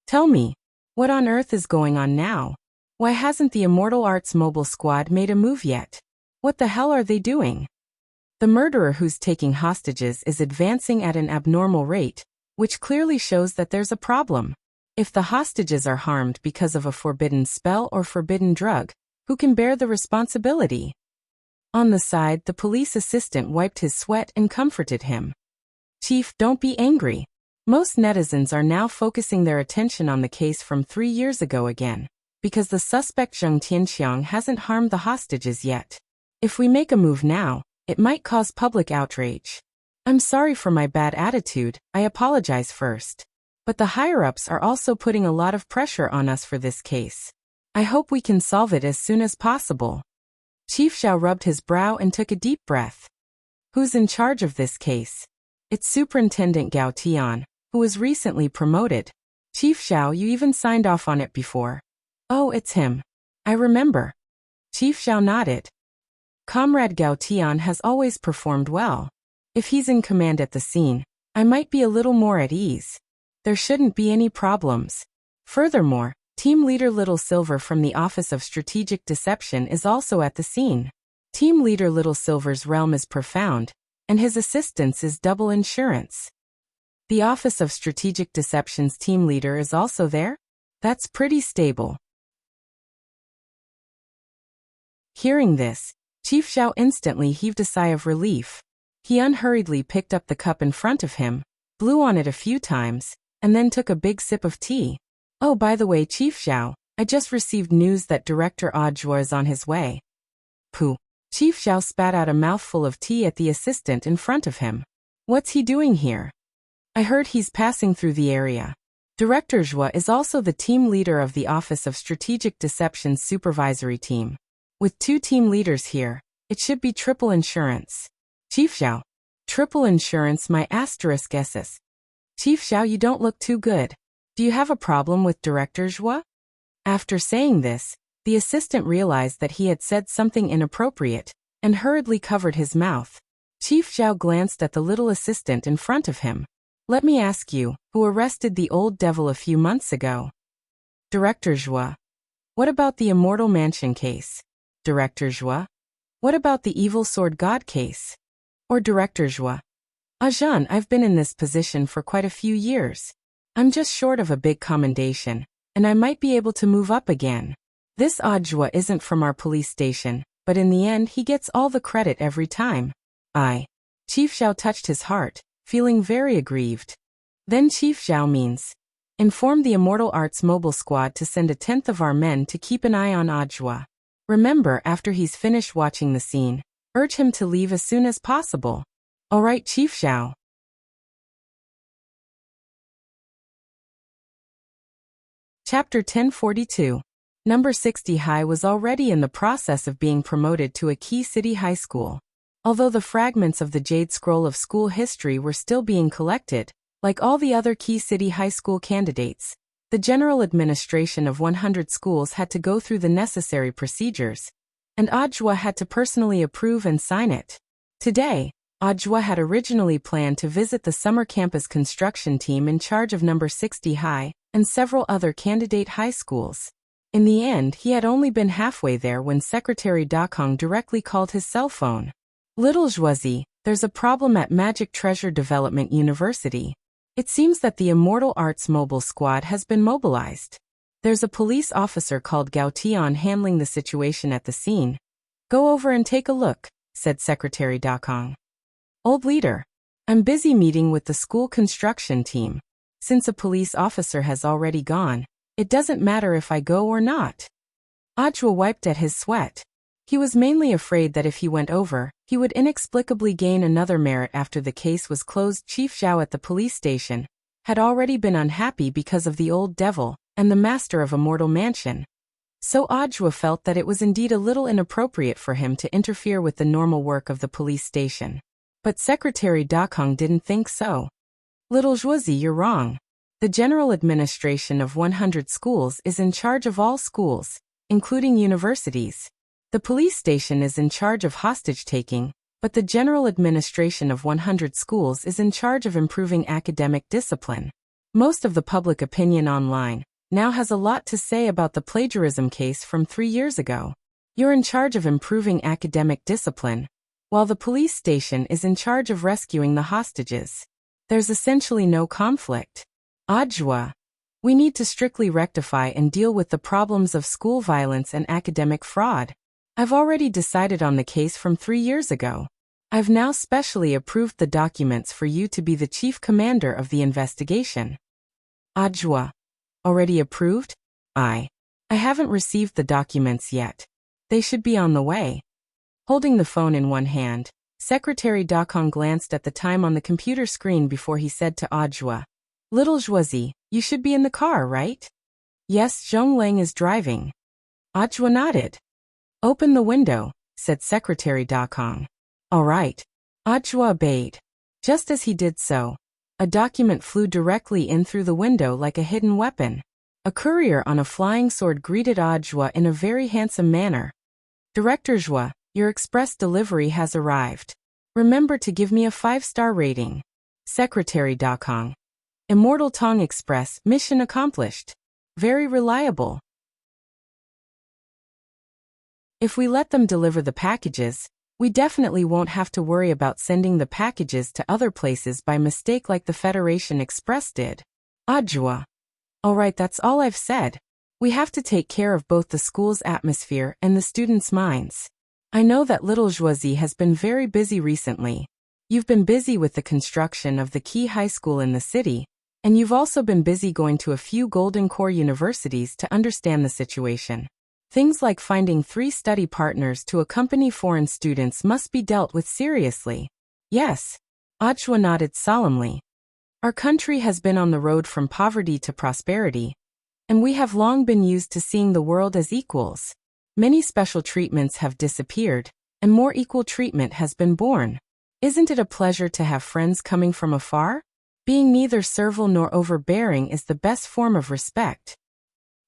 "Tell me, what on earth is going on now? Why hasn't the Immortal Arts Mobile Squad made a move yet? What the hell are they doing? The murderer who's taking hostages is advancing at an abnormal rate, which clearly shows that there's a problem. If the hostages are harmed because of a forbidden spell or forbidden drug, who can bear the responsibility?" On the side, the police assistant wiped his sweat and comforted him. "Chief, don't be angry. Most netizens are now focusing their attention on the case from 3 years ago again, because the suspect Zheng Tianxiang hasn't harmed the hostages yet. If we make a move now, it might cause public outrage. I'm sorry for my bad attitude, I apologize first. But the higher-ups are also putting a lot of pressure on us for this case. I hope we can solve it as soon as possible." Chief Zhao rubbed his brow and took a deep breath. "Who's in charge of this case?" "It's Superintendent Gao Tian, who was recently promoted." "Chief Zhao, you even signed off on it before." "Oh, it's him. I remember." Chief Zhao nodded. "Comrade Gao Tian has always performed well. If he's in command at the scene, I might be a little more at ease. There shouldn't be any problems. Furthermore, Team Leader Little Silver from the Office of Strategic Deception is also at the scene. Team Leader Little Silver's realm is profound, and his assistance is double insurance. The Office of Strategic Deception's team leader is also there? That's pretty stable." Hearing this, Chief Zhao instantly heaved a sigh of relief. He unhurriedly picked up the cup in front of him, blew on it a few times, and then took a big sip of tea. "Oh, by the way, Chief Zhao, I just received news that Director Audiobook is on his way." "Pooh." Chief Zhao spat out a mouthful of tea at the assistant in front of him. "What's he doing here?" "I heard he's passing through the area." Director Zhua is also the team leader of the Office of Strategic Deception's supervisory team. With 2 team leaders here, it should be triple insurance. Chief Zhao. Triple insurance, my asterisk SS. Chief Zhao, you don't look too good. Do you have a problem with Director Zhua? After saying this, the assistant realized that he had said something inappropriate, and hurriedly covered his mouth. Chief Zhao glanced at the little assistant in front of him. "Let me ask you, who arrested the old devil a few months ago?" Director Zhua. "What about the Immortal Mansion case?" Director Zhua. "What about the Evil Sword God case?" Or Director Zhua. "Ajahn, I've been in this position for quite a few years. I'm just short of a big commendation, and I might be able to move up again. This Audiobook isn't from our police station, but in the end he gets all the credit every time." Chief Zhao touched his heart, feeling very aggrieved. "Then Chief Zhao means, inform the Immortal Arts Mobile Squad to send 1/10 of our men to keep an eye on Audiobook. Remember, after he's finished watching the scene, urge him to leave as soon as possible." "All right, Chief Zhao." Chapter 1042. Number 60 High was already in the process of being promoted to a key city high school. Although the fragments of the Jade Scroll of school history were still being collected, like all the other key city high school candidates, the general administration of 100 schools had to go through the necessary procedures, and Ajwa had to personally approve and sign it. Today, Ajwa had originally planned to visit the summer campus construction team in charge of number 60 High and several other candidate high schools. In the end, he had only been halfway there when Secretary Dakong directly called his cell phone. Little Zhuozi, there's a problem at Magic Treasure Development University. It seems that the Immortal Arts Mobile Squad has been mobilized. There's a police officer called Gao Tian handling the situation at the scene. Go over and take a look, said Secretary Dakong. Old leader, I'm busy meeting with the school construction team. Since a police officer has already gone, it doesn't matter if I go or not. Ajwa wiped at his sweat. He was mainly afraid that if he went over, he would inexplicably gain another merit after the case was closed. Chief Zhao at the police station had already been unhappy because of the old devil and the master of Immortal Mansion. So Ajwa felt that it was indeed a little inappropriate for him to interfere with the normal work of the police station. But Secretary Dakong didn't think so. Little Zhuozi, you're wrong. The general administration of 100 schools is in charge of all schools, including universities. The police station is in charge of hostage-taking, but the general administration of 100 schools is in charge of improving academic discipline. Most of the public opinion online now has a lot to say about the plagiarism case from 3 years ago. You're in charge of improving academic discipline, while the police station is in charge of rescuing the hostages. There's essentially no conflict. Ajwa, we need to strictly rectify and deal with the problems of school violence and academic fraud. I've already decided on the case from 3 years ago. I've now specially approved the documents for you to be the chief commander of the investigation. Ajwa, already approved? I haven't received the documents yet. They should be on the way. Holding the phone in one hand, Secretary Dakong glanced at the time on the computer screen before he said to Ajwa, Little Zhuozi, you should be in the car, right? Yes, Zhongleng is driving. Ajwa nodded. Open the window, said Secretary Dakong. All right. Ajwa obeyed. Just as he did so, a document flew directly in through the window like a hidden weapon. A courier on a flying sword greeted Ajwa in a very handsome manner. Director Zhua, your express delivery has arrived. Remember to give me a 5-star rating. Secretary Dakong. Immortal Tong Express, mission accomplished. Very reliable. If we let them deliver the packages, we definitely won't have to worry about sending the packages to other places by mistake like the Federation Express did. Ajwa. Alright, that's all I've said. We have to take care of both the school's atmosphere and the students' minds. I know that Little Zhuozi has been very busy recently. You've been busy with the construction of the key high school in the city, and you've also been busy going to a few Golden Core universities to understand the situation. Things like finding 3 study partners to accompany foreign students must be dealt with seriously. Yes. Ajwa nodded solemnly. Our country has been on the road from poverty to prosperity, and we have long been used to seeing the world as equals. Many special treatments have disappeared, and more equal treatment has been born. Isn't it a pleasure to have friends coming from afar? Being neither servile nor overbearing is the best form of respect.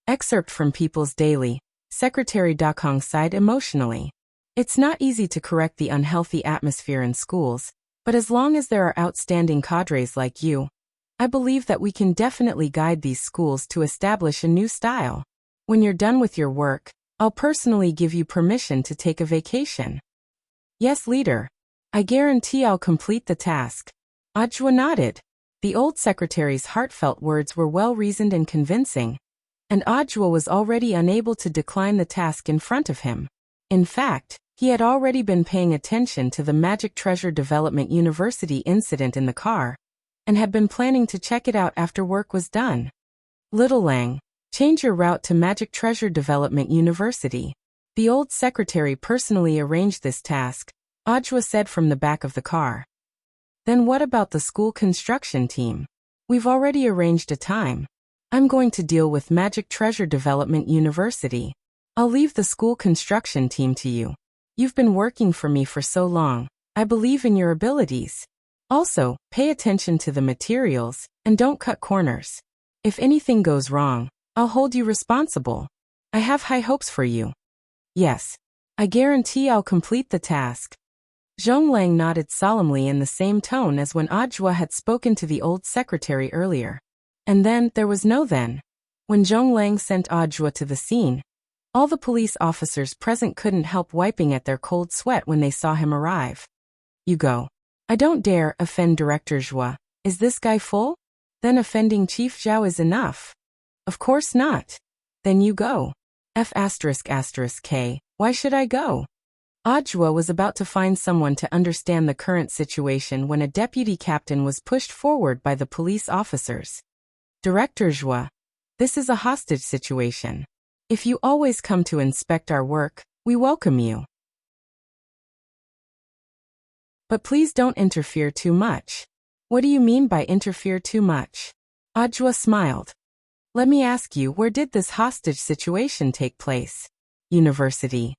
Excerpt from People's Daily. Secretary Dakong sighed emotionally. It's not easy to correct the unhealthy atmosphere in schools, but as long as there are outstanding cadres like you, I believe that we can definitely guide these schools to establish a new style. When you're done with your work, I'll personally give you permission to take a vacation. Yes, leader. I guarantee I'll complete the task. Ajwa nodded. The old secretary's heartfelt words were well-reasoned and convincing, and Ajwa was already unable to decline the task in front of him. In fact, he had already been paying attention to the Magic Treasure Development University incident in the car, and had been planning to check it out after work was done. Little Lang, change your route to Magic Treasure Development University. The old secretary personally arranged this task, Ajwa said from the back of the car. Then what about the school construction team? We've already arranged a time. I'm going to deal with Magic Treasure Development University. I'll leave the school construction team to you. You've been working for me for so long, I believe in your abilities. Also, pay attention to the materials, and don't cut corners. If anything goes wrong, I'll hold you responsible. I have high hopes for you. Yes. I guarantee I'll complete the task. Zhong Lang nodded solemnly in the same tone as when Ajwa had spoken to the old secretary earlier. And then, there was no then. When Zhong Lang sent Ajwa to the scene, all the police officers present couldn't help wiping at their cold sweat when they saw him arrive. You go. I don't dare offend Director Zhua. Is this guy full? Then offending Chief Zhao is enough. Of course not. Then you go. F***K. Why should I go? Ajwa was about to find someone to understand the current situation when a deputy captain was pushed forward by the police officers. Director Zhua, this is a hostage situation. If you always come to inspect our work, we welcome you. But please don't interfere too much. What do you mean by interfere too much? Ajwa smiled. Let me ask you, where did this hostage situation take place? University.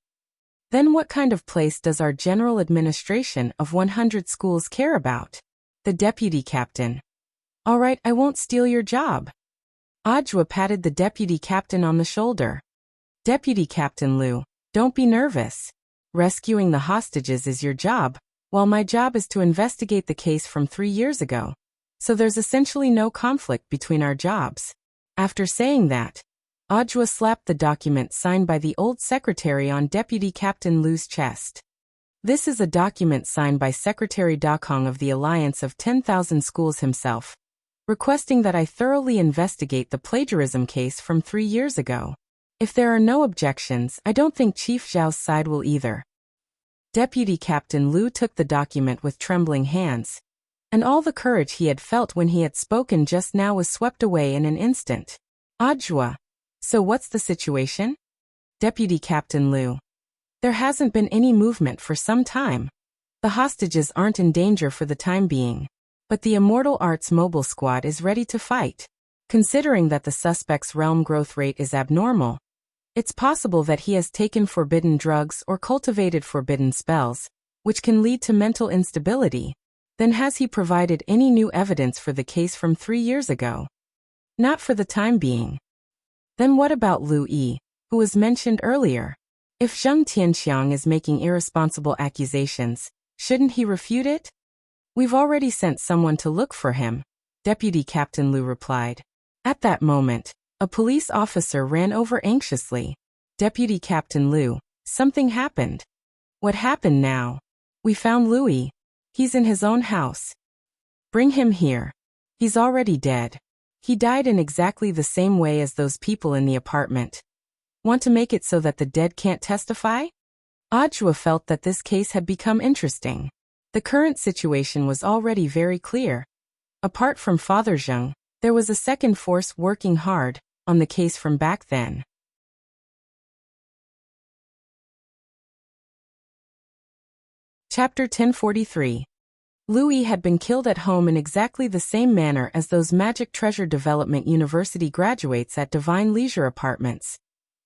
Then what kind of place does our general administration of 100 schools care about? The deputy captain. All right, I won't steal your job. Ajwa patted the deputy captain on the shoulder. Deputy Captain Liu, don't be nervous. Rescuing the hostages is your job, while my job is to investigate the case from 3 years ago. So there's essentially no conflict between our jobs. After saying that, Ajwa slapped the document signed by the old secretary on Deputy Captain Liu's chest. This is a document signed by Secretary Dakong of the Alliance of 10,000 Schools himself, requesting that I thoroughly investigate the plagiarism case from 3 years ago. If there are no objections, I don't think Chief Zhao's side will either. Deputy Captain Liu took the document with trembling hands, and all the courage he had felt when he had spoken just now was swept away in an instant. Ajwa. So what's the situation? Deputy Captain Liu. There hasn't been any movement for some time. The hostages aren't in danger for the time being, but the Immortal Arts Mobile Squad is ready to fight. Considering that the suspect's realm growth rate is abnormal, it's possible that he has taken forbidden drugs or cultivated forbidden spells, which can lead to mental instability. Then has he provided any new evidence for the case from 3 years ago? Not for the time being. Then what about Lu Yi, who was mentioned earlier? If Zheng Tianqiang is making irresponsible accusations, shouldn't he refute it? We've already sent someone to look for him, Deputy Captain Liu replied. At that moment, a police officer ran over anxiously. Deputy Captain Liu, something happened. What happened now? We found Louis. He's in his own house. Bring him here. He's already dead. He died in exactly the same way as those people in the apartment. Want to make it so that the dead can't testify? Ajwa felt that this case had become interesting. The current situation was already very clear. Apart from Father Zheng, there was a second force working hard on the case from back then. Chapter 1043. Louis had been killed at home in exactly the same manner as those Magic Treasure Development University graduates at Divine Leisure Apartments.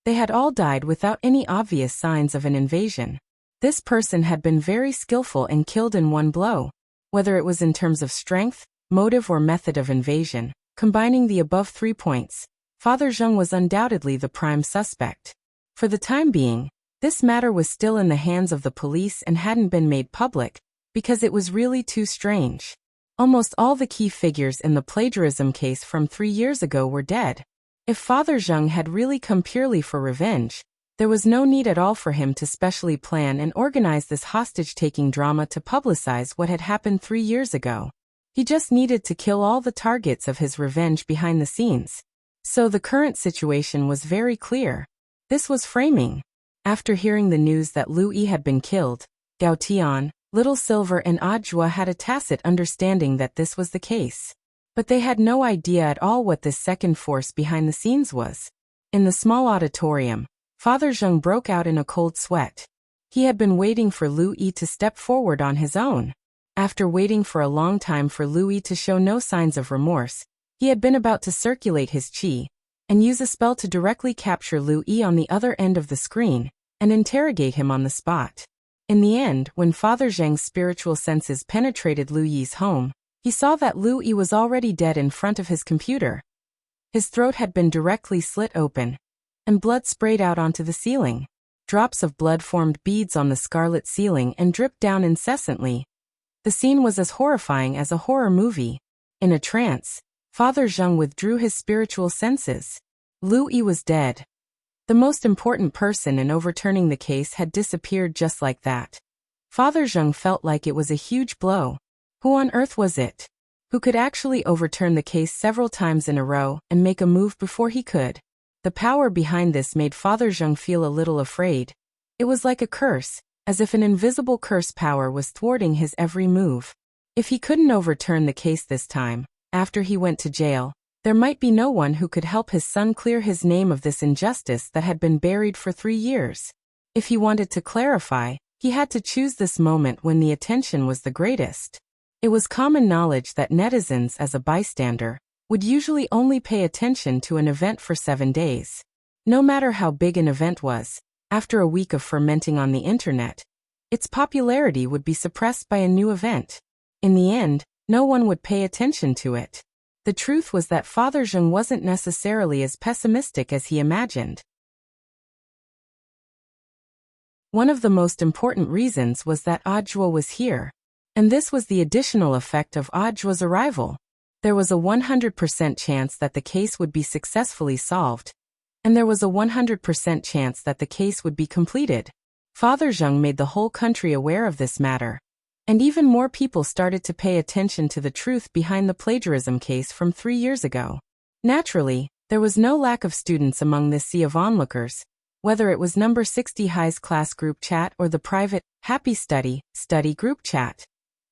They had all died without any obvious signs of an invasion. This person had been very skillful and killed in one blow. Whether it was in terms of strength, motive or method of invasion, combining the above 3 points, Father Zheng was undoubtedly the prime suspect. For the time being, this matter was still in the hands of the police and hadn't been made public, because it was really too strange. Almost all the key figures in the plagiarism case from 3 years ago were dead. If Father Zheng had really come purely for revenge, there was no need at all for him to specially plan and organize this hostage-taking drama to publicize what had happened 3 years ago. He just needed to kill all the targets of his revenge behind the scenes. So the current situation was very clear. This was framing. After hearing the news that Lu Yi had been killed, Gao Tian, Little Silver and Ajwa had a tacit understanding that this was the case. But they had no idea at all what this second force behind the scenes was. In the small auditorium, Father Zheng broke out in a cold sweat. He had been waiting for Lu Yi to step forward on his own. After waiting for a long time for Lu Yi to show no signs of remorse, he had been about to circulate his qi and use a spell to directly capture Lu Yi on the other end of the screen and interrogate him on the spot. In the end, when Father Zheng's spiritual senses penetrated Lu Yi's home, he saw that Lu Yi was already dead in front of his computer. His throat had been directly slit open, and blood sprayed out onto the ceiling. Drops of blood formed beads on the scarlet ceiling and dripped down incessantly. The scene was as horrifying as a horror movie. In a trance, Father Zheng withdrew his spiritual senses. Lu Yi was dead. The most important person in overturning the case had disappeared just like that. Father Zheng felt like it was a huge blow. Who on earth was it? Who could actually overturn the case several times in a row and make a move before he could? The power behind this made Father Zheng feel a little afraid. It was like a curse, as if an invisible curse power was thwarting his every move. If he couldn't overturn the case this time, after he went to jail, there might be no one who could help his son clear his name of this injustice that had been buried for 3 years. If he wanted to clarify, he had to choose this moment when the attention was the greatest. It was common knowledge that netizens, as a bystander, would usually only pay attention to an event for 7 days. No matter how big an event was, after a week of fermenting on the internet, its popularity would be suppressed by a new event. In the end, no one would pay attention to it. The truth was that Father Zheng wasn't necessarily as pessimistic as he imagined. One of the most important reasons was that Audiobook was here. And this was the additional effect of Audiobook's arrival. There was a 100% chance that the case would be successfully solved. And there was a 100% chance that the case would be completed. Father Zheng made the whole country aware of this matter. And even more people started to pay attention to the truth behind the plagiarism case from 3 years ago. Naturally, there was no lack of students among this sea of onlookers, whether it was number 60 High's class group chat or the private, Happy Study group chat.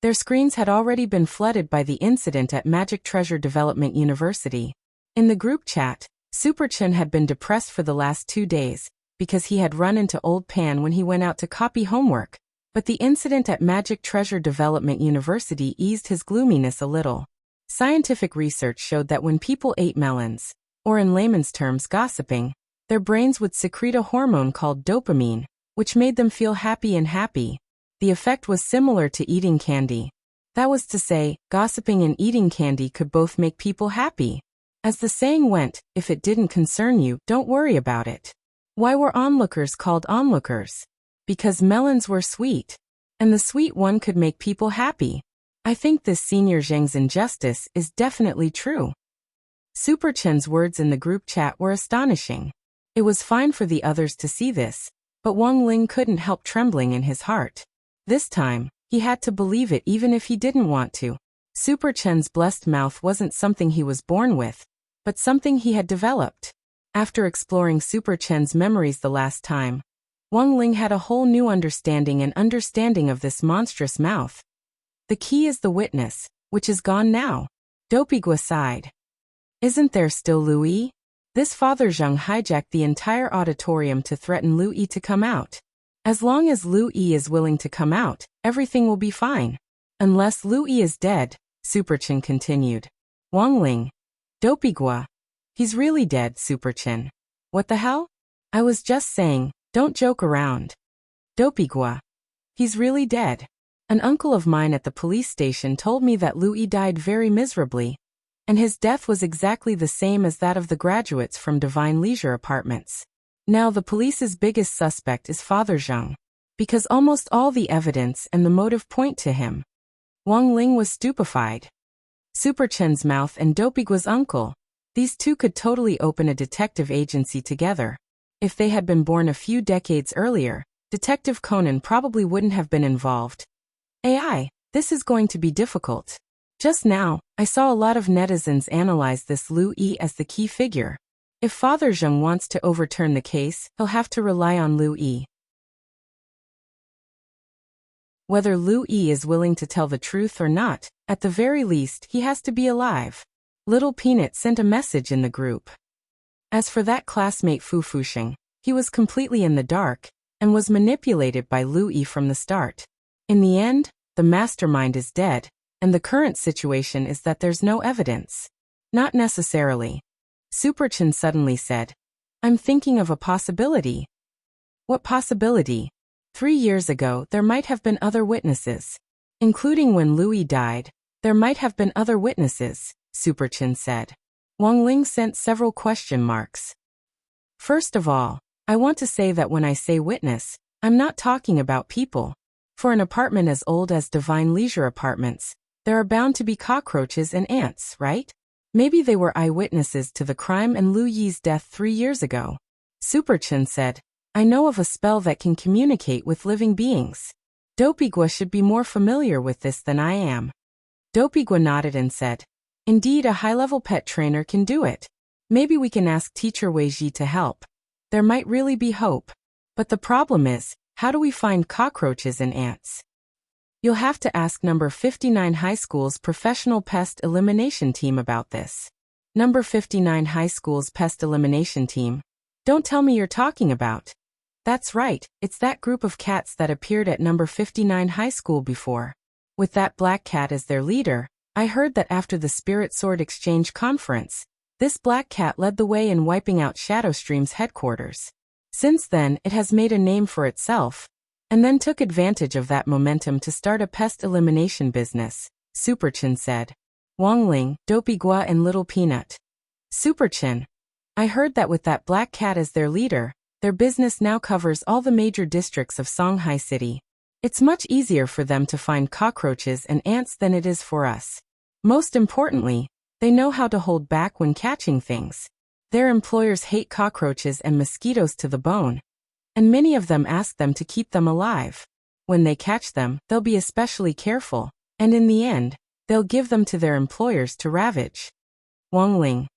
Their screens had already been flooded by the incident at Magic Treasure Development University. In the group chat, Super Chen had been depressed for the last 2 days, because he had run into Old Pan when he went out to copy homework. But the incident at Magic Treasure Development University eased his gloominess a little. Scientific research showed that when people ate melons, or in layman's terms gossiping, their brains would secrete a hormone called dopamine, which made them feel happy. The effect was similar to eating candy. That was to say, gossiping and eating candy could both make people happy. As the saying went, if it didn't concern you, don't worry about it. Why were onlookers called onlookers? Because melons were sweet. And the sweet one could make people happy. I think this Senior Zheng's injustice is definitely true. Super Chen's words in the group chat were astonishing. It was fine for the others to see this, but Wang Ling couldn't help trembling in his heart. This time, he had to believe it even if he didn't want to. Super Chen's blessed mouth wasn't something he was born with, but something he had developed. After exploring Super Chen's memories the last time, Wang Ling had a whole new understanding of this monstrous mouth. The key is the witness, which is gone now. Dopigua sighed. Isn't there still Lu Yi? This Father Zheng hijacked the entire auditorium to threaten Lu Yi to come out. As long as Lu Yi is willing to come out, everything will be fine. Unless Lu Yi is dead, Super Chen continued. Wang Ling. Dopigua. He's really dead, Super Chen. What the hell? I was just saying, don't joke around. Dopigua. He's really dead. An uncle of mine at the police station told me that Lu Yi died very miserably, and his death was exactly the same as that of the graduates from Divine Leisure Apartments. Now the police's biggest suspect is Father Zheng, because almost all the evidence and the motive point to him. Wang Ling was stupefied. Super Chen's mouth and Dopigua's uncle, these two could totally open a detective agency together. If they had been born a few decades earlier, Detective Conan probably wouldn't have been involved. AI, this is going to be difficult. Just now, I saw a lot of netizens analyze this Lu Yi as the key figure. If Father Zheng wants to overturn the case, he'll have to rely on Lu Yi. Whether Lu Yi is willing to tell the truth or not, at the very least, he has to be alive. Little Peanut sent a message in the group. As for that classmate Fu Fuxing, he was completely in the dark, and was manipulated by Lu Yi from the start. In the end, the mastermind is dead, and the current situation is that there's no evidence. Not necessarily. Super Chen suddenly said, I'm thinking of a possibility. What possibility? 3 years ago, there might have been other witnesses. Including when Louis died, there might have been other witnesses, Superchin said. Wang Ling sent several question marks. First of all, I want to say that when I say witness, I'm not talking about people. For an apartment as old as Divine Leisure Apartments, there are bound to be cockroaches and ants, right? Maybe they were eyewitnesses to the crime and Lu Yi's death 3 years ago. Superchin said, I know of a spell that can communicate with living beings. Dopigua should be more familiar with this than I am. Dopigua nodded and said, Indeed, a high-level pet trainer can do it. Maybe we can ask Teacher Weiji to help. There might really be hope. But the problem is, how do we find cockroaches and ants? You'll have to ask number 59 High School's professional pest elimination team about this. Number 59 High School's pest elimination team? Don't tell me you're talking about. That's right, it's that group of cats that appeared at number 59 High School before. With that black cat as their leader, I heard that after the Spirit Sword Exchange Conference, this black cat led the way in wiping out Shadowstream's headquarters. Since then, it has made a name for itself, and then took advantage of that momentum to start a pest elimination business, Superchin said. Wang Ling, Dopigua and Little Peanut. Superchin. I heard that with that black cat as their leader, their business now covers all the major districts of Songhai City. It's much easier for them to find cockroaches and ants than it is for us. Most importantly, they know how to hold back when catching things. Their employers hate cockroaches and mosquitoes to the bone, and many of them ask them to keep them alive. When they catch them, they'll be especially careful, and in the end, they'll give them to their employers to ravage. Wang Ling.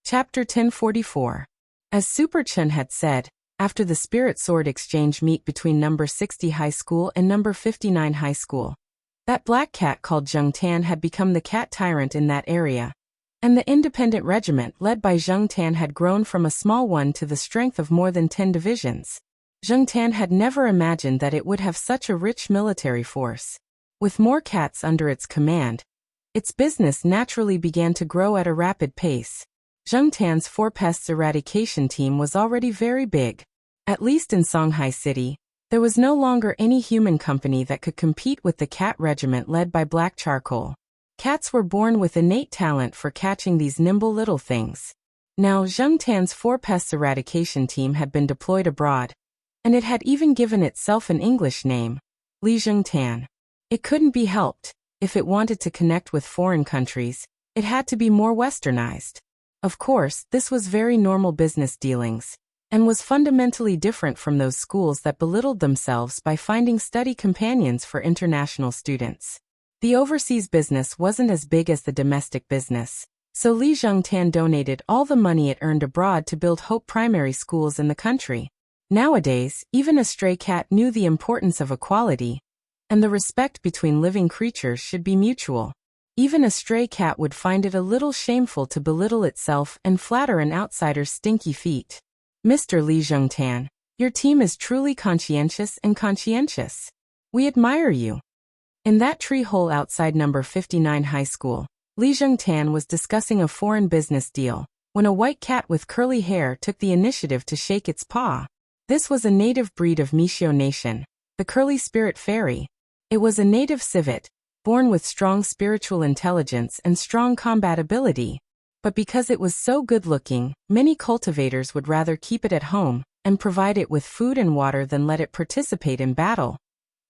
Chapter 1044. As Superchin had said, after the Spirit Sword Exchange meet between number 60 High School and number 59 High School, that black cat called Zheng Tan had become the cat tyrant in that area, and the independent regiment led by Zheng Tan had grown from a small one to the strength of more than 10 divisions. Zheng Tan had never imagined that it would have such a rich military force. With more cats under its command, its business naturally began to grow at a rapid pace. Zheng Tan's 4 pests eradication team was already very big. At least in Songhai City, there was no longer any human company that could compete with the cat regiment led by Black Charcoal. Cats were born with innate talent for catching these nimble little things. Now Zheng Tan's 4 pests eradication team had been deployed abroad, and it had even given itself an English name, Li Zheng Tan. It couldn't be helped. If it wanted to connect with foreign countries, it had to be more westernized. Of course, this was very normal business dealings, and was fundamentally different from those schools that belittled themselves by finding study companions for international students. The overseas business wasn't as big as the domestic business, so Li Zhengtan donated all the money it earned abroad to build Hope primary schools in the country. Nowadays, even a stray cat knew the importance of equality, and the respect between living creatures should be mutual. Even a stray cat would find it a little shameful to belittle itself and flatter an outsider's stinky feet. Mr. Li Zhengtan, your team is truly conscientious and conscientious. We admire you. In that tree hole outside number 59 High School, Li Zhengtan was discussing a foreign business deal, when a white cat with curly hair took the initiative to shake its paw. This was a native breed of Mishio Nation, the curly spirit fairy. It was a native civet, born with strong spiritual intelligence and strong combat ability. But because it was so good-looking, many cultivators would rather keep it at home and provide it with food and water than let it participate in battle,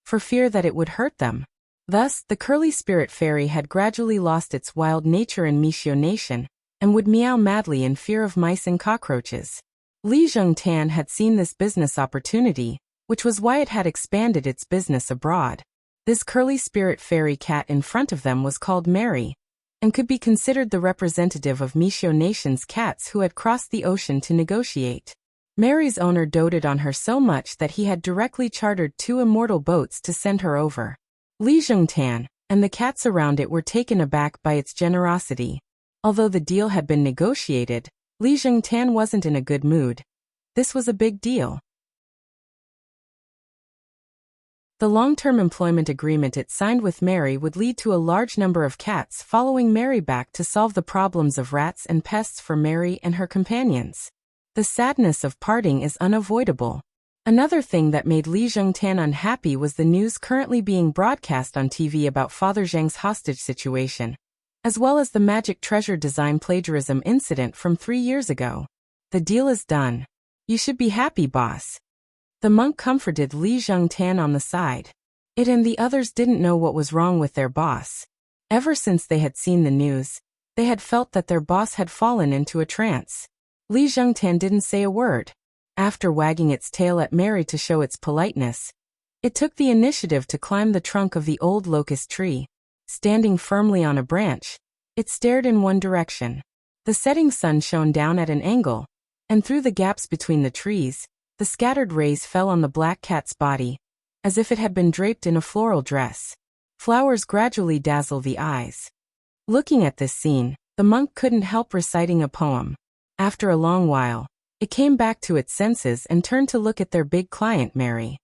for fear that it would hurt them. Thus, the curly spirit fairy had gradually lost its wild nature in Mishio Nation, and would meow madly in fear of mice and cockroaches. Li Zhengtan had seen this business opportunity, which was why it had expanded its business abroad. This curly spirit fairy cat in front of them was called Mary, and could be considered the representative of Mishio Nation's cats who had crossed the ocean to negotiate. Mary's owner doted on her so much that he had directly chartered 2 immortal boats to send her over. Li Zhengtan and the cats around it were taken aback by its generosity. Although the deal had been negotiated, Li Zhengtan wasn't in a good mood. This was a big deal. The long-term employment agreement it signed with Mary would lead to a large number of cats following Mary back to solve the problems of rats and pests for Mary and her companions. The sadness of parting is unavoidable. Another thing that made Li Zhengtan unhappy was the news currently being broadcast on TV about Father Zheng's hostage situation, as well as the magic treasure design plagiarism incident from 3 years ago. The deal is done. You should be happy, boss. The monk comforted Li Zhengtan on the side. It and the others didn't know what was wrong with their boss. Ever since they had seen the news, they had felt that their boss had fallen into a trance. Li Zhengtan didn't say a word. After wagging its tail at Mary to show its politeness, it took the initiative to climb the trunk of the old locust tree. Standing firmly on a branch, it stared in one direction. The setting sun shone down at an angle, and through the gaps between the trees, the scattered rays fell on the black cat's body, as if it had been draped in a floral dress. Flowers gradually dazzle the eyes. Looking at this scene, the monk couldn't help reciting a poem. After a long while, it came back to its senses and turned to look at their big client, Mary.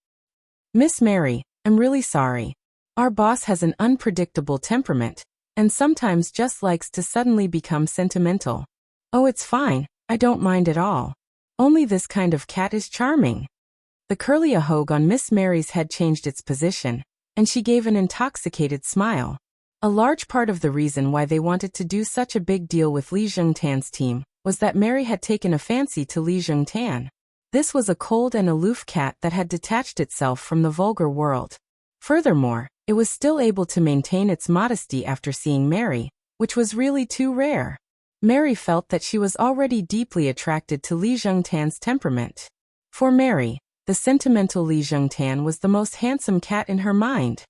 Miss Mary, I'm really sorry. Our boss has an unpredictable temperament, and sometimes just likes to suddenly become sentimental. Oh, it's fine, I don't mind at all. Only this kind of cat is charming. The curly ahog on Miss Mary's head changed its position, and she gave an intoxicated smile. A large part of the reason why they wanted to do such a big deal with Li Zhengtan's team was that Mary had taken a fancy to Li Zhengtan. This was a cold and aloof cat that had detached itself from the vulgar world. Furthermore, it was still able to maintain its modesty after seeing Mary, which was really too rare. Mary felt that she was already deeply attracted to Li Zhengtan's temperament. For Mary, the sentimental Li Zhengtan was the most handsome cat in her mind.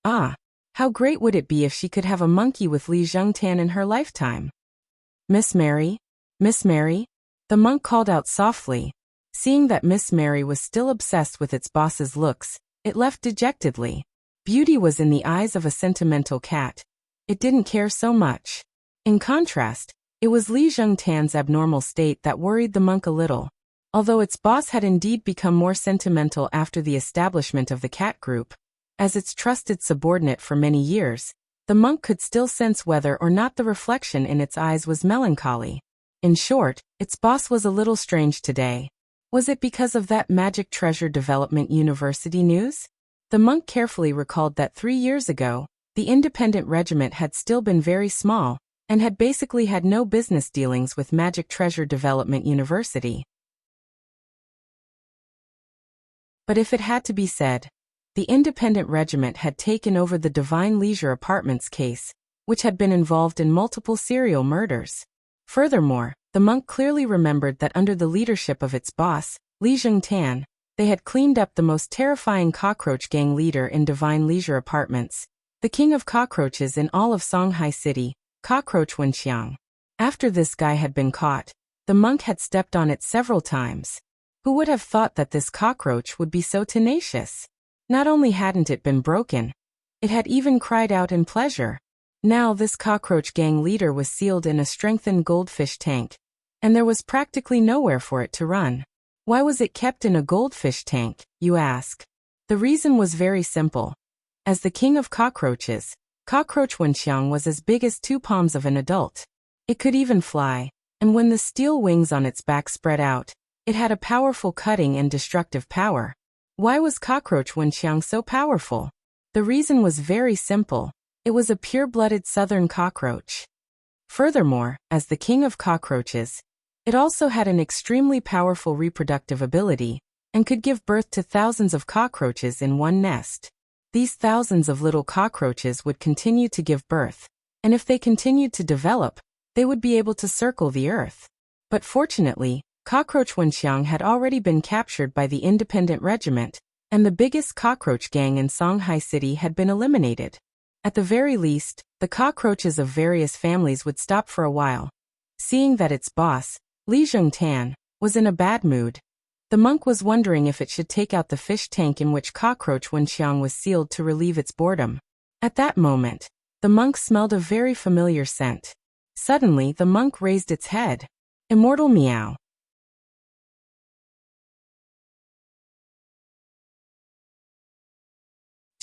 Ah, how great would it be if she could have a monkey with Li Zhengtan in her lifetime? Miss Mary? Miss Mary? The monk called out softly. Seeing that Miss Mary was still obsessed with its boss's looks, it left dejectedly. Beauty was in the eyes of a sentimental cat. It didn't care so much. In contrast, it was Li Zhengtan's abnormal state that worried the monk a little. Although its boss had indeed become more sentimental after the establishment of the cat group, as its trusted subordinate for many years, the monk could still sense whether or not the reflection in its eyes was melancholy. In short, its boss was a little strange today. Was it because of that Magic Treasure Development University news? The monk carefully recalled that 3 years ago, the independent regiment had still been very small, and had basically had no business dealings with Magic Treasure Development University. But if it had to be said, the independent regiment had taken over the Divine Leisure Apartments case, which had been involved in multiple serial murders. Furthermore, the monk clearly remembered that under the leadership of its boss, Li Zhengtan, they had cleaned up the most terrifying cockroach gang leader in Divine Leisure Apartments, the king of cockroaches in all of Songhai City, Cockroach Wenxiang. After this guy had been caught, the monk had stepped on it several times. Who would have thought that this cockroach would be so tenacious? Not only hadn't it been broken, it had even cried out in pleasure. Now this cockroach gang leader was sealed in a strengthened goldfish tank, and there was practically nowhere for it to run. Why was it kept in a goldfish tank, you ask? The reason was very simple. As the king of cockroaches, Cockroach Wenxiang was as big as 2 palms of an adult. It could even fly, and when the steel wings on its back spread out, it had a powerful cutting and destructive power. Why was Cockroach Wenxiang so powerful? The reason was very simple. It was a pure-blooded southern cockroach. Furthermore, as the king of cockroaches, it also had an extremely powerful reproductive ability, and could give birth to thousands of cockroaches in one nest. These thousands of little cockroaches would continue to give birth, and if they continued to develop, they would be able to circle the earth. But fortunately, Cockroach Wenxiang had already been captured by the independent regiment, and the biggest cockroach gang in Songhai City had been eliminated. At the very least, the cockroaches of various families would stop for a while. Seeing that its boss, Li Zhengtan, was in a bad mood, the monk was wondering if it should take out the fish tank in which Cockroach Wenxiang was sealed to relieve its boredom. At that moment, the monk smelled a very familiar scent. Suddenly, the monk raised its head. Immortal meow.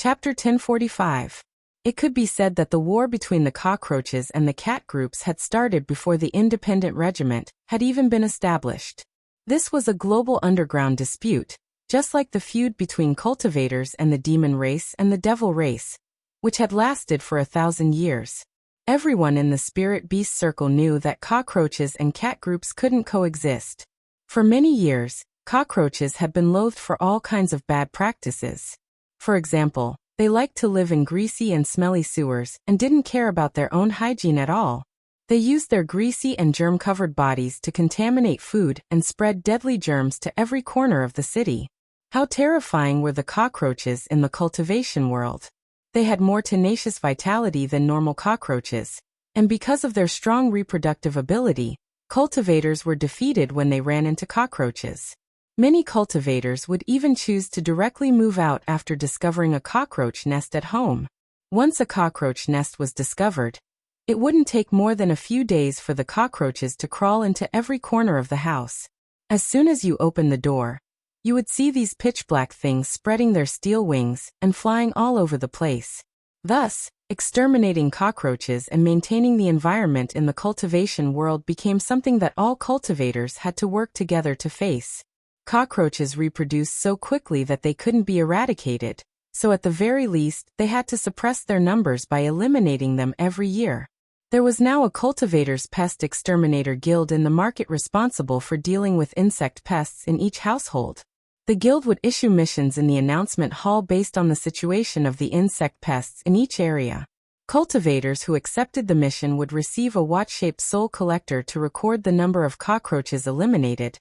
Chapter 1045. It could be said that the war between the cockroaches and the cat groups had started before the independent regiment had even been established. This was a global underground dispute, just like the feud between cultivators and the demon race and the devil race, which had lasted for 1,000 years. Everyone in the spirit beast circle knew that cockroaches and cat groups couldn't coexist. For many years, cockroaches had been loathed for all kinds of bad practices. For example, they liked to live in greasy and smelly sewers and didn't care about their own hygiene at all. They used their greasy and germ-covered bodies to contaminate food and spread deadly germs to every corner of the city. How terrifying were the cockroaches in the cultivation world? They had more tenacious vitality than normal cockroaches, and because of their strong reproductive ability, cultivators were defeated when they ran into cockroaches. Many cultivators would even choose to directly move out after discovering a cockroach nest at home. Once a cockroach nest was discovered, it wouldn't take more than a few days for the cockroaches to crawl into every corner of the house. As soon as you opened the door, you would see these pitch-black things spreading their steel wings and flying all over the place. Thus, exterminating cockroaches and maintaining the environment in the cultivation world became something that all cultivators had to work together to face. Cockroaches reproduced so quickly that they couldn't be eradicated, so at the very least, they had to suppress their numbers by eliminating them every year. There was now a cultivators' pest exterminator guild in the market responsible for dealing with insect pests in each household. The guild would issue missions in the announcement hall based on the situation of the insect pests in each area. Cultivators who accepted the mission would receive a watch-shaped soul collector to record the number of cockroaches eliminated,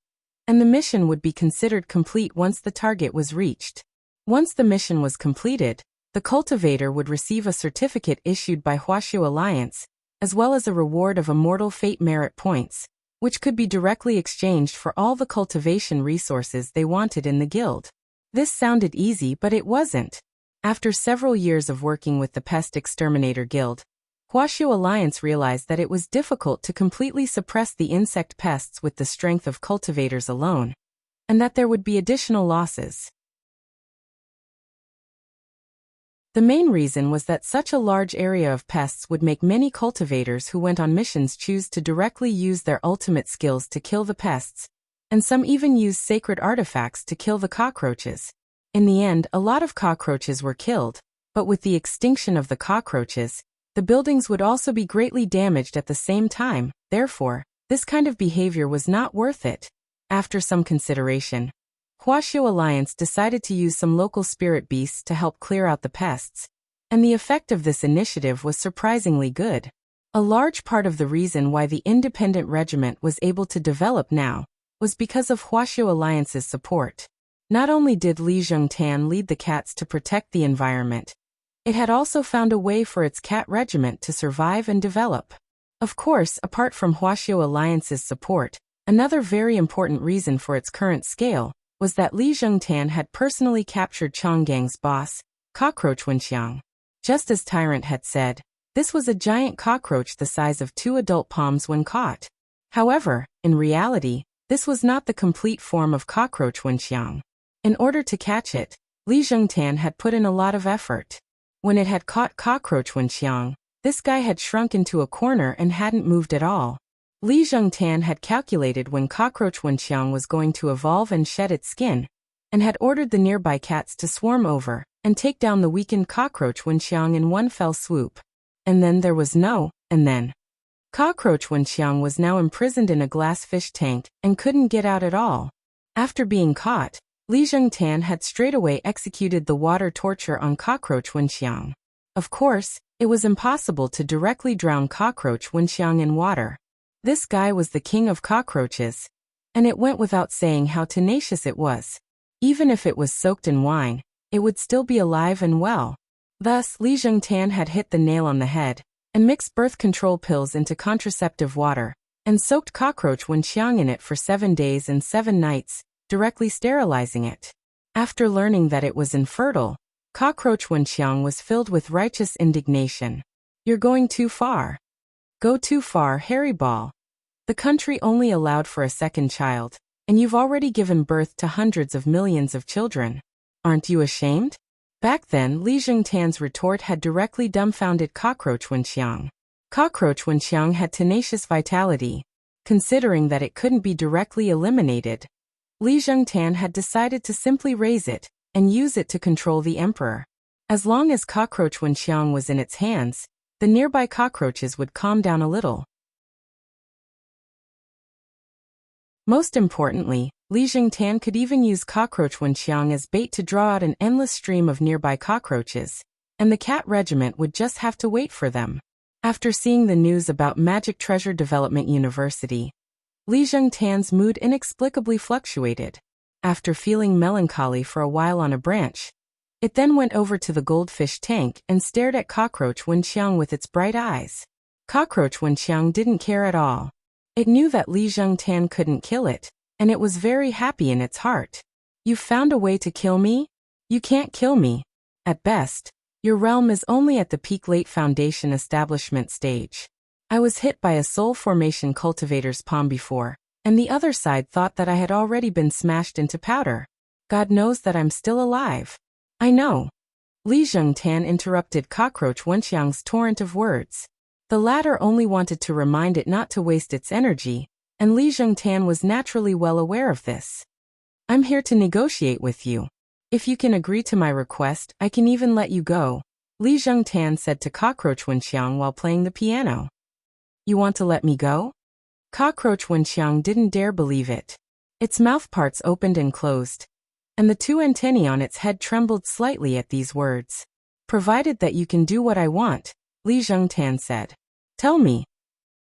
and the mission would be considered complete once the target was reached. Once the mission was completed, the cultivator would receive a certificate issued by Huashu Alliance, as well as a reward of immortal fate merit points, which could be directly exchanged for all the cultivation resources they wanted in the guild. This sounded easy, but it wasn't. After several years of working with the Pest Exterminator Guild, Huashu Alliance realized that it was difficult to completely suppress the insect pests with the strength of cultivators alone, and that there would be additional losses. The main reason was that such a large area of pests would make many cultivators who went on missions choose to directly use their ultimate skills to kill the pests, and some even use sacred artifacts to kill the cockroaches. In the end, a lot of cockroaches were killed, but with the extinction of the cockroaches, the buildings would also be greatly damaged at the same time. Therefore, this kind of behavior was not worth it. After some consideration, Huashu Alliance decided to use some local spirit beasts to help clear out the pests, and the effect of this initiative was surprisingly good. A large part of the reason why the independent regiment was able to develop now was because of Huashu Alliance's support. Not only did Li Zhongtan lead the cats to protect the environment, it had also found a way for its cat regiment to survive and develop. Of course, apart from Huashu Alliance's support, another very important reason for its current scale was that Li Zhongtan had personally captured Chonggang's boss, Cockroach Wenxiang. Just as Tyrant had said, this was a giant cockroach the size of 2 adult palms when caught. However, in reality, this was not the complete form of Cockroach Wenxiang. In order to catch it, Li Zhongtan had put in a lot of effort. When it had caught Cockroach Wenxiang, this guy had shrunk into a corner and hadn't moved at all. Li Zhongtan had calculated when Cockroach Wenxiang was going to evolve and shed its skin, and had ordered the nearby cats to swarm over and take down the weakened Cockroach Wenxiang in one fell swoop. And then there was Cockroach Wenxiang was now imprisoned in a glass fish tank and couldn't get out at all. After being caught, Li Zhongtan had straightaway executed the water torture on Cockroach Wenxiang. Of course, it was impossible to directly drown Cockroach Wenxiang in water. This guy was the king of cockroaches, and it went without saying how tenacious it was. Even if it was soaked in wine, it would still be alive and well. Thus, Li Zhongtan had hit the nail on the head, and mixed birth control pills into contraceptive water, and soaked Cockroach Wenxiang in it for 7 days and 7 nights, directly sterilizing it. After learning that it was infertile, Cockroach Wenxiang was filled with righteous indignation. "You're going too far. Go too far, Harry Ball. The country only allowed for a second child, and you've already given birth to hundreds of millions of children. Aren't you ashamed?" Back then, Li Jingtan's retort had directly dumbfounded Cockroach Wenxiang. Cockroach Wenxiang had tenacious vitality. Considering that it couldn't be directly eliminated, Li Jingtan had decided to simply raise it and use it to control the emperor. As long as Cockroach Wenxiang was in its hands, the nearby cockroaches would calm down a little. Most importantly, Li Jingtan could even use Cockroach Wenxiang as bait to draw out an endless stream of nearby cockroaches, and the cat regiment would just have to wait for them. After seeing the news about Magic Treasure Development University, Li Jingtan's mood inexplicably fluctuated. After feeling melancholy for a while on a branch, it then went over to the goldfish tank and stared at Cockroach Wenxiang with its bright eyes. Cockroach Wenxiang didn't care at all. It knew that Li Jingtan couldn't kill it, and it was very happy in its heart. "You've found a way to kill me? You can't kill me. At best, your realm is only at the peak late foundation establishment stage. I was hit by a soul formation cultivator's palm before, and the other side thought that I had already been smashed into powder. God knows that I'm still alive." "I know." Li Jingtan interrupted Cockroach Wenxiang's torrent of words. The latter only wanted to remind it not to waste its energy, and Li Jingtan was naturally well aware of this. "I'm here to negotiate with you. If you can agree to my request, I can even let you go," Li Jingtan said to Cockroach Wenxiang while playing the piano. "You want to let me go?" Cockroach Wenxiang didn't dare believe it. Its mouthparts opened and closed, and the two antennae on its head trembled slightly at these words. "Provided that you can do what I want," Li Jingtan said. "Tell me."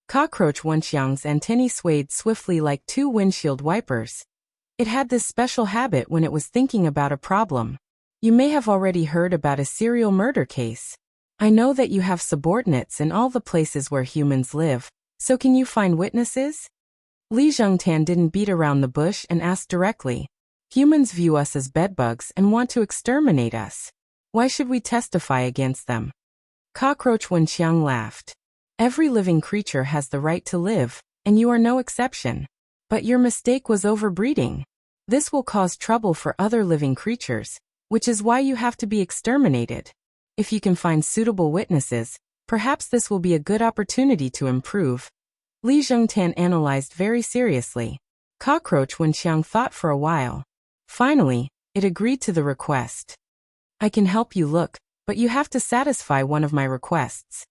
Cockroach Wenxiang's antennae swayed swiftly like two windshield wipers. It had this special habit when it was thinking about a problem. "You may have already heard about a serial murder case. I know that you have subordinates in all the places where humans live, so can you find witnesses?" Li Jingtan didn't beat around the bush and asked directly. "Humans view us as bedbugs and want to exterminate us. Why should we testify against them?" Cockroach Wenxiang laughed. "Every living creature has the right to live, and you are no exception. But your mistake was overbreeding. This will cause trouble for other living creatures, which is why you have to be exterminated. If you can find suitable witnesses, perhaps this will be a good opportunity to improve." Li Jingtan analyzed very seriously. Cockroach Wenxiang thought for a while. Finally, it agreed to the request. "I can help you look, but you have to satisfy one of my requests."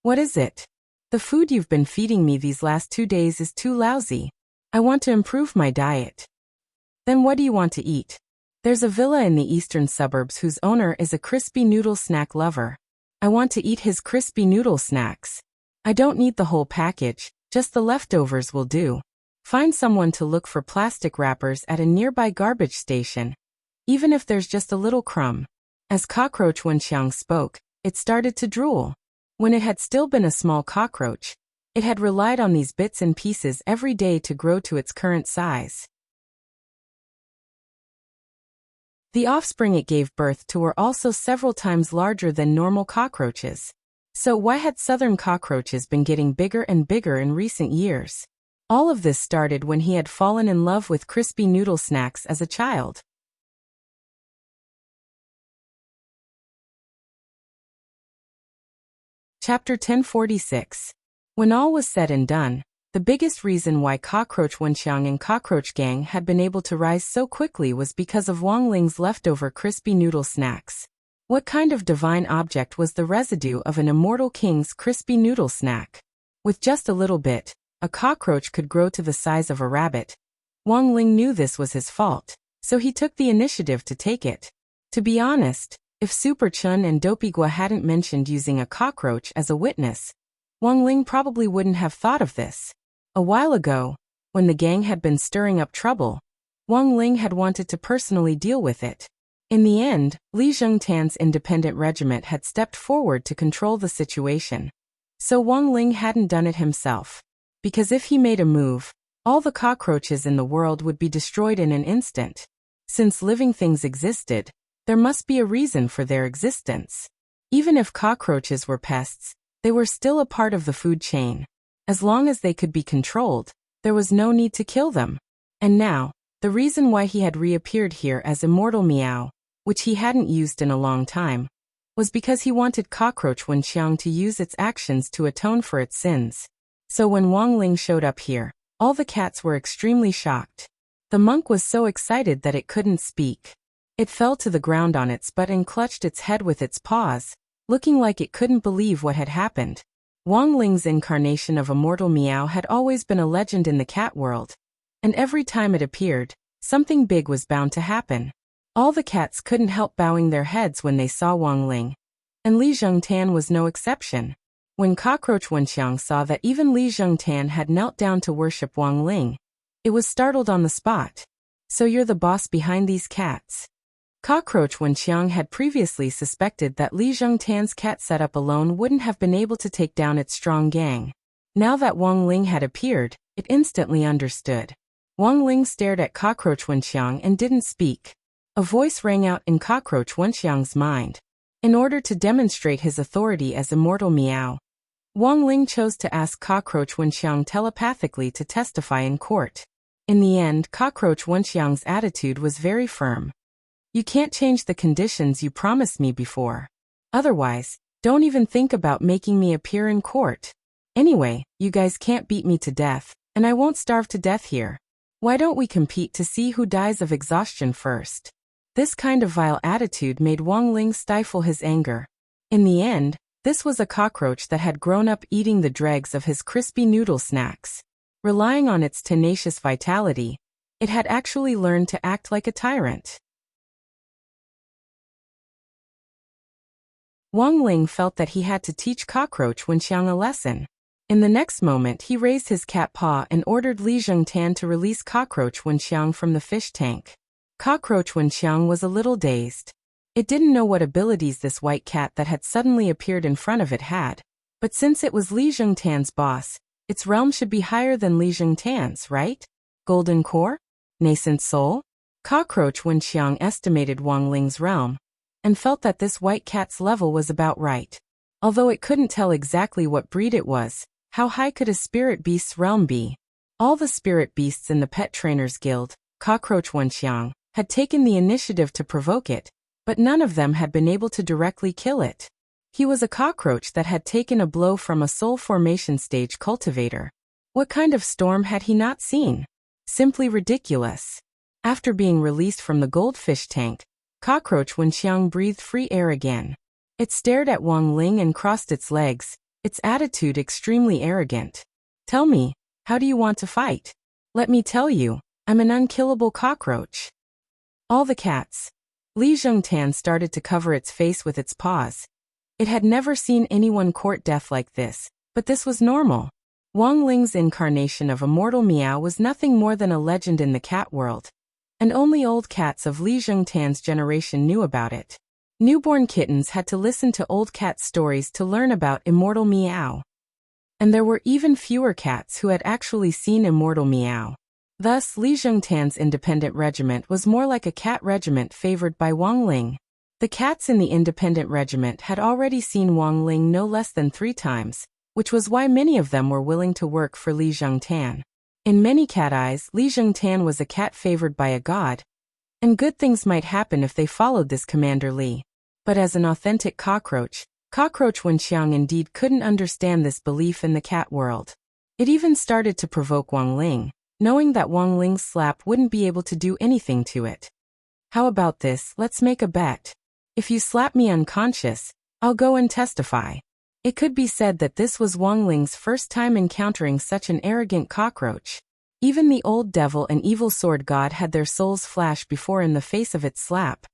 "What is it?" "The food you've been feeding me these last 2 days is too lousy. I want to improve my diet." "Then what do you want to eat?" "There's a villa in the eastern suburbs whose owner is a crispy noodle snack lover. I want to eat his crispy noodle snacks. I don't need the whole package, just the leftovers will do. Find someone to look for plastic wrappers at a nearby garbage station, even if there's just a little crumb." As Cockroach Wenxiang spoke, it started to drool. When it had still been a small cockroach, it had relied on these bits and pieces every day to grow to its current size. The offspring it gave birth to were also several times larger than normal cockroaches. So why had southern cockroaches been getting bigger and bigger in recent years? All of this started when he had fallen in love with crispy noodle snacks as a child. Chapter 1046. When all was said and done, the biggest reason why Cockroach Wenxiang and Cockroach Gang had been able to rise so quickly was because of Wang Ling's leftover crispy noodle snacks. What kind of divine object was the residue of an immortal king's crispy noodle snack? With just a little bit, a cockroach could grow to the size of a rabbit. Wang Ling knew this was his fault, so he took the initiative to take it. To be honest, if Super Chun and Dopigua hadn't mentioned using a cockroach as a witness, Wang Ling probably wouldn't have thought of this. A while ago, when the gang had been stirring up trouble, Wang Ling had wanted to personally deal with it. In the end, Li Jingtan's independent regiment had stepped forward to control the situation. So Wang Ling hadn't done it himself. Because if he made a move, all the cockroaches in the world would be destroyed in an instant. Since living things existed, there must be a reason for their existence. Even if cockroaches were pests, they were still a part of the food chain. As long as they could be controlled, there was no need to kill them. And now, the reason why he had reappeared here as Immortal Meow which he hadn't used in a long time, was because he wanted Cockroach Wenxiang to use its actions to atone for its sins. So when Wang Ling showed up here, all the cats were extremely shocked. The monk was so excited that it couldn't speak. It fell to the ground on its butt and clutched its head with its paws, looking like it couldn't believe what had happened. Wang Ling's incarnation of Immortal Meow had always been a legend in the cat world, and every time it appeared, something big was bound to happen. All the cats couldn't help bowing their heads when they saw Wang Ling, and Li Zhengtan was no exception. When Cockroach Wenxiang saw that even Li Zhengtan had knelt down to worship Wang Ling, it was startled on the spot. "So you're the boss behind these cats?" Cockroach Wenxiang had previously suspected that Li Zhengtan's cat setup alone wouldn't have been able to take down its strong gang. Now that Wang Ling had appeared, it instantly understood. Wang Ling stared at Cockroach Wenxiang and didn't speak. A voice rang out in Cockroach Wenxiang's mind. In order to demonstrate his authority as Immortal Meow, Wang Ling chose to ask Cockroach Wenxiang telepathically to testify in court. In the end, Cockroach Wenxiang's attitude was very firm. "You can't change the conditions you promised me before. Otherwise, don't even think about making me appear in court. Anyway, you guys can't beat me to death, and I won't starve to death here. Why don't we compete to see who dies of exhaustion first?" This kind of vile attitude made Wang Ling stifle his anger. In the end, this was a cockroach that had grown up eating the dregs of his crispy noodle snacks. Relying on its tenacious vitality, it had actually learned to act like a tyrant. Wang Ling felt that he had to teach Cockroach Wenxiang a lesson. In the next moment, he raised his cat paw and ordered Li Zhengtan to release Cockroach Wenxiang from the fish tank. Cockroach Wenxiang was a little dazed. It didn't know what abilities this white cat that had suddenly appeared in front of it had. But since it was Li Zhengtan's boss, its realm should be higher than Li Zhengtan's, right? Golden core? Nascent soul? Cockroach Wenxiang estimated Wang Ling's realm, and felt that this white cat's level was about right. Although it couldn't tell exactly what breed it was, how high could a spirit beast's realm be? All the spirit beasts in the Pet Trainers Guild, Cockroach Wenxiang, had taken the initiative to provoke it, but none of them had been able to directly kill it. He was a cockroach that had taken a blow from a soul formation stage cultivator. What kind of storm had he not seen? Simply ridiculous. After being released from the goldfish tank, Cockroach Wenxiang breathed free air again. It stared at Wang Ling and crossed its legs, its attitude extremely arrogant. "Tell me, how do you want to fight? Let me tell you, I'm an unkillable cockroach." All the cats. Li Zhengtan started to cover its face with its paws. It had never seen anyone court death like this, but this was normal. Wang Ling's incarnation of Immortal Meow was nothing more than a legend in the cat world, and only old cats of Li Zhengtan's generation knew about it. Newborn kittens had to listen to old cat stories to learn about Immortal Meow. And there were even fewer cats who had actually seen Immortal Meow. Thus, Li Zhengtan's independent regiment was more like a cat regiment favored by Wang Ling. The cats in the independent regiment had already seen Wang Ling no less than 3 times, which was why many of them were willing to work for Li Zhengtan. In many cat eyes, Li Zhengtan was a cat favored by a god, and good things might happen if they followed this Commander Li. But as an authentic cockroach, Cockroach Wenxiang indeed couldn't understand this belief in the cat world. It even started to provoke Wang Ling, knowing that Wang Ling's slap wouldn't be able to do anything to it. "How about this, let's make a bet. If you slap me unconscious, I'll go and testify." It could be said that this was Wang Ling's first time encountering such an arrogant cockroach. Even the old devil and evil sword god had their souls flash before in the face of its slap.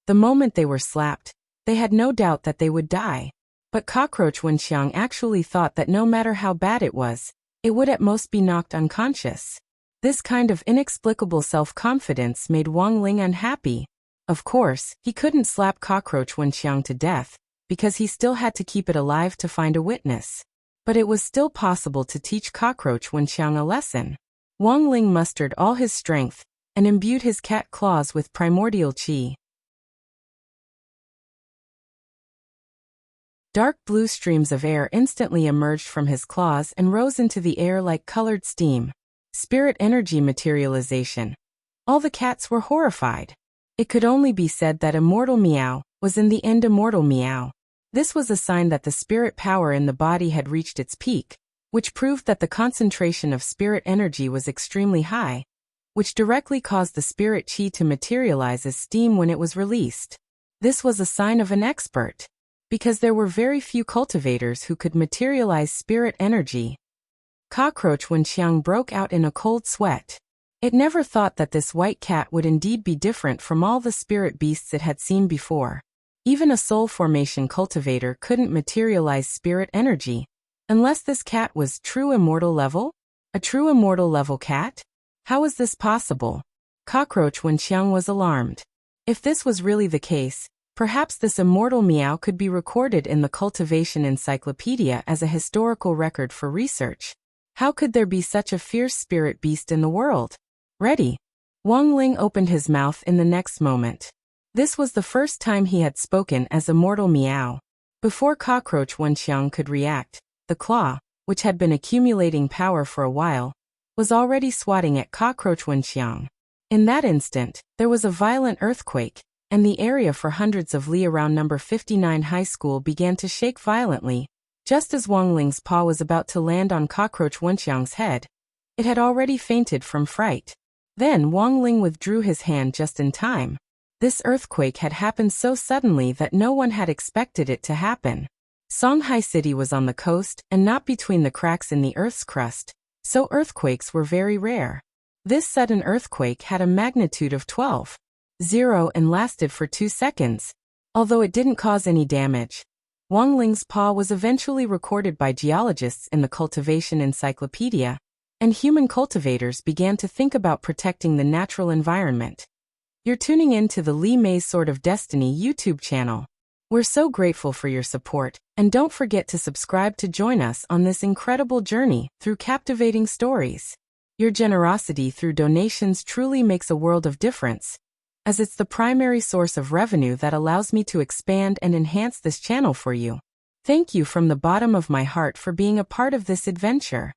The moment they were slapped, they had no doubt that they would die. But Cockroach Wenxiang actually thought that no matter how bad it was, it would at most be knocked unconscious. This kind of inexplicable self-confidence made Wang Ling unhappy. Of course, he couldn't slap Cockroach Wenxiang to death, because he still had to keep it alive to find a witness. But it was still possible to teach Cockroach Wenxiang a lesson. Wang Ling mustered all his strength, and imbued his cat claws with primordial qi. Dark blue streams of air instantly emerged from his claws and rose into the air like colored steam. Spirit energy materialization. All the cats were horrified. It could only be said that immortal Meow was in the end immortal Meow. This was a sign that the spirit power in the body had reached its peak, which proved that the concentration of spirit energy was extremely high, which directly caused the spirit chi to materialize as steam when it was released. This was a sign of an expert, because there were very few cultivators who could materialize spirit energy. Cockroach Wenxiang broke out in a cold sweat. It never thought that this white cat would indeed be different from all the spirit beasts it had seen before. Even a soul formation cultivator couldn't materialize spirit energy, unless this cat was true immortal level? A true immortal level cat? How is this possible? Cockroach Wenxiang was alarmed. If this was really the case, perhaps this immortal Meow could be recorded in the Cultivation Encyclopedia as a historical record for research. How could there be such a fierce spirit beast in the world? Ready? Wang Ling opened his mouth in the next moment. This was the first time he had spoken as immortal Meow. Before Cockroach Wenxiang could react, the claw, which had been accumulating power for a while, was already swatting at Cockroach Wenxiang. In that instant, there was a violent earthquake, and the area for hundreds of li around number 59 high school began to shake violently, just as Wang Ling's paw was about to land on Cockroach Wenxiang's head. It had already fainted from fright. Then Wang Ling withdrew his hand just in time. This earthquake had happened so suddenly that no one had expected it to happen. Songhai City was on the coast and not between the cracks in the Earth's crust, so earthquakes were very rare. This sudden earthquake had a magnitude of 12.0 and lasted for 2 seconds. Although it didn't cause any damage, Wang Ling's paw was eventually recorded by geologists in the Cultivation Encyclopedia, and human cultivators began to think about protecting the natural environment. You're tuning in to the Li Mei's Sword of Destiny YouTube channel. We're so grateful for your support, and don't forget to subscribe to join us on this incredible journey through captivating stories. Your generosity through donations truly makes a world of difference, as it's the primary source of revenue that allows me to expand and enhance this channel for you. Thank you from the bottom of my heart for being a part of this adventure.